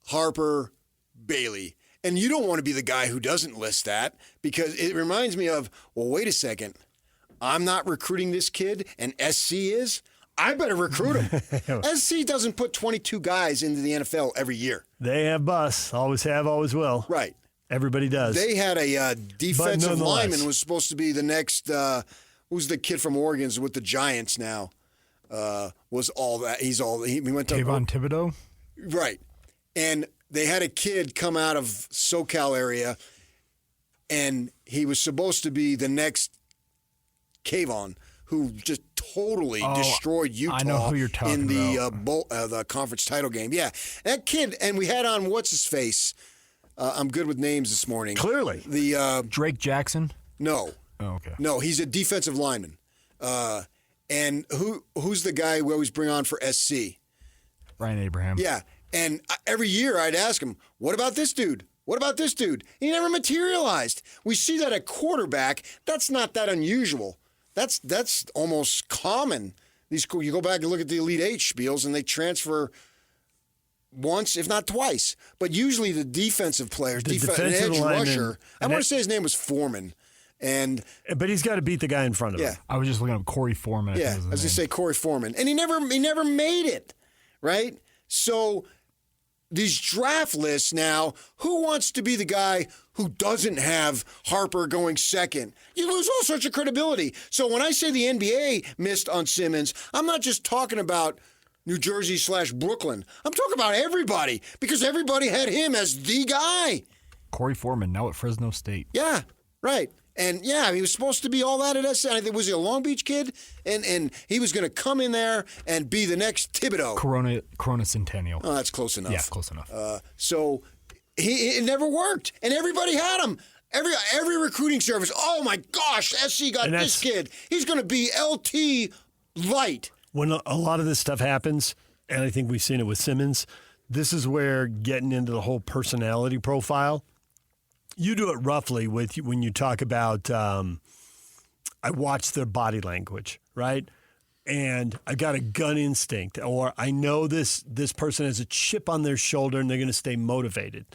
Harper, Bailey. And you don't want to be the guy who doesn't list that, because it reminds me of, well, wait a second. I'm not recruiting this kid, and SC is? I better recruit him. SC doesn't put 22 guys into the NFL every year.
They have busts. Always have, always will.
Right.
Everybody does.
They had a defensive lineman was supposed to be the next. Who's the kid from Oregon's with the Giants now? Was all that? He went to
Kayvon Thibodeau.
Right, and they had a kid come out of SoCal area, and he was supposed to be the next Kayvon, who just totally destroyed Utah.
I know who you're talking
about. The conference title game. Yeah, that kid, and we had on what's his face. I'm good with names this morning.
Clearly.
The
Drake Jackson?
No.
Oh, okay.
No, he's a defensive lineman. And who's the guy we always bring on for SC?
Ryan Abraham.
Yeah. And every year I'd ask him, what about this dude? What about this dude? He never materialized. We see that at quarterback. That's not that unusual. That's almost common. You go back and look at the Elite Eight spiels, and they transfer once, if not twice. But usually the defensive players, an edge rusher. I want to say his name was Foreman.
But he's got to beat the guy in front of him.
I was just looking up Corey Foreman.
I was going to say Corey Foreman. And he never made it, right? So these draft lists now, who wants to be the guy who doesn't have Harper going second? You lose all sorts of credibility. So when I say the NBA missed on Simmons, I'm not just talking about New Jersey/Brooklyn. I'm talking about everybody, because everybody had him as the guy.
Corey Foreman, now at Fresno State.
Yeah, right. And, he was supposed to be all that at SC. I think, was he a Long Beach kid? And he was going to come in there and be the next Thibodeau.
Corona Centennial.
Oh, that's close enough.
Yeah, close enough.
So it never worked. And everybody had him. Every recruiting service, oh, my gosh, SC got this kid. He's going to be LT light.
When a lot of this stuff happens, and I think we've seen it with Simmons, this is where getting into the whole personality profile, you do it roughly when you talk about, I watch their body language, right? And I got a gut instinct, or I know this person has a chip on their shoulder and they're going to stay motivated.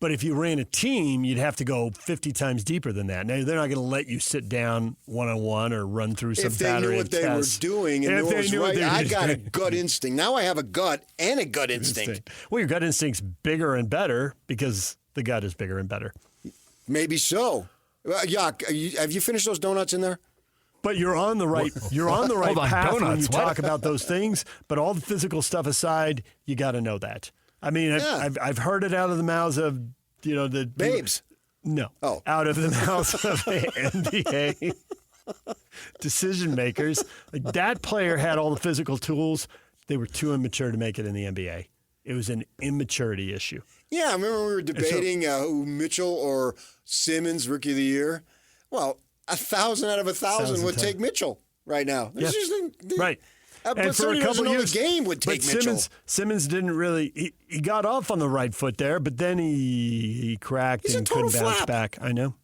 But if you ran a team, you'd have to go 50 times deeper than that. Now, they're not going to let you sit down one-on-one or run through some battery
If they knew what they were doing and knew what was right, I got a gut instinct. Now I have a gut and a gut instinct.
Well, your gut instinct's bigger and better because the gut is bigger and better.
Maybe so. Have you finished those donuts in there?
But you're on the right path when you talk about those things. But all the physical stuff aside, you got to know that. I mean, I've heard it out of the mouths of the
babes.
No, out of the mouths of NBA decision makers. Like, that player had all the physical tools. They were too immature to make it in the NBA. It was an immaturity issue.
Yeah, I remember we were debating who Mitchell or Simmons Rookie of the Year. Well, 1,000 out of 1,000 would take Mitchell right now.
Yes. Right.
But somebody who doesn't know the game would take Mitchell.
Simmons didn't really. He got off on the right foot there, but then he cracked and couldn't bounce back. I know.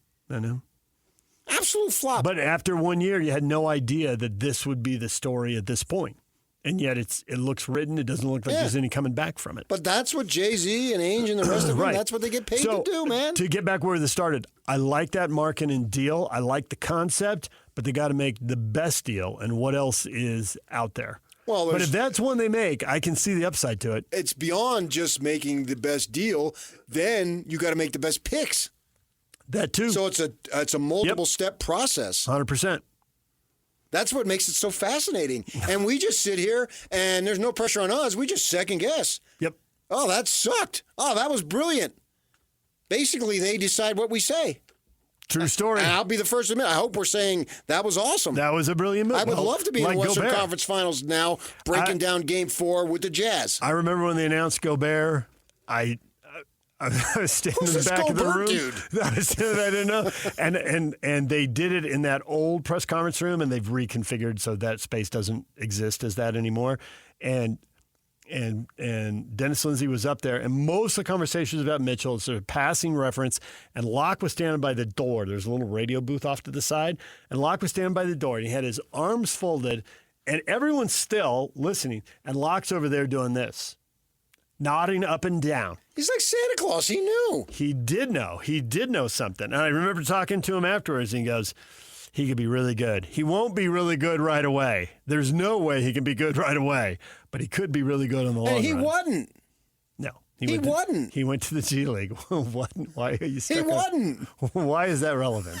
Absolute flop.
But after 1 year, you had no idea that this would be the story at this point. And yet it looks written. It doesn't look like there's any coming back from it.
But that's what Jay-Z and Ainge and the rest of them, that's what they get paid to do, man.
To get back where this started, I like that marketing deal. I like the concept, but they got to make the best deal. And what else is out there?
Well,
but if that's one they make, I can see the upside to it.
It's beyond just making the best deal. Then you got to make the best picks.
That too.
So it's a multiple step process.
100%.
That's what makes it so fascinating. And we just sit here, and there's no pressure on us. We just second guess.
Yep.
Oh, that sucked. Oh, that was brilliant. Basically, they decide what we say.
True story.
And I'll be the first to admit, I hope we're saying that was awesome.
That was a brilliant move.
I would love to be in the Western
Gobert.
Conference Finals now, breaking down Game 4 with the Jazz.
I remember when they announced Gobert, I was standing in the back of the room.
Dude?
I didn't know. And they did it in that old press conference room, and they've reconfigured so that space doesn't exist as that anymore. And Dennis Lindsay was up there, and most of the conversations about Mitchell, sort of passing reference, and Locke was standing by the door. There's a little radio booth off to the side, and Locke was standing by the door, and he had his arms folded, and everyone's still listening, and Locke's over there doing this, nodding up and down.
He's like Santa Claus. He knew.
He did know. He did know something. And I remember talking to him afterwards, and he goes, he could be really good. He won't be really good right away. There's no way he can be good right away, but he could be really good in the long run.
And he wasn't.
No.
He wasn't.
He went to the G League. Why are you stuck
He wasn't.
Why is that relevant?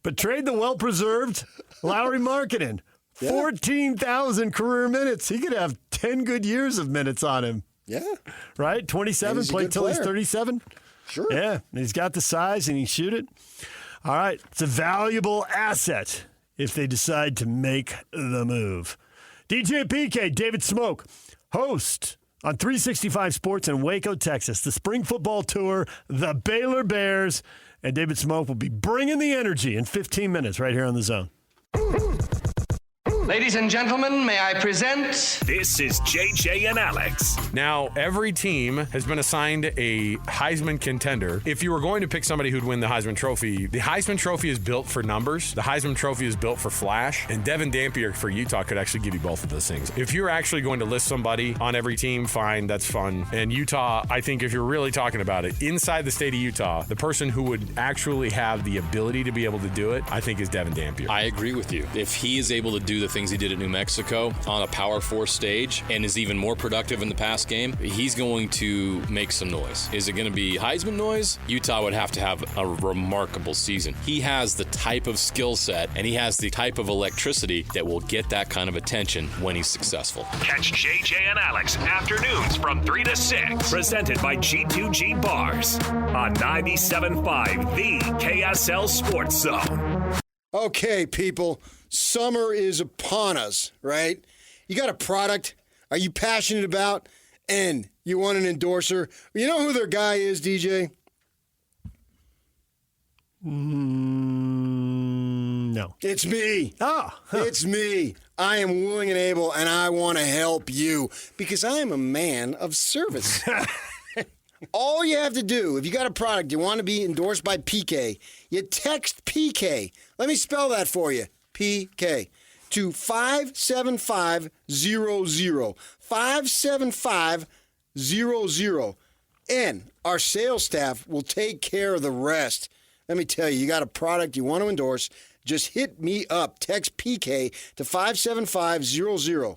But trade the well-preserved Lowry Markkanen. 14,000 career minutes. He could have 10 good years of minutes on him.
Yeah.
Right? 27, played till he's 37.
Sure.
Yeah. And he's got the size and he can shoot it. All right. It's a valuable asset if they decide to make the move. DJ PK, David Smoak, host on 365 Sports in Waco, Texas. The Spring Football Tour, the Baylor Bears, and David Smoak will be bringing the energy in 15 minutes right here on The Zone.
Ladies and gentlemen, may I present...
This is JJ and Alex.
Now, every team has been assigned a Heisman contender. If you were going to pick somebody who'd win the Heisman Trophy, the Heisman Trophy is built for numbers. The Heisman Trophy is built for flash. And Devin Dampier for Utah could actually give you both of those things. If you're actually going to list somebody on every team, fine, that's fun. And Utah, I think if you're really talking about it, inside the state of Utah, the person who would actually have the ability to be able to do it, I think is Devin Dampier.
I agree with you. If he is able to do the things he did at New Mexico on a Power 4 stage and is even more productive in the past game, he's going to make some noise. Is it going to be Heisman noise? Utah would have to have a remarkable season. He has the type of skill set and he has the type of electricity that will get that kind of attention when he's successful.
Catch JJ and Alex afternoons from 3 to 6. Presented by G2G Bars on 97.5, the KSL Sports Zone.
Okay, people. Summer is upon us, right? You got a product are you passionate about and you want an endorser. You know who their guy is, DJ?
No.
It's me.
Oh.
It's me. I am willing and able, and I want to help you because I am a man of service. All you have to do, if you got a product you want to be endorsed by PK, you text PK. Let me spell that for you. PK to 57500. 57500. And our sales staff will take care of the rest. Let me tell you got a product you want to endorse, just hit me up. Text PK to 57500.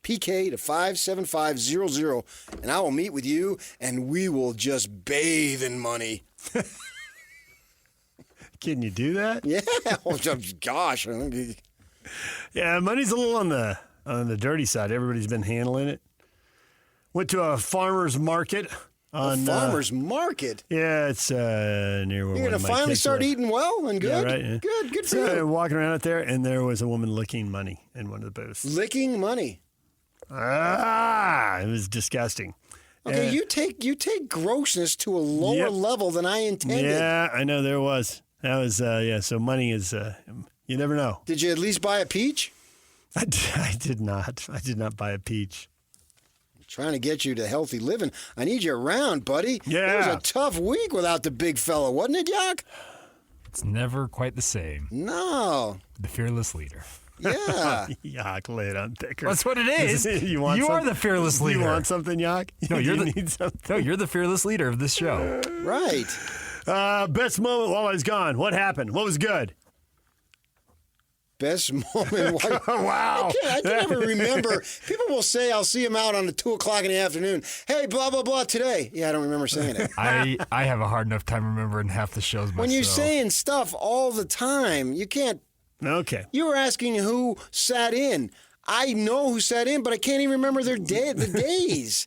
PK to 57500, and I will meet with you, and we will just bathe in money.
Can you do that?
Yeah. Oh, gosh.
Yeah, money's a little on the dirty side. Everybody's been handling it. Went to a farmer's market.
A farmer's market?
Yeah, it's near where
you're going to finally start eating well and good?
Yeah, right. Yeah.
Good for you.
Walking around out there, and there was a woman licking money in one of the booths.
Licking money?
It was disgusting.
Okay, you take grossness to a lower level than I intended.
Yeah, I know there was. That was, so money is, you never know.
Did you at least buy a peach?
I did not. I did not buy a peach.
I'm trying to get you to healthy living. I need you around, buddy.
Yeah.
It was a tough week without the big fella, wasn't it, Yock?
It's never quite the same.
No.
The fearless leader.
Yeah.
Yock, lay it on thicker.
That's what it is. You are the fearless leader.
You want something, Yock?
No,
you need something.
No, you're the fearless leader of this show.
Right.
Best moment while I was gone. What happened? What was good?
Best moment.
Wow.
I can never remember. People will say, I'll see him out on the 2 o'clock in the afternoon. Hey, blah, blah, blah, today. Yeah, I don't remember saying it.
I have a hard enough time remembering half the shows myself.
When you're saying stuff all the time, you can't.
Okay.
You were asking who sat in. I know who sat in, but I can't even remember the days.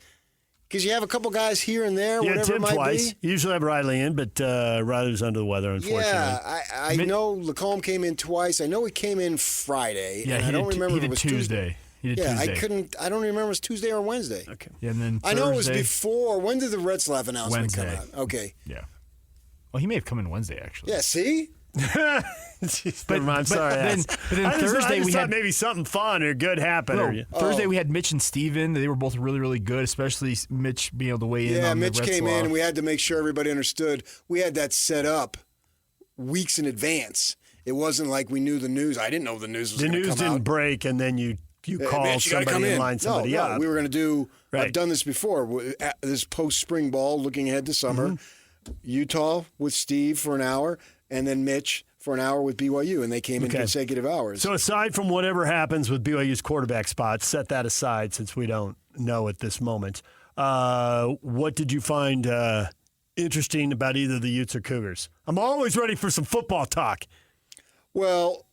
Because you have a couple guys here and there,
Yeah,
whatever
Tim
it might
twice.
be.
You usually have Riley in, but Riley's under the weather, unfortunately.
Yeah, I know Lacombe came in twice. I know he came in Friday.
Yeah,
and
he
I don't
did,
remember
he
if it
did
was
Tuesday. He did Tuesday.
I don't remember if it was Tuesday or Wednesday.
Okay.
Yeah, and then
I know it was
Thursday-
before. When did the Retzlaff announcement come
Wednesday.
out? Okay.
Yeah. Well, he may have come in Wednesday, actually.
Yeah, see?
Never mind, I'm sorry.
But then
I
Thursday
just
we
thought
had
maybe something fun or good happened.
Thursday we had Mitch and Steven. They were both really, really good, especially Mitch being able to weigh in
Yeah,
on
Mitch
the
came
Retzlaff.
in, and we had to make sure everybody understood. We had that set up weeks in advance. It wasn't like we knew the news. I didn't know the news was
The
going to
news
come
didn't
out.
break, and then you call
Mitch, you gotta come
somebody
in.
and line somebody
no,
up.
we were going to do.
Right.
I've done this before. This post-spring ball, looking ahead to summer.
Mm-hmm.
Utah with Steve for an hour, and then Mitch for an hour with BYU, and they came in consecutive hours.
So aside from whatever happens with BYU's quarterback spots, set that aside since we don't know at this moment. What did you find interesting about either the Utes or Cougars? I'm always ready for some football talk.
Well,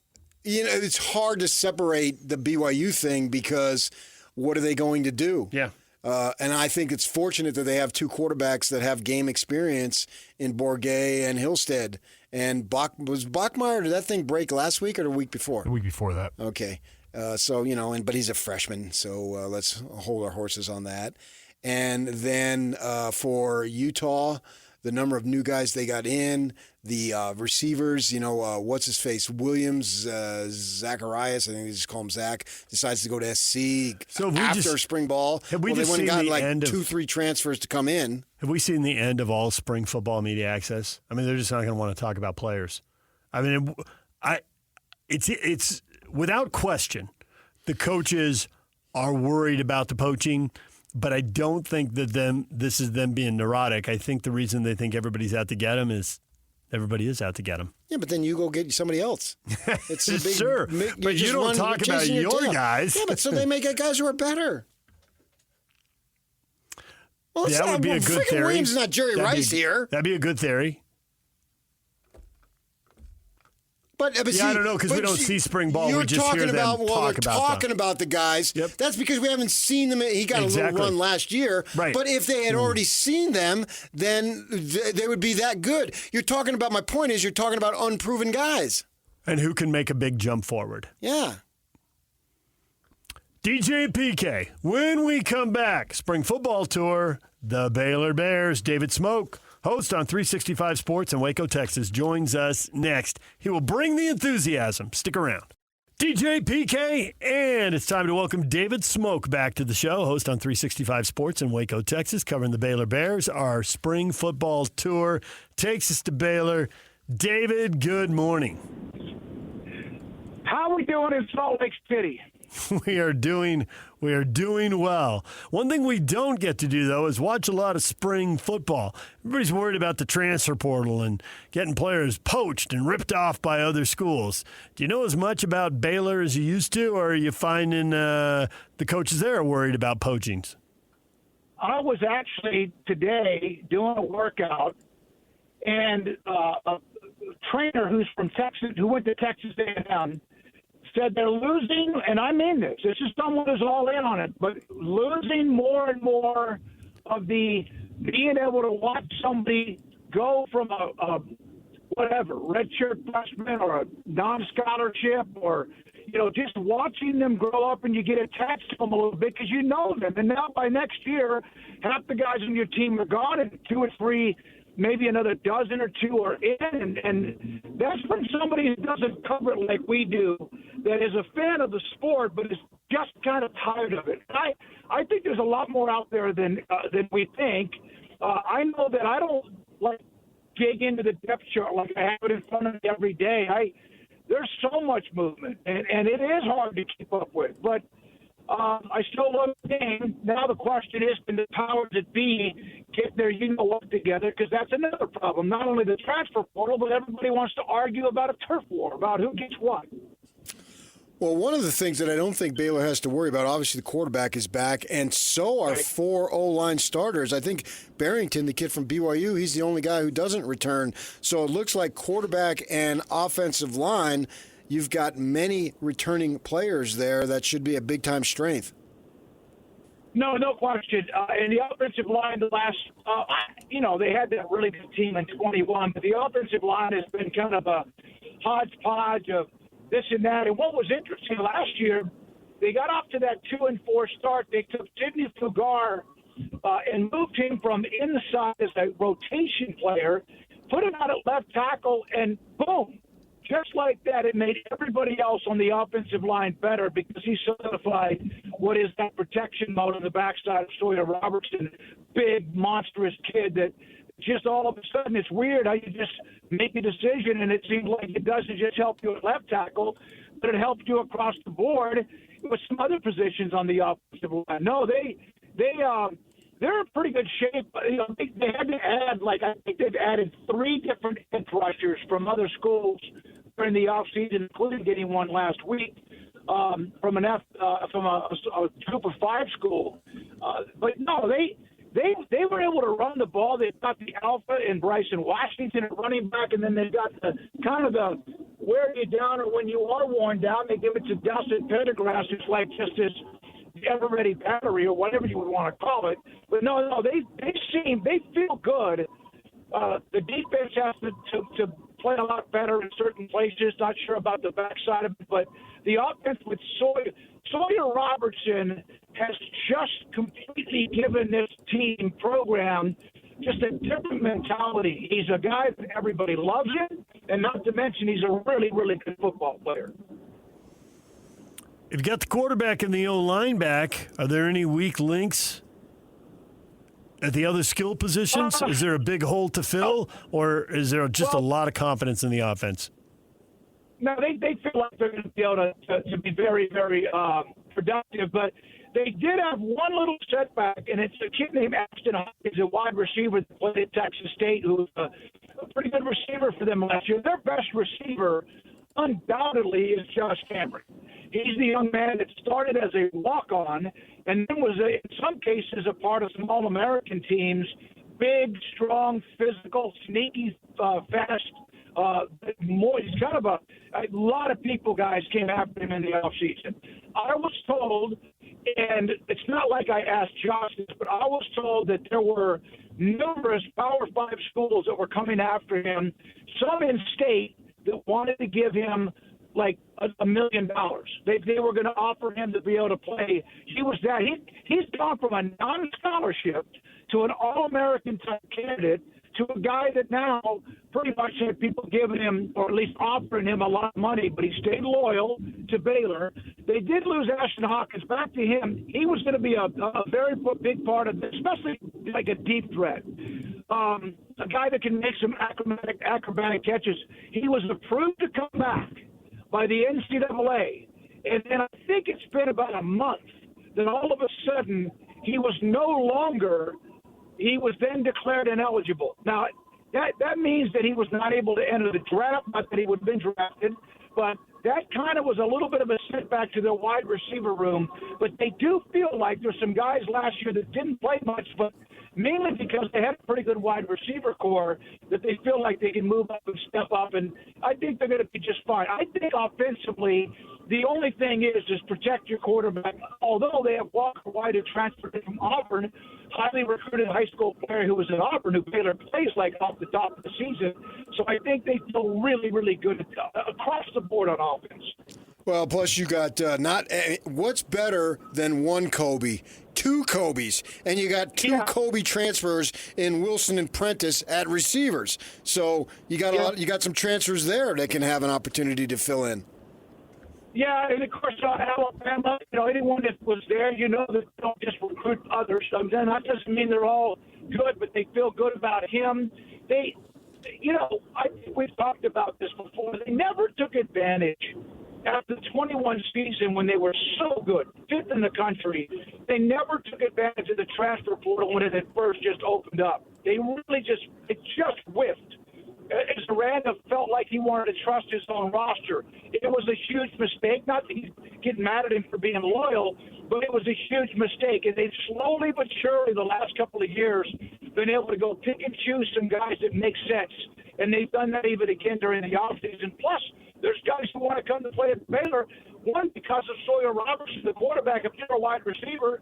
it's hard to separate the BYU thing because what are they going to do?
Yeah.
And I think it's fortunate that they have two quarterbacks that have game experience in Bourget and Hillstead. And was Bachmeier, did that thing break last week or the week before?
The week before that.
Okay. So, but he's a freshman, so let's hold our horses on that. And then for Utah, the number of new guys they got in, the receivers, what's-his-face, Williams, Zacharias, I think they just call him Zach, decides to go to SC after spring ball.
Have we
they
just
went and
seen
got
the end of
2-3 transfers to come in.
Have we seen the end of all spring football media access? I mean, they're just not going to want to talk about players. I mean, it's without question, the coaches are worried about the poaching. But I don't think that this is them being neurotic. I think the reason they think everybody's out to get them is everybody is out to get them.
Yeah, but then you go get somebody else. It's a big,
sure, but you don't talk about your guys.
Yeah, but so they may get guys who are better. Well,
that would be a good theory.
Williams is not Jerry Rice here.
That'd be a good theory.
But
I don't know because we don't see spring ball. We just hear them talk about them.
We're talking about the guys.
Yep.
That's because we haven't seen them. He got a little run last year.
Right.
But if they had already seen them, then they would be that good. You're talking about, my point is, you're talking about unproven guys.
And who can make a big jump forward.
Yeah.
DJ and PK, when we come back, spring football tour, the Baylor Bears, David Smoak, host on 365 Sports in Waco, Texas, joins us next. He will bring the enthusiasm. Stick around. DJ PK, and it's time to welcome David Smoak back to the show, host on 365 Sports in Waco, Texas, covering the Baylor Bears. Our spring football tour takes us to Baylor. David, good morning.
How are we doing in Salt Lake City?
We are doing well. One thing we don't get to do, though, is watch a lot of spring football. Everybody's worried about the transfer portal and getting players poached and ripped off by other schools. Do you know as much about Baylor as you used to, or are you finding the coaches there are worried about poachings?
I was actually today doing a workout, and a trainer who's from Texas, who went to Texas A&M, said they're losing, and I mean this. This is someone who's all in on it, but losing more and more of the being able to watch somebody go from a redshirt freshman or a non-scholarship, or just watching them grow up, and you get attached to them a little bit because you know them. And now by next year, half the guys on your team are gone, and 2 or 3. Maybe another dozen or 2 are in, and that's from somebody who doesn't cover it like we do, that is a fan of the sport but is just kind of tired of it. I think there's a lot more out there than we think. I know that I don't dig into the depth chart like I have it in front of me every day. There's so much movement, and it is hard to keep up with, but I still love the game. Now the question is, can the powers that be get their you-know-what together? Because that's another problem. Not only the transfer portal, but everybody wants to argue about a turf war, about who gets what.
Well, one of the things that I don't think Baylor has to worry about, obviously the quarterback is back, and so are 4 O-line starters. I think Barrington, the kid from BYU, he's the only guy who doesn't return. So it looks like quarterback and offensive line, you've got many returning players there. That should be a big-time strength.
No question. And the offensive line, the last, they had that really good team in 21, but the offensive line has been kind of a hodgepodge of this and that. And what was interesting last year, they got off to that 2-4 start. They took Sidney Fugar and moved him from inside as a rotation player, put him out at left tackle, and boom, just like that, it made everybody else on the offensive line better because he solidified what is that protection mode on the backside of Sawyer Robertson, big, monstrous kid that just all of a sudden it's weird how you just make a decision and it seems like it doesn't just help you at left tackle, but it helps you across the board with some other positions on the offensive line. No, they're in pretty good shape. They had to add, I think they've added 3 different edge rushers from other schools during the offseason, including getting one last week from a group of 5 school. But no, they were able to run the ball. They've got the alpha in Bryson Washington at running back, and then they've got the kind of the wear you down or when you are worn down, they give it to Dustin Pendergrass, who's like just this ever-ready battery or whatever you would want to call it. But no, they feel good. The defense has to play a lot better in certain places. Not sure about the backside of it, but the offense with Sawyer Robertson has just completely given this team program just a different mentality. He's a guy that everybody loves him, and not to mention he's a really, really good football player.
You've got the quarterback and the O-line back. Are there any weak links at the other skill positions? Is there a big hole to fill, or is there just a lot of confidence in the offense?
No, they feel like they're going to be able to be very, very productive, but they did have one little setback, and it's a kid named Ashton Hawkins, a wide receiver that played at Texas State, who was a pretty good receiver for them last year. Their best receiver, undoubtedly, is Josh Cameron. He's the young man that started as a walk-on and then was, in some cases, a part of some All-American teams. Big, strong, physical, sneaky, fast. He's kind of a lot of people, guys, came after him in the offseason. I was told, and it's not like I asked Josh this, but I was told that there were numerous Power 5 schools that were coming after him, some in state that wanted to give him like $1 million. They were going to offer him to be able to play. He's gone from a non-scholarship to an All-American type candidate to a guy that now pretty much had people giving him, or at least offering him, a lot of money, but he stayed loyal to Baylor. They did lose Ashton Hawkins. Back to him, he was going to be a very big part of this, especially like a deep threat. A guy that can make some acrobatic catches. He was approved to come back by the NCAA, and then I think it's been about a month that all of a sudden he was then declared ineligible. Now, that means that he was not able to enter the draft, not that he would have been drafted, but that kind of was a little bit of a setback to their wide receiver room. But they do feel like there's some guys last year that didn't play much, but mainly because they had a pretty good wide receiver core, that they feel like they can move up and step up, and I think they're going to be just fine. I think offensively, the only thing is protect your quarterback. Although they have Walker White, who transferred from Auburn, highly recruited high school player who was at Auburn, who Baylor plays like off the top of the season. So I think they feel really, really good across the board on offense.
Well, plus you got what's better than one Kobe? 2 Kobes, and you got 2 Kobe transfers in Wilson and Prentice at receivers. So you got you got some transfers there that can have an opportunity to fill in.
Yeah, and of course, Alabama, anyone that was there, that they don't just recruit others. That doesn't mean they're all good, but they feel good about him. I think we've talked about this before. They never took advantage after the 21 season when they were so good, 5th in the country. They never took advantage of the transfer portal when it had first just opened up. They really just whiffed as Aranda felt like he wanted to trust his own roster. It was a huge mistake. Not that he's getting mad at him for being loyal, but it was a huge mistake. And they've slowly but surely the last couple of years been able to go pick and choose some guys that make sense. And they've done that even again during the offseason. Plus, there's guys who want to come to play at Baylor. One, because of Sawyer Robertson, the quarterback, a pure wide receiver.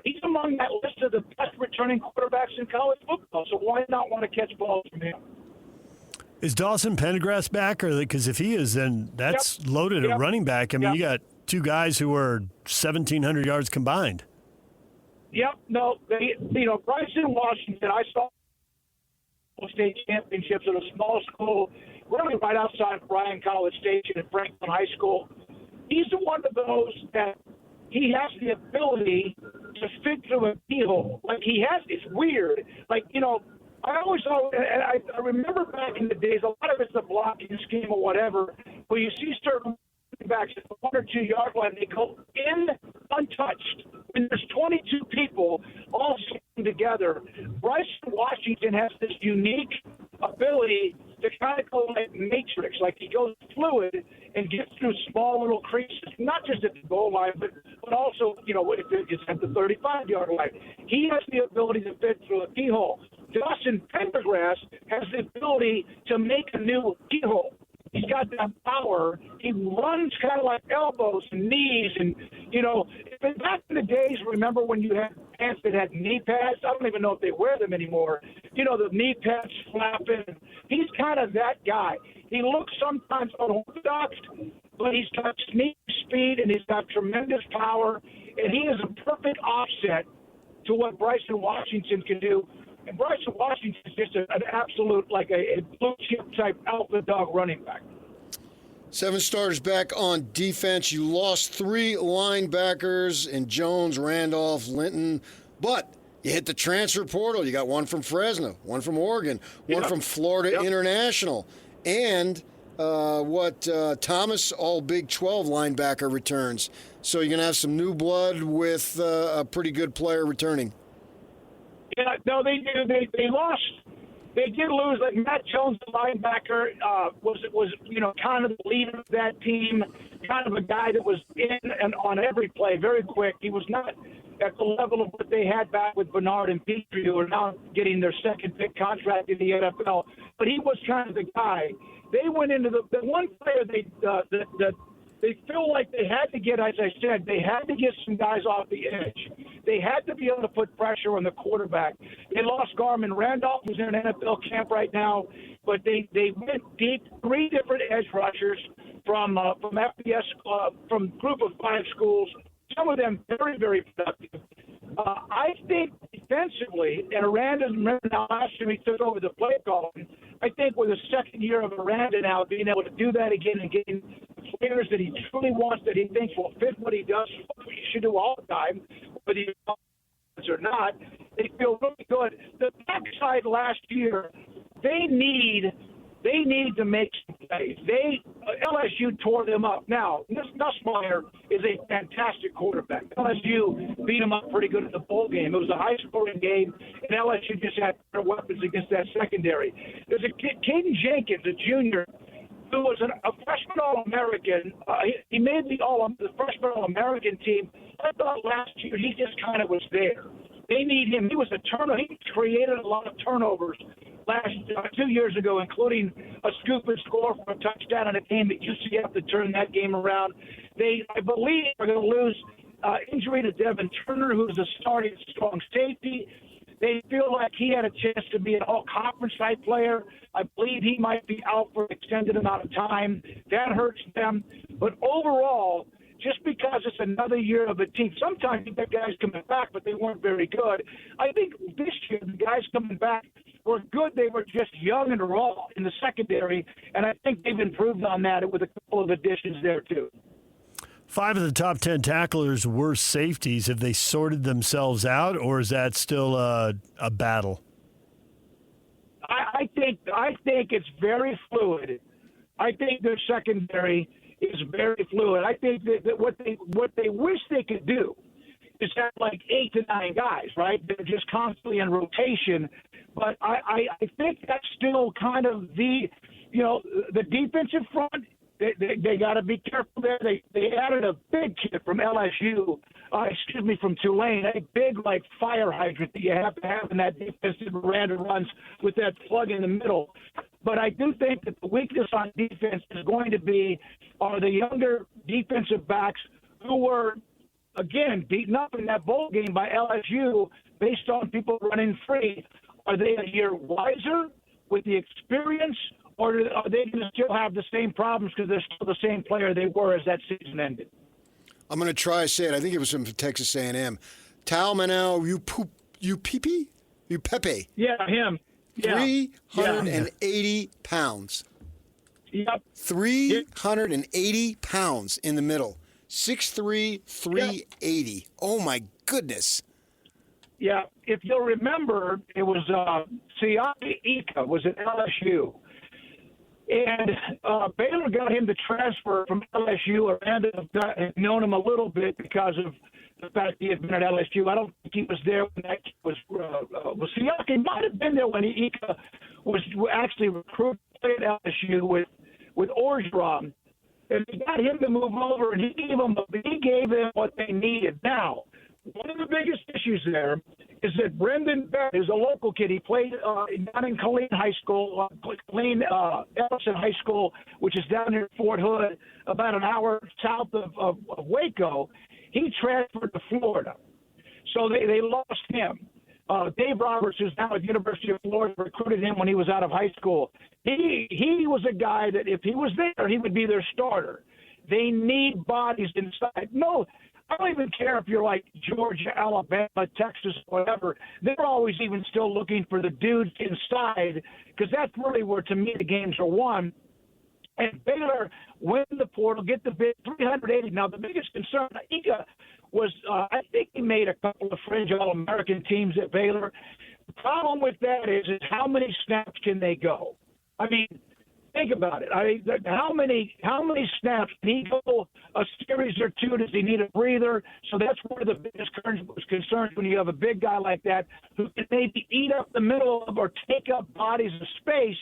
He's among that list of the best returning quarterbacks in college football. So why not want to catch balls from him?
Is Dawson Pendergrass back? Or because if he is, then that's loaded at running back. I mean, you got two guys who are 1,700 yards combined.
Yep. No, Bryson Washington, I saw state championships at a small school, really right outside of Bryan College Station at Franklin High School. He's one of those that he has the ability to fit through a keyhole. Like he has, it's weird. Like, I always thought, and I remember back in the days, a lot of it's the blocking scheme or whatever, where you see certain backs at the 1 or 2 yard line, they go in untouched. When there's 22 people all sitting together, Bryson Washington has this unique ability to kind of go like Matrix, like he goes fluid and gets through small little creases, not just at the goal line, but also, if it's at the 35-yard line. He has the ability to fit through a keyhole. Dawson Pendergrass has the ability to make a new keyhole. He's got that power. He runs kind of like elbows and knees. And, back in the days, remember when you had pants that had knee pads? I don't even know if they wear them anymore. The knee pads flapping. He's kind of that guy. He looks sometimes unorthodox, but he's got sneak speed and he's got tremendous power. And he is a perfect offset to what Bryson Washington can do. And Bryson Washington is just an absolute, like a blue chip type alpha dog running back.
7 starters back on defense. You lost 3 linebackers in Jones, Randolph, Linton, but you hit the transfer portal. You got one from Fresno, one from Oregon, one from Florida International, and Thomas, all Big 12 linebacker returns. So you're going to have some new blood with a pretty good player returning.
Yeah, no, they do. They lost. They did lose. Like Matt Jones, the linebacker, was kind of the leader of that team, kind of a guy that was in and on every play, very quick. He was not at the level of what they had back with Bernard and Petrie, who are now getting their second pick contract in the NFL. But he was kind of the guy. They went into the one player they feel like they had to get, as I said, they had to get some guys off the edge. They had to be able to put pressure on the quarterback. They lost Garmin Randolph, who's in an NFL camp right now, but they went deep, 3 different edge rushers from FBS, from group of 5 schools, some of them very, very productive. I think defensively, and Aranda, remember now last year he took over the play calling, I think with the second year of Aranda now, being able to do that again and getting players that he truly wants, that he thinks will fit what he does, what he should do all the time, whether he does or not, they feel really good. The backside last year, they need to make some plays. LSU tore them up. Now, Nussmeier is a fantastic quarterback. LSU beat him up pretty good in the bowl game. It was a high-scoring game, and LSU just had better weapons against that secondary. There's a kid, Caden Jenkins, a junior, who was a freshman All-American. He made the freshman All-American team. I thought last year he just kind of was there. They need him. He was a turnover. He created a lot of turnovers 2 years ago, including a scoop and score for a touchdown in a game at UCF to turn that game around. They, I believe, are going to lose injury to Devin Turner, who's a starting strong safety. They feel like he had a chance to be an all-conference type player. I believe he might be out for an extended amount of time. That hurts them. But overall, just because it's another year of a team, sometimes you get guys coming back, but they weren't very good. I think this year the guys coming back were good. They were just young and raw in the secondary, and I think they've improved on that with a couple of additions there too.
5 of the top 10 tacklers were safeties. Have they sorted themselves out, or is that still a battle?
I think it's very fluid. I think their secondary is very fluid. I think that what they wish they could do is have like 8 to 9 guys, right? They're just constantly in rotation. But I think that's still kind of the defensive front. They got to be careful there. They added a big kid from LSU, from Tulane, a big fire hydrant that you have to have in that defensive Miranda runs with that plug in the middle. But I do think that the weakness on defense is going to be the younger defensive backs who were, again, beaten up in that bowl game by LSU based on people running free. Are they a year wiser with the experience, or are they going to still have the same problems because they're still the same player they were as that season ended?
I'm going to try to say it. I think it was from Texas A&M. Talmanao Pepe.
Yeah, him. Yeah.
380 pounds.
Yep.
380 pounds in the middle. 6'3", 380. Yep. Oh, my goodness.
Yeah, if you'll remember, it was Siaki Ika was at LSU. And Baylor got him to transfer from LSU. Orlando had known him a little bit because of the fact he had been at LSU. I don't think he was there when that was Siaki might have been there when Ika was actually recruited at LSU with Orgeron. And they got him to move over, and he gave them what they needed. Now, one of the biggest issues there is that Brendan Bennett is a local kid. He played down in Killeen High School, Ellison High School, which is down near Fort Hood, about an hour south of Waco. He transferred to Florida. So they lost him. Dave Roberts, who's now at the University of Florida, recruited him when he was out of high school. He was a guy that if he was there, he would be their starter. They need bodies inside. No, I don't even care if you're like Georgia, Alabama, Texas, whatever. They're always even still looking for the dudes inside because that's really where, to me, the games are won. And Baylor win the portal, get the bid, 380. Now, the biggest concern, Ika was I think he made a couple of fringe All-American teams at Baylor. The problem with that is how many snaps can they go? I mean, think about it. How many snaps can he go a series or two? Does he need a breather? So that's one of the biggest concerns when you have a big guy like that who can maybe eat up the middle of or take up bodies of space,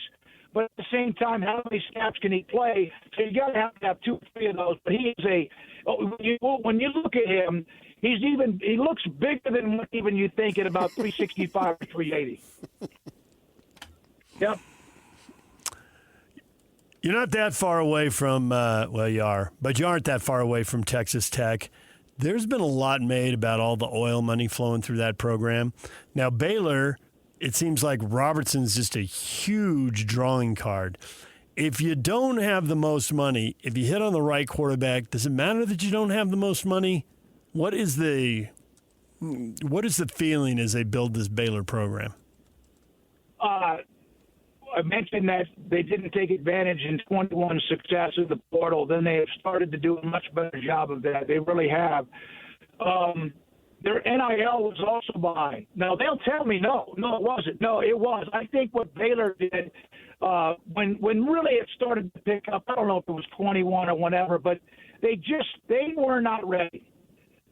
but at the same time, how many snaps can he play? So you got to have 2 or 3 of those. But he is when you look at him, he looks bigger than what even you think at about 365 or 380. Yep.
You're not that far away from, you are, but you aren't that far away from Texas Tech. There's been a lot made about all the oil money flowing through that program. Now, Baylor, it seems like Robertson's just a huge drawing card. If you don't have the most money, if you hit on the right quarterback, does it matter that you don't have the most money? What is the feeling as they build this Baylor program?
I mentioned that they didn't take advantage in 21 success of the portal. Then they have started to do a much better job of that. They really have. Their NIL was also behind. Now, they'll tell me, no, it wasn't. No, it was. I think what Baylor did when really it started to pick up, I don't know if it was 21 or whatever, but they were not ready.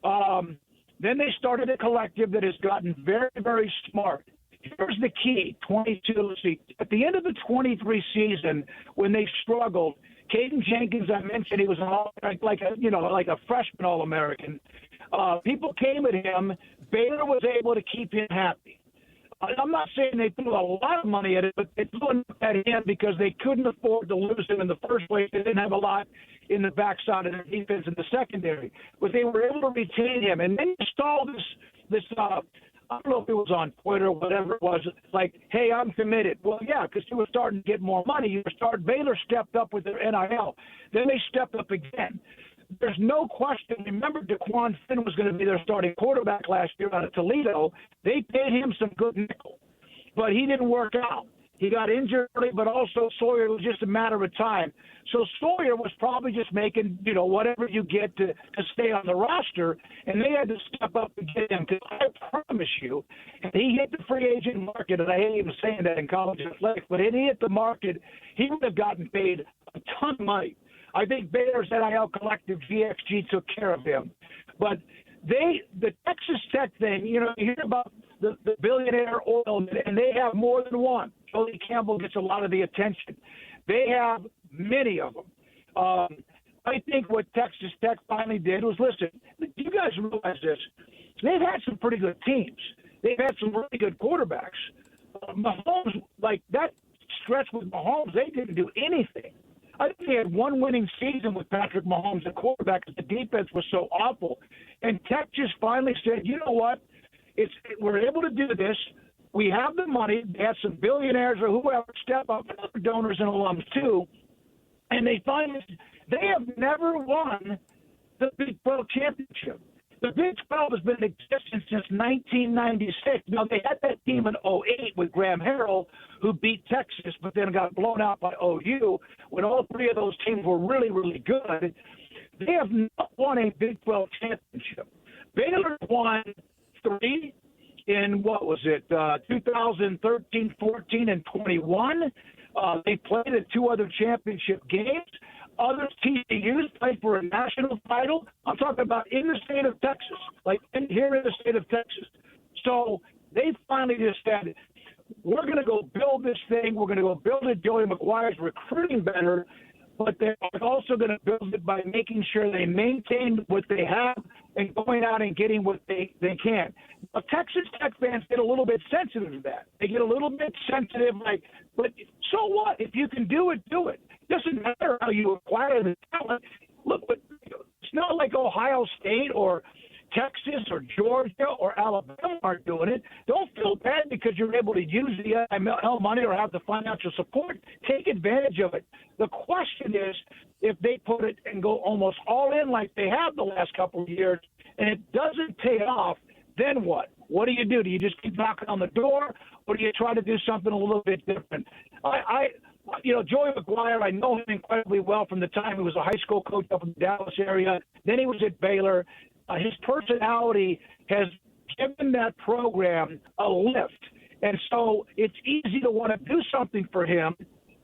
Then they started a collective that has gotten very, very smart. Here's the key, 22. Let's see. At the end of the 23 season, when they struggled, Caden Jenkins, I mentioned he was like a freshman All-American. People came at him. Baylor was able to keep him happy. I'm not saying they threw a lot of money at it, but they threw at him because they couldn't afford to lose him in the first place. They didn't have a lot in the backside of their defense in the secondary, but they were able to retain him. And then you saw this. I don't know if it was on Twitter or whatever it was, like, hey, I'm committed. Well, yeah, because you were starting to get more money. Baylor stepped up with their NIL. Then they stepped up again. There's no question. Remember, DeQuan Finn was going to be their starting quarterback last year out of Toledo. They paid him some good nickel, but he didn't work out. He got injured early, but also Sawyer was just a matter of time. So Sawyer was probably just making, whatever you get to stay on the roster, and they had to step up and get him. Because I promise you, if he hit the free agent market, and I hate even saying that in college athletics, but if he hit the market, he would have gotten paid a ton of money. I think Baylor's NIL collective, GXG, took care of him. But the Texas Tech thing, you hear about the billionaire oil, and they have more than one. Jody Campbell gets a lot of the attention. They have many of them. I think what Texas Tech finally did was, listen, you guys realize this. They've had some pretty good teams. They've had some really good quarterbacks. Mahomes, like that stretch with Mahomes, they didn't do anything. I think they had one winning season with Patrick Mahomes at quarterback because the defense was so awful. And Tech just finally said, you know what? We're able to do this. We have the money. They had some billionaires or whoever step up, and other donors and alums too. And they have never won the Big 12 championship. The Big 12 has been in existence since 1996. Now, they had that team in 2008 with Graham Harrell, who beat Texas, but then got blown out by OU when all three of those teams were really, really good. They have not won a Big 12 championship. Baylor won 3 in, 2013, 14, and 21. They played at 2 other championship games. Other TCUs played for a national title. I'm talking about in the state of Texas, here in the state of Texas. So they finally just said, we're going to go build this thing. We're going to go build it. Joey McGuire's recruiting better, but they're also going to build it by making sure they maintain what they have and going out and getting what they can. But Texas Tech fans get a little bit sensitive to that. They get a little bit sensitive, but so what? If you can do it, do it. Doesn't matter how you acquire the talent. Look, but it's not like Ohio State or Texas or Georgia or Alabama aren't doing it. Don't feel bad because you're able to use the NIL money or have the financial support. Take advantage of it. The question is, if they put it and go almost all in like they have the last couple of years, and it doesn't pay off, then what? What do? Do you just keep knocking on the door, or do you try to do something a little bit different? Joey McGuire, I know him incredibly well from the time he was a high school coach up in the Dallas area. Then he was at Baylor. His personality has given that program a lift. And so it's easy to want to do something for him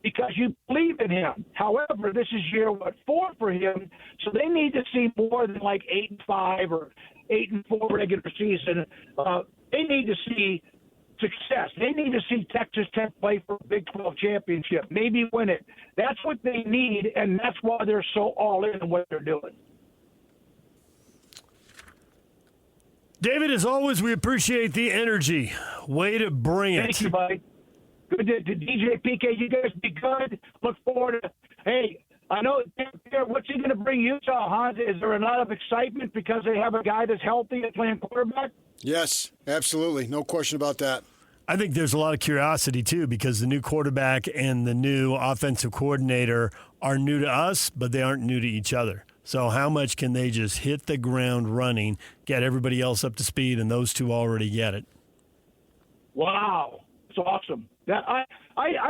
because you believe in him. However, this is year 4 for him, so they need to see more than 8-5 or 8-4 regular season. They need to see success. They need to see Texas Tech play for a Big 12 championship, maybe win it. That's what they need, and that's why they're so all in what they're doing.
David, as always, we appreciate the energy. Way to bring it.
Thank you, buddy. Good to DJ PK. You guys be good. Look forward to. Hey, I know. What's he going to bring Utah, huh? Is there a lot of excitement because they have a guy that's healthy and playing quarterback?
Yes, absolutely. No question about that.
I think there's a lot of curiosity, too, because the new quarterback and the new offensive coordinator are new to us, but they aren't new to each other. So how much can they just hit the ground running, get everybody else up to speed, and those two already get it?
Wow. It's awesome. That I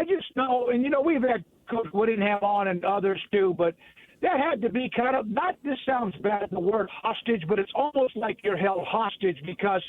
just know, and, we've had Coach Whittingham on and others, too, but that had to be kind of, not this sounds bad, the word hostage, but it's almost like you're held hostage because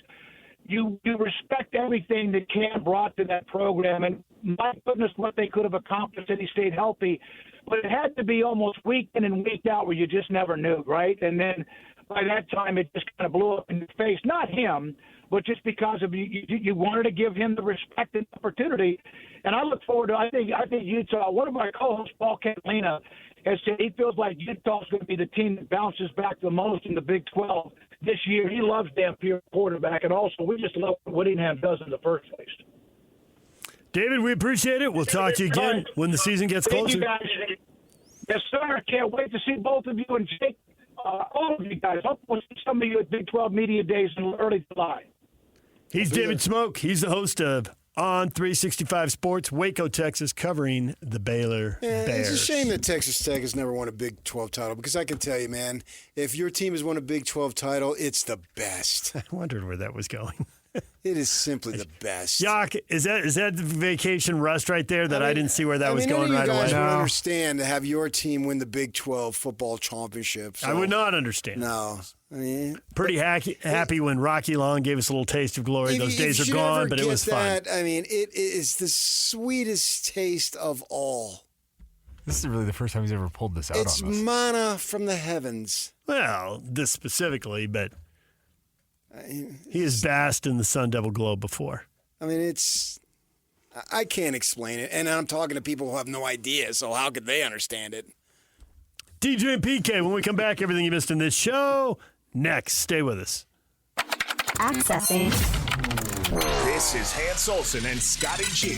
you respect everything that Cam brought to that program, and my goodness, what they could have accomplished if he stayed healthy. But it had to be almost week in and week out where you just never knew, right? And then by that time, it just kind of blew up in your face. Not him, but just because of you wanted to give him the respect and opportunity. And I look forward to, I think Utah, one of my co-hosts, Paul Catalina, has said he feels like Utah's going to be the team that bounces back the most in the Big 12 this year. He loves Dampier quarterback, and also we just love what Whittingham does in the first place.
David, we appreciate it. We'll talk to you again when the season gets closer.
Thank you, guys. Yes, sir. Can't wait to see both of you and Jake, all of you guys. Hope we'll see some of you at Big 12 Media Days in early July.
He's David Smoak. He's the host of On 365 Sports, Waco, Texas, covering the Baylor Bears.
It's a shame that Texas Tech has never won a Big 12 title because I can tell you, man, if your team has won a Big 12 title, it's the best.
I wondered where that was going.
It is simply the best.
Yak, is that the vacation rust right there that I didn't see where that was going right away?
I would understand to have your team win the Big 12 football championship. So.
I would not understand.
No.
Pretty happy when Rocky Long gave us a little taste of glory. Those days are gone, but it was fun.
It is the sweetest taste of all.
This is really the first time he's ever pulled this out on us.
It's manna from the heavens.
Well, this specifically, but... He has basked in the Sun Devil glow before.
I mean, I can't explain it. And I'm talking to people who have no idea, so how could they understand it?
DJ and PK, when we come back, everything you missed in this show, next. Stay with us.
Accessing.
This is Hans Olsen and Scotty G.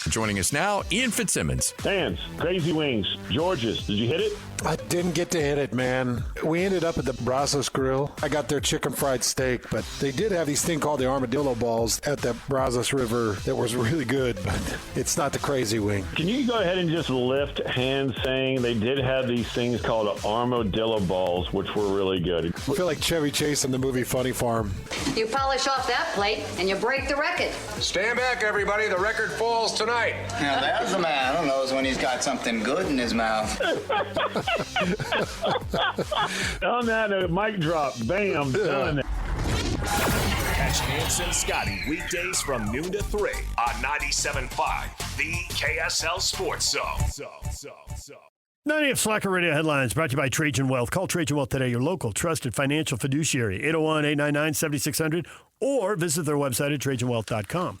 Joining us now, Ian Fitzsimmons.
Hans, Crazy Wings, George's. Did you hit it?
I didn't get to hit it, man. We ended up at the Brazos Grill. I got their chicken fried steak, but they did have these thing called the armadillo balls at the Brazos River that was really good, but it's not the Crazy Wing.
Can you go ahead and just lift hands saying they did have these things called armadillo balls, which were really good?
I feel like Chevy Chase in the movie Funny Farm.
You polish off that plate and you break the record.
Stand back, everybody. The record falls tonight.
Now, there's a man who knows when he's got something good in his mouth.
On that mic drop, bam, done.
Catch Hans and Scotty weekdays from noon to 3 on 97.5, the KSL Sports Zone.
90F Slacker Radio headlines brought to you by Trajan Wealth. Call Trajan Wealth today, your local trusted financial fiduciary, 801-899-7600, or visit their website at TrajanWealth.com.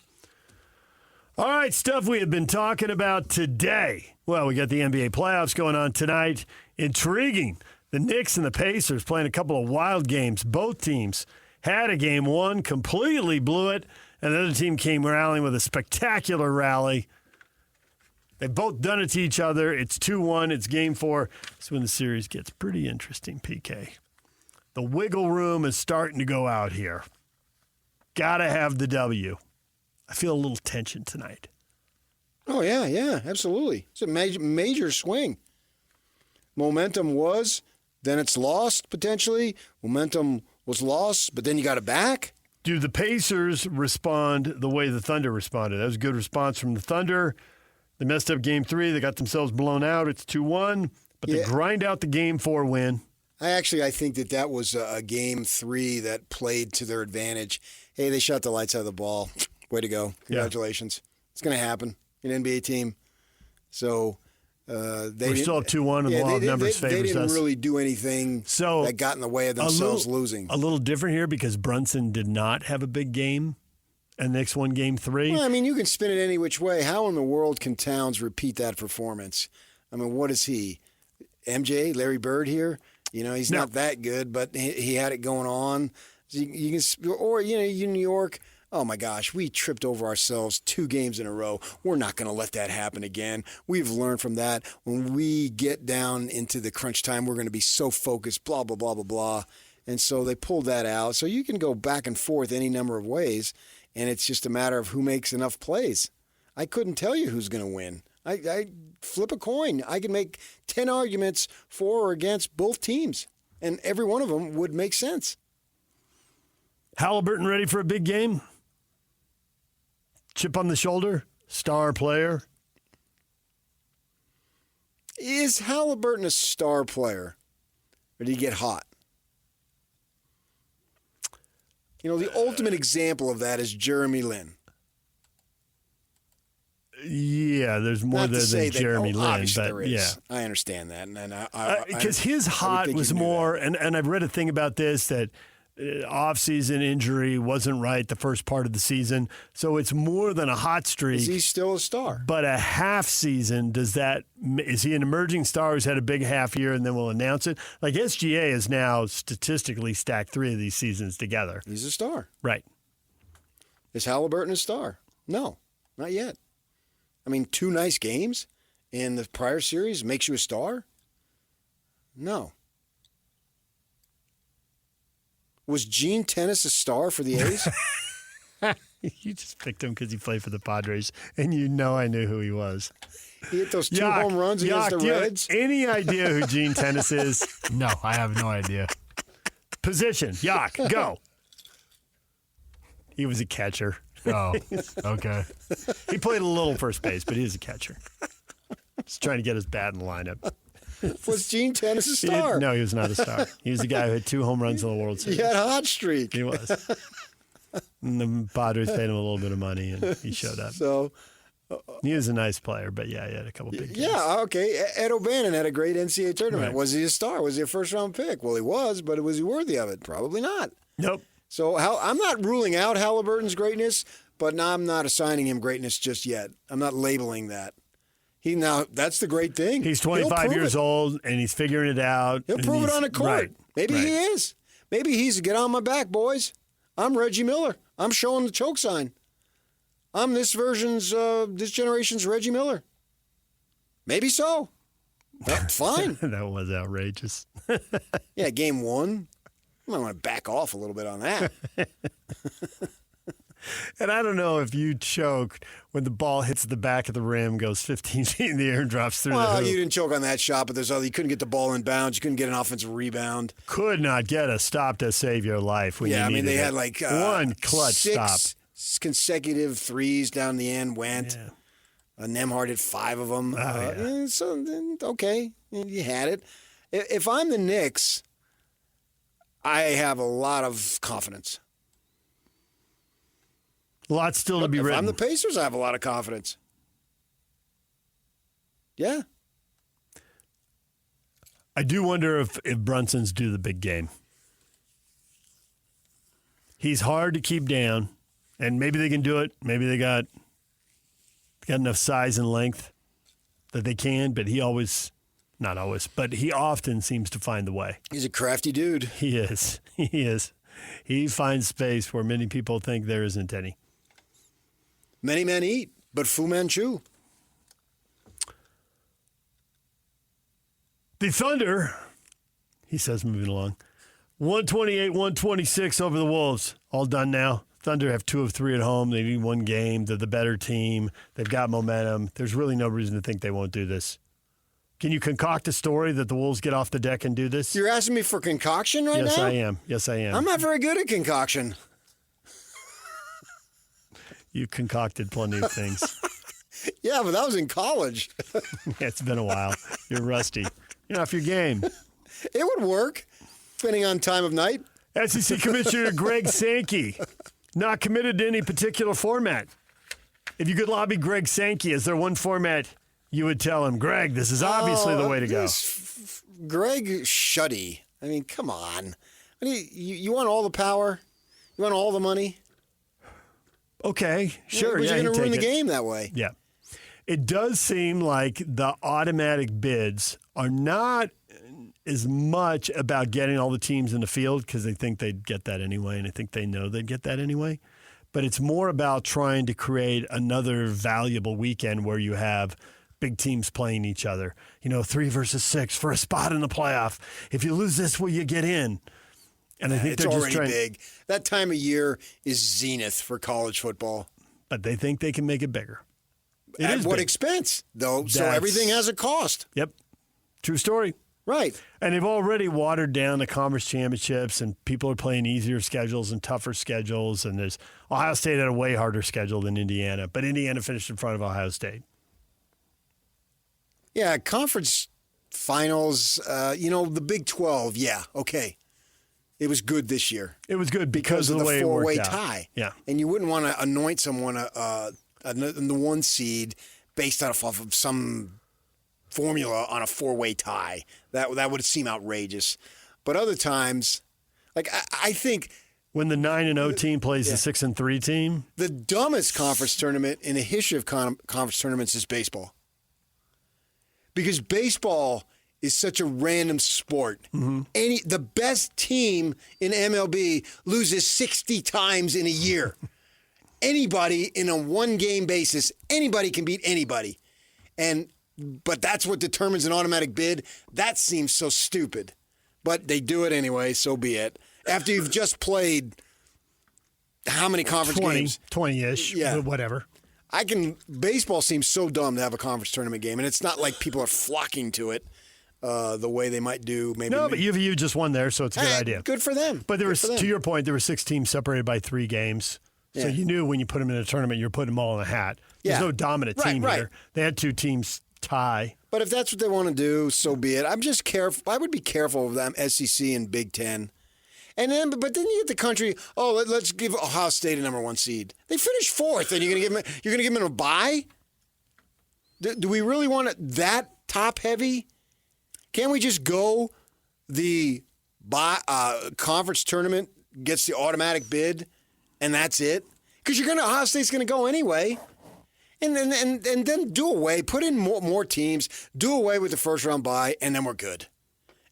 All right, stuff we have been talking about today. Well, we got the NBA playoffs going on tonight. Intriguing. The Knicks and the Pacers playing a couple of wild games. Both teams had a game one, completely blew it, and the other team came rallying with a spectacular rally. They've both done it to each other. It's 2-1. It's game four. That's when the series gets pretty interesting, PK. The wiggle room is starting to go out here. Got to have the W. I feel a little tension tonight.
Oh, yeah, absolutely. It's a major swing. Momentum was, then it's lost potentially. Momentum was lost, but then you got it back.
Do the Pacers respond the way the Thunder responded? That was a good response from the Thunder. They messed up game three. They got themselves blown out. It's 2-1, but they grind out the game four win.
I think that was a game three that played to their advantage. Hey, they shot the lights out of the ball. Way to go. Congratulations. Yeah. It's going to happen. An NBA team. So
we're still up 2-1 and the law of numbers favors us.
They didn't really do anything that got in the way of themselves losing.
A little different here because Brunson did not have a big game and Knicks won game three.
Well, I mean, you can spin it any which way. How in the world can Towns repeat that performance? I mean, what is he? MJ, Larry Bird here? He's not that good, but he had it going on. You New York. Oh, my gosh, we tripped over ourselves 2 games in a row. We're not going to let that happen again. We've learned from that. When we get down into the crunch time, we're going to be so focused, blah, blah, blah, blah, blah. And so they pulled that out. So you can go back and forth any number of ways, and it's just a matter of who makes enough plays. I couldn't tell you who's going to win. I flip a coin. I can make 10 arguments for or against both teams, and every one of them would make sense.
Halliburton ready for a big game? Chip on the shoulder, star player.
Is Halliburton a star player, or did he get hot? The ultimate example of that is Jeremy Lin.
Yeah, there's more than Jeremy Lin, but yeah,
I understand that, and
because his hot was more, and I've read a thing about this that. Off-season injury wasn't right the first part of the season, so it's more than a hot streak.
Is he still a star?
But a half season, is he an emerging star who's had a big half year and then we'll announce it? Like SGA has now statistically stacked 3 of these seasons together.
He's a star.
Right.
Is Halliburton a star? No, not yet. I mean, 2 nice games in the prior series makes you a star? No. Was Gene Tennis a star for the A's?
You just picked him because he played for the Padres, and I knew who he was.
He hit those 2 home runs against the Reds.
Any idea who Gene Tennis is?
No, I have no idea.
Position, go. He was a catcher.
Oh, okay.
He played a little first base, but he was a catcher. He's trying to get his bat in the lineup.
Was Gene Tennis a star?
No, he was not a star. He was the guy who had 2 home runs in the World Series.
He had a hot streak.
He was. And the Padres paid him a little bit of money, and he showed up.
So
he was a nice player, but yeah, he had a couple big games.
Yeah, okay. Ed O'Bannon had a great NCAA tournament.
Right.
Was he a star? Was he a first-round pick? Well, he was, but was he worthy of it? Probably not.
Nope.
So I'm not ruling out Halliburton's greatness, but I'm not assigning him greatness just yet. I'm not labeling that. That's the great thing.
He's 25 years old, and he's figuring it out.
He'll prove it on the court.
Right,
Maybe he is. Maybe he's get on my back, boys. I'm Reggie Miller. I'm showing the choke sign. I'm this generation's Reggie Miller. Maybe so. Fine.
That was outrageous.
Yeah, game 1. I might want to back off a little bit on that.
And I don't know if you choked when the ball hits the back of the rim, goes 15 feet in the air, and drops through the hoop.
Well, you didn't choke on that shot, but you couldn't get the ball in bounds. You couldn't get an offensive rebound.
Could not get a stop to save your life. When you needed
they
it.
had like
one clutch
6 consecutive threes down the end went. Yeah. Nembhard hit 5 of them. Okay, you had it. If I'm the Knicks, I have a lot of confidence.
A lot still to be written.
If I'm the Pacers, I have a lot of confidence. Yeah.
I do wonder if Brunson's due the big game. He's hard to keep down, and maybe they can do it. Maybe they got enough size and length that they can, but not always, but he often seems to find the way.
He's a crafty dude.
He is. He finds space where many people think there isn't any.
Many men eat, but Fu Manchu.
The Thunder, he says, moving along, 128-126 over the Wolves. All done now. Thunder have 2 of 3 at home. They need 1 game. They're the better team. They've got momentum. There's really no reason to think they won't do this. Can you concoct a story that the Wolves get off the deck and do this?
You're asking me for concoction right
now? Yes, I am.
I'm not very good at concoction.
You concocted plenty of things.
Yeah, but that was in college.
Yeah, it's been a while. You're rusty. You're off your game.
It would work, depending on time of night.
SEC Commissioner Greg Sankey, not committed to any particular format. If you could lobby Greg Sankey, is there one format you would tell him, Greg, this is obviously the way to go?
Greg Shuddy. I mean, come on. You want all the power? You want all the money?
Okay, sure.
But you're going to ruin the game that way.
Yeah. It does seem like the automatic bids are not as much about getting all the teams in the field because they think they'd get that anyway, and I think they know they'd get that anyway. But it's more about trying to create another valuable weekend where you have big teams playing each other. 3 versus 6 for a spot in the playoff. If you lose this, will you get in? And I think
it's
they're just
already big. That time of year is zenith for college football.
But they think they can make it bigger.
At what expense, though? So everything has a cost.
Yep. True story.
Right.
And they've already watered down the conference championships, and people are playing easier schedules and tougher schedules. And there's Ohio State had a way harder schedule than Indiana, but Indiana finished in front of Ohio State.
Yeah, conference finals, the Big 12, yeah, okay. It was good this year.
It was good because of the way it worked out.
4-way tie.
Yeah.
And you wouldn't want to anoint someone in the 1 seed based off of some formula on a 4-way tie. That would seem outrageous. But other times, like I think
when the 9-0 team plays the 6-3 team,
the dumbest conference tournament in the history of conference tournaments is baseball. Because baseball is such a random sport.
Mm-hmm.
The best team in MLB loses 60 times in a year. Anybody in a 1-game basis, anybody can beat anybody. But that's what determines an automatic bid. That seems so stupid. But they do it anyway, so be it. After you've just played how many conference games?
20-ish, whatever.
Baseball seems so dumb to have a conference tournament game, and it's not like people are flocking to it the way they might do.
But UVU just won there, so it's a good idea.
Good for them.
But to your point, there were 6 teams separated by 3 games. So you knew when you put them in a tournament, you're putting them all in a hat. There's no dominant team here. They had 2 teams tie.
But if that's what they want to do, so be it. I'm just careful. I would be careful of them, SEC and Big Ten. But then you get the country. Oh, let's give Ohio State a number 1 seed. They finished 4th, and you're going to give them a bye. Do we really want it that top heavy? Can't we just go the conference tournament gets the automatic bid, and that's it? Because Ohio State's going to go anyway. And then do away, put in more teams, do away with the first round bye, and then we're good.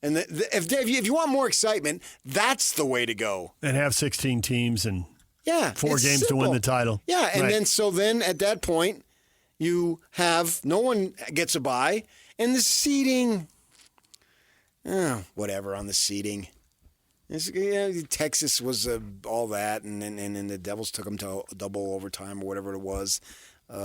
And if you want more excitement, that's the way to go.
And have 16 teams and 4 games
simple.
to win the title.
Yeah, and
right.
then at that point, you have no one gets a bye, and the seeding, whatever on the seeding. Texas was all that, and the Devils took them to double overtime or whatever it was.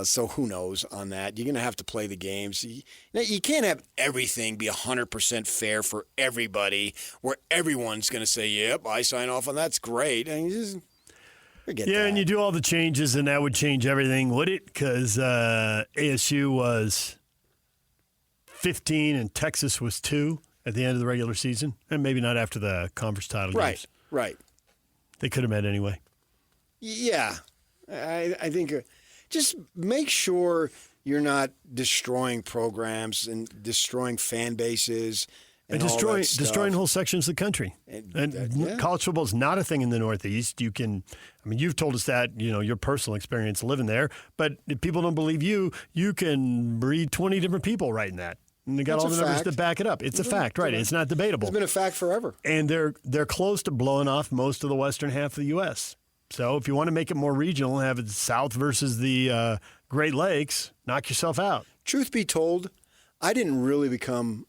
So who knows on that? You're going to have to play the games. You can't have everything be 100% fair for everybody, where everyone's going to say, "Yep, I sign off on that's great." And you just forget that.
And you do all the changes, and that would change everything, would it? Because ASU was 15 and Texas was 2 at the end of the regular season, and maybe not after the conference title games.
Right.
They could have met anyway.
Yeah, I think. Just make sure you're not destroying programs and destroying fan bases and
destroying whole sections of the country. And college football is not a thing in the Northeast. You've told us that, your personal experience living there, but if people don't believe you, you can read 20 different people writing that. And they got all the numbers to back it up. It's a fact, right? It's not debatable.
It's been a fact forever.
And they're close to blowing off most of the western half of the U.S., so if you want to make it more regional, have it South versus the Great Lakes, knock yourself out.
Truth be told, I didn't really become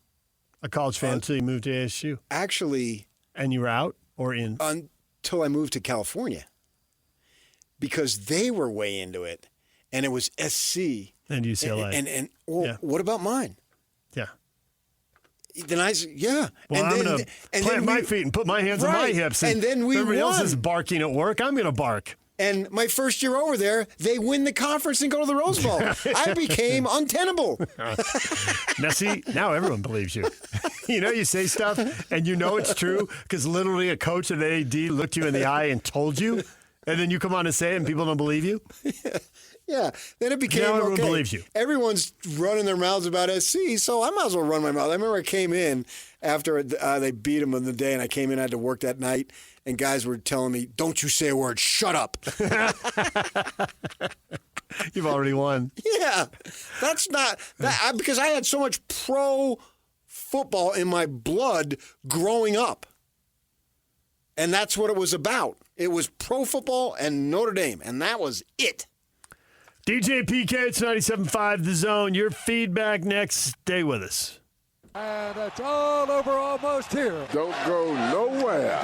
a college fan until you moved to ASU.
Actually.
And you were out or in?
Until I moved to California. Because they were way into it. And it was SC.
And UCLA.
What about mine?
Yeah.
Then I said, yeah.
Well, I'm going to plant my feet and put my hands on my hips.
And then we
everybody
won.
else is barking at work. I'm going to bark.
And my first year over there, they win the conference and go to the Rose Bowl. I became untenable.
Now everyone believes you. You say stuff and it's true because literally a coach at AD looked you in the eye and told you, and then you come on and say it and people don't believe you?
Yeah, then it became
now everyone believes you.
Everyone's running their mouths about SC, so I might as well run my mouth. I remember I came in after they beat them on the day, and I came in, I had to work that night, and guys were telling me, "Don't you say a word, shut up."
You've already won.
Yeah, that's not that because I had so much pro football in my blood growing up, and that's what it was about. It was pro football and Notre Dame, and that was it.
DJ PK, it's 97.5 The Zone. Your feedback next. Stay with us.
And it's all over almost here.
Don't go nowhere.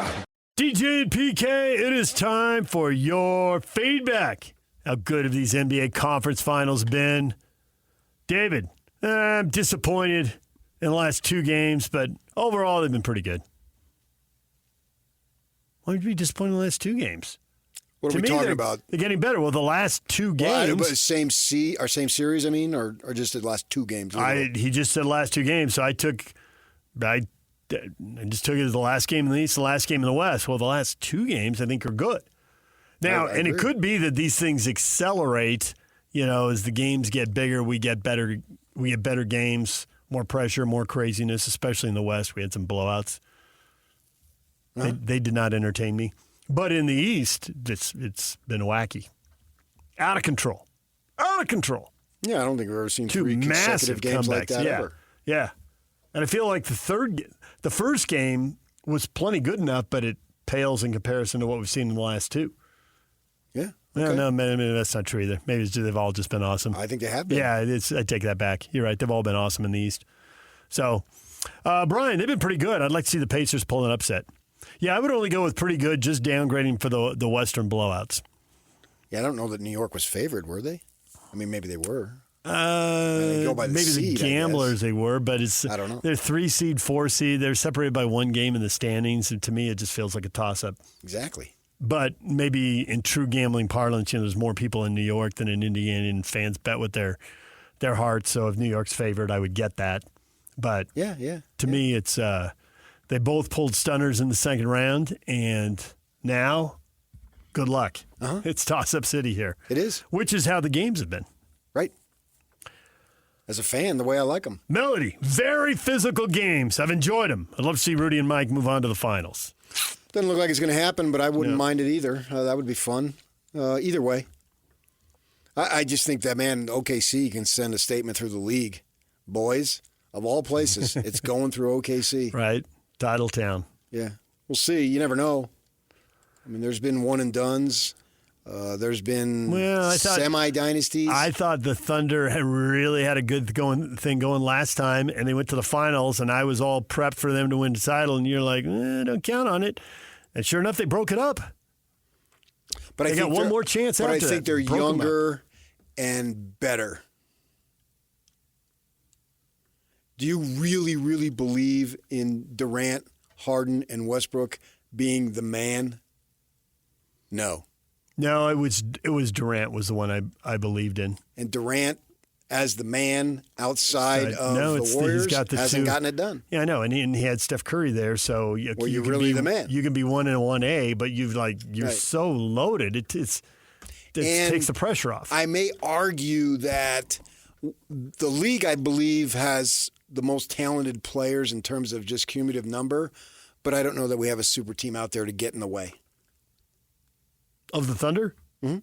DJ and PK, it is time for your feedback. How good have these NBA conference finals been? David, I'm disappointed in the last 2 games, but overall they've been pretty good. Why would you be disappointed in the last 2 games?
What are we talking about?
They're getting better. Well, the last 2 games.
But same series, or just the last 2 games?
He just said last 2 games, so I just took it as the last game in the East, the last game in the West. Well, the last 2 games I think are good. Now, and it could be that these things accelerate, as the games get bigger, we get better games, more pressure, more craziness, especially in the West. We had some blowouts. Huh? They did not entertain me. But in the East, it's been wacky. Out of control.
Yeah, I don't think we've ever seen
2
3
massive
consecutive games like that ever.
Yeah. And I feel like the first game was plenty good enough, but it pales in comparison to what we've seen in the last 2.
Yeah.
Okay. No, maybe that's not true either. Maybe they've all just been awesome.
I think they have been.
Yeah, I take that back. You're right. They've all been awesome in the East. So, Brian, they've been pretty good. I'd like to see the Pacers pull an upset. Yeah, I would only go with pretty good, just downgrading for the Western blowouts.
Yeah, I don't know that New York was favored, were they? I mean, maybe they were.
Go by maybe seed, the gamblers they were, but I don't know. They're 3 seed, 4 seed. They're separated by 1 game in the standings, and to me, it just feels like a toss-up.
Exactly.
But maybe in true gambling parlance, there's more people in New York than in Indiana, and fans bet with their hearts. So if New York's favored, I would get that. But to me, it's they both pulled stunners in the second round, and now, good luck. It's toss-up city here.
It is.
Which is how the games have been.
Right. As a fan, the way I like them.
Melody, very physical games. I've enjoyed them. I'd love to see Rudy and Mike move on to the finals.
Doesn't look like it's going to happen, but I wouldn't mind it either. That would be fun. Either way. I just think that, man, OKC can send a statement through the league. Boys, of all places, it's going through OKC.
Right. Title town.
Yeah. We'll see. You never know. I mean, there's been one and dones. There's been semi-dynasties.
I thought the Thunder had really had a good thing going last time, and they went to the finals, and I was all prepped for them to win the title, and you're like, don't count on it. And sure enough, they broke it up.
But
they got one more chance after that.
But I think they're younger and better. Do you really, really believe in Durant, Harden, and Westbrook being the man? No.
No, it was Durant was the one I believed in.
And Durant, as the man outside of the Warriors, hasn't gotten it done.
Yeah, I know, and he had Steph Curry there, so you
you're really the man.
You can be 1 and 1A, but you're so loaded. It takes the pressure off.
I may argue that the league, I believe, has the most talented players in terms of just cumulative number, but I don't know that we have a super team out there to get in the way.
Of the Thunder?
Mm-hmm.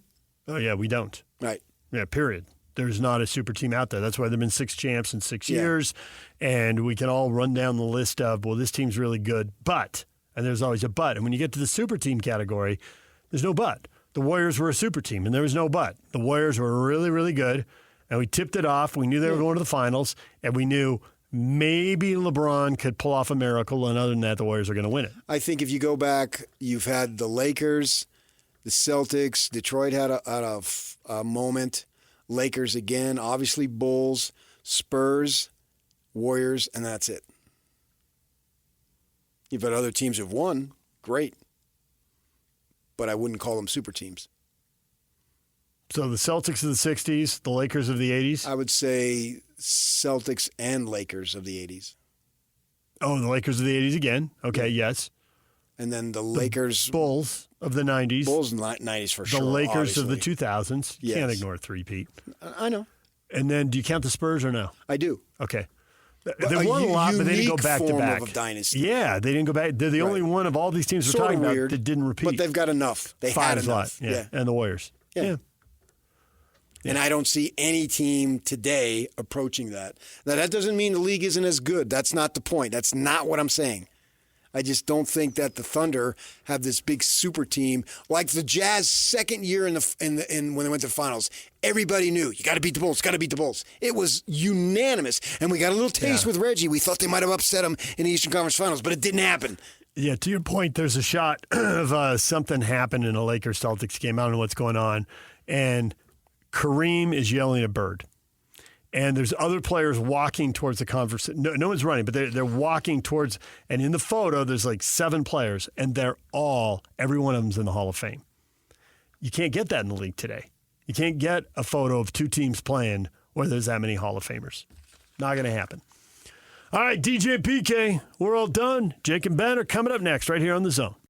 Oh, yeah, we don't.
Right.
Yeah, period. There's not a super team out there. That's why there have been 6 champs in 6 years, and we can all run down the list of, well, this team's really good, but, and there's always a but. And when you get to the super team category, there's no but. The Warriors were a super team, and there was no but. The Warriors were really, really good, and we tipped it off. We knew they were going to the finals, and we knew maybe LeBron could pull off a miracle, and other than that, the Warriors are going to win it.
I think if you go back, you've had the Lakers, the Celtics, Detroit had a moment, Lakers again, obviously Bulls, Spurs, Warriors, and that's it. You've had other teams who've won, great, but I wouldn't call them super teams.
So the Celtics of the 60s, the Lakers of the 80s?
I would say Celtics and Lakers of the 80s.
Oh, the Lakers of the 80s again. Okay, yes.
And then the Lakers.
Bulls of the 90s.
Bulls in the 90s for sure.
The Lakers
obviously.
of the 2000s. You can't ignore a three-peat.
I know.
And then do you count the Spurs or no?
I do.
Okay. They won a lot, but they didn't go back-to-back.
Of dynasty.
Yeah, they didn't go back. They're the only one of all these teams we're talking about that didn't repeat.
But they've got enough. They had enough.
Yeah. And the Warriors. Yeah.
And I don't see any team today approaching that. Now, that doesn't mean the league isn't as good. That's not the point. That's not what I'm saying. I just don't think that the Thunder have this big super team like the Jazz second year in when they went to the finals. Everybody knew you got to beat the Bulls. Got to beat the Bulls. It was unanimous, and we got a little taste with Reggie. We thought they might have upset them in the Eastern Conference Finals, but it didn't happen.
Yeah, to your point, there's a shot of something happened in a Lakers-Celtics game. I don't know what's going on, and Kareem is yelling at Bird. And there's other players walking towards the conversation. No one's running, but they're walking towards. And in the photo, there's like 7 players, and every one of them's in the Hall of Fame. You can't get that in the league today. You can't get a photo of 2 teams playing where there's that many Hall of Famers. Not going to happen. All right, DJ PK, we're all done. Jake and Ben are coming up next right here on The Zone.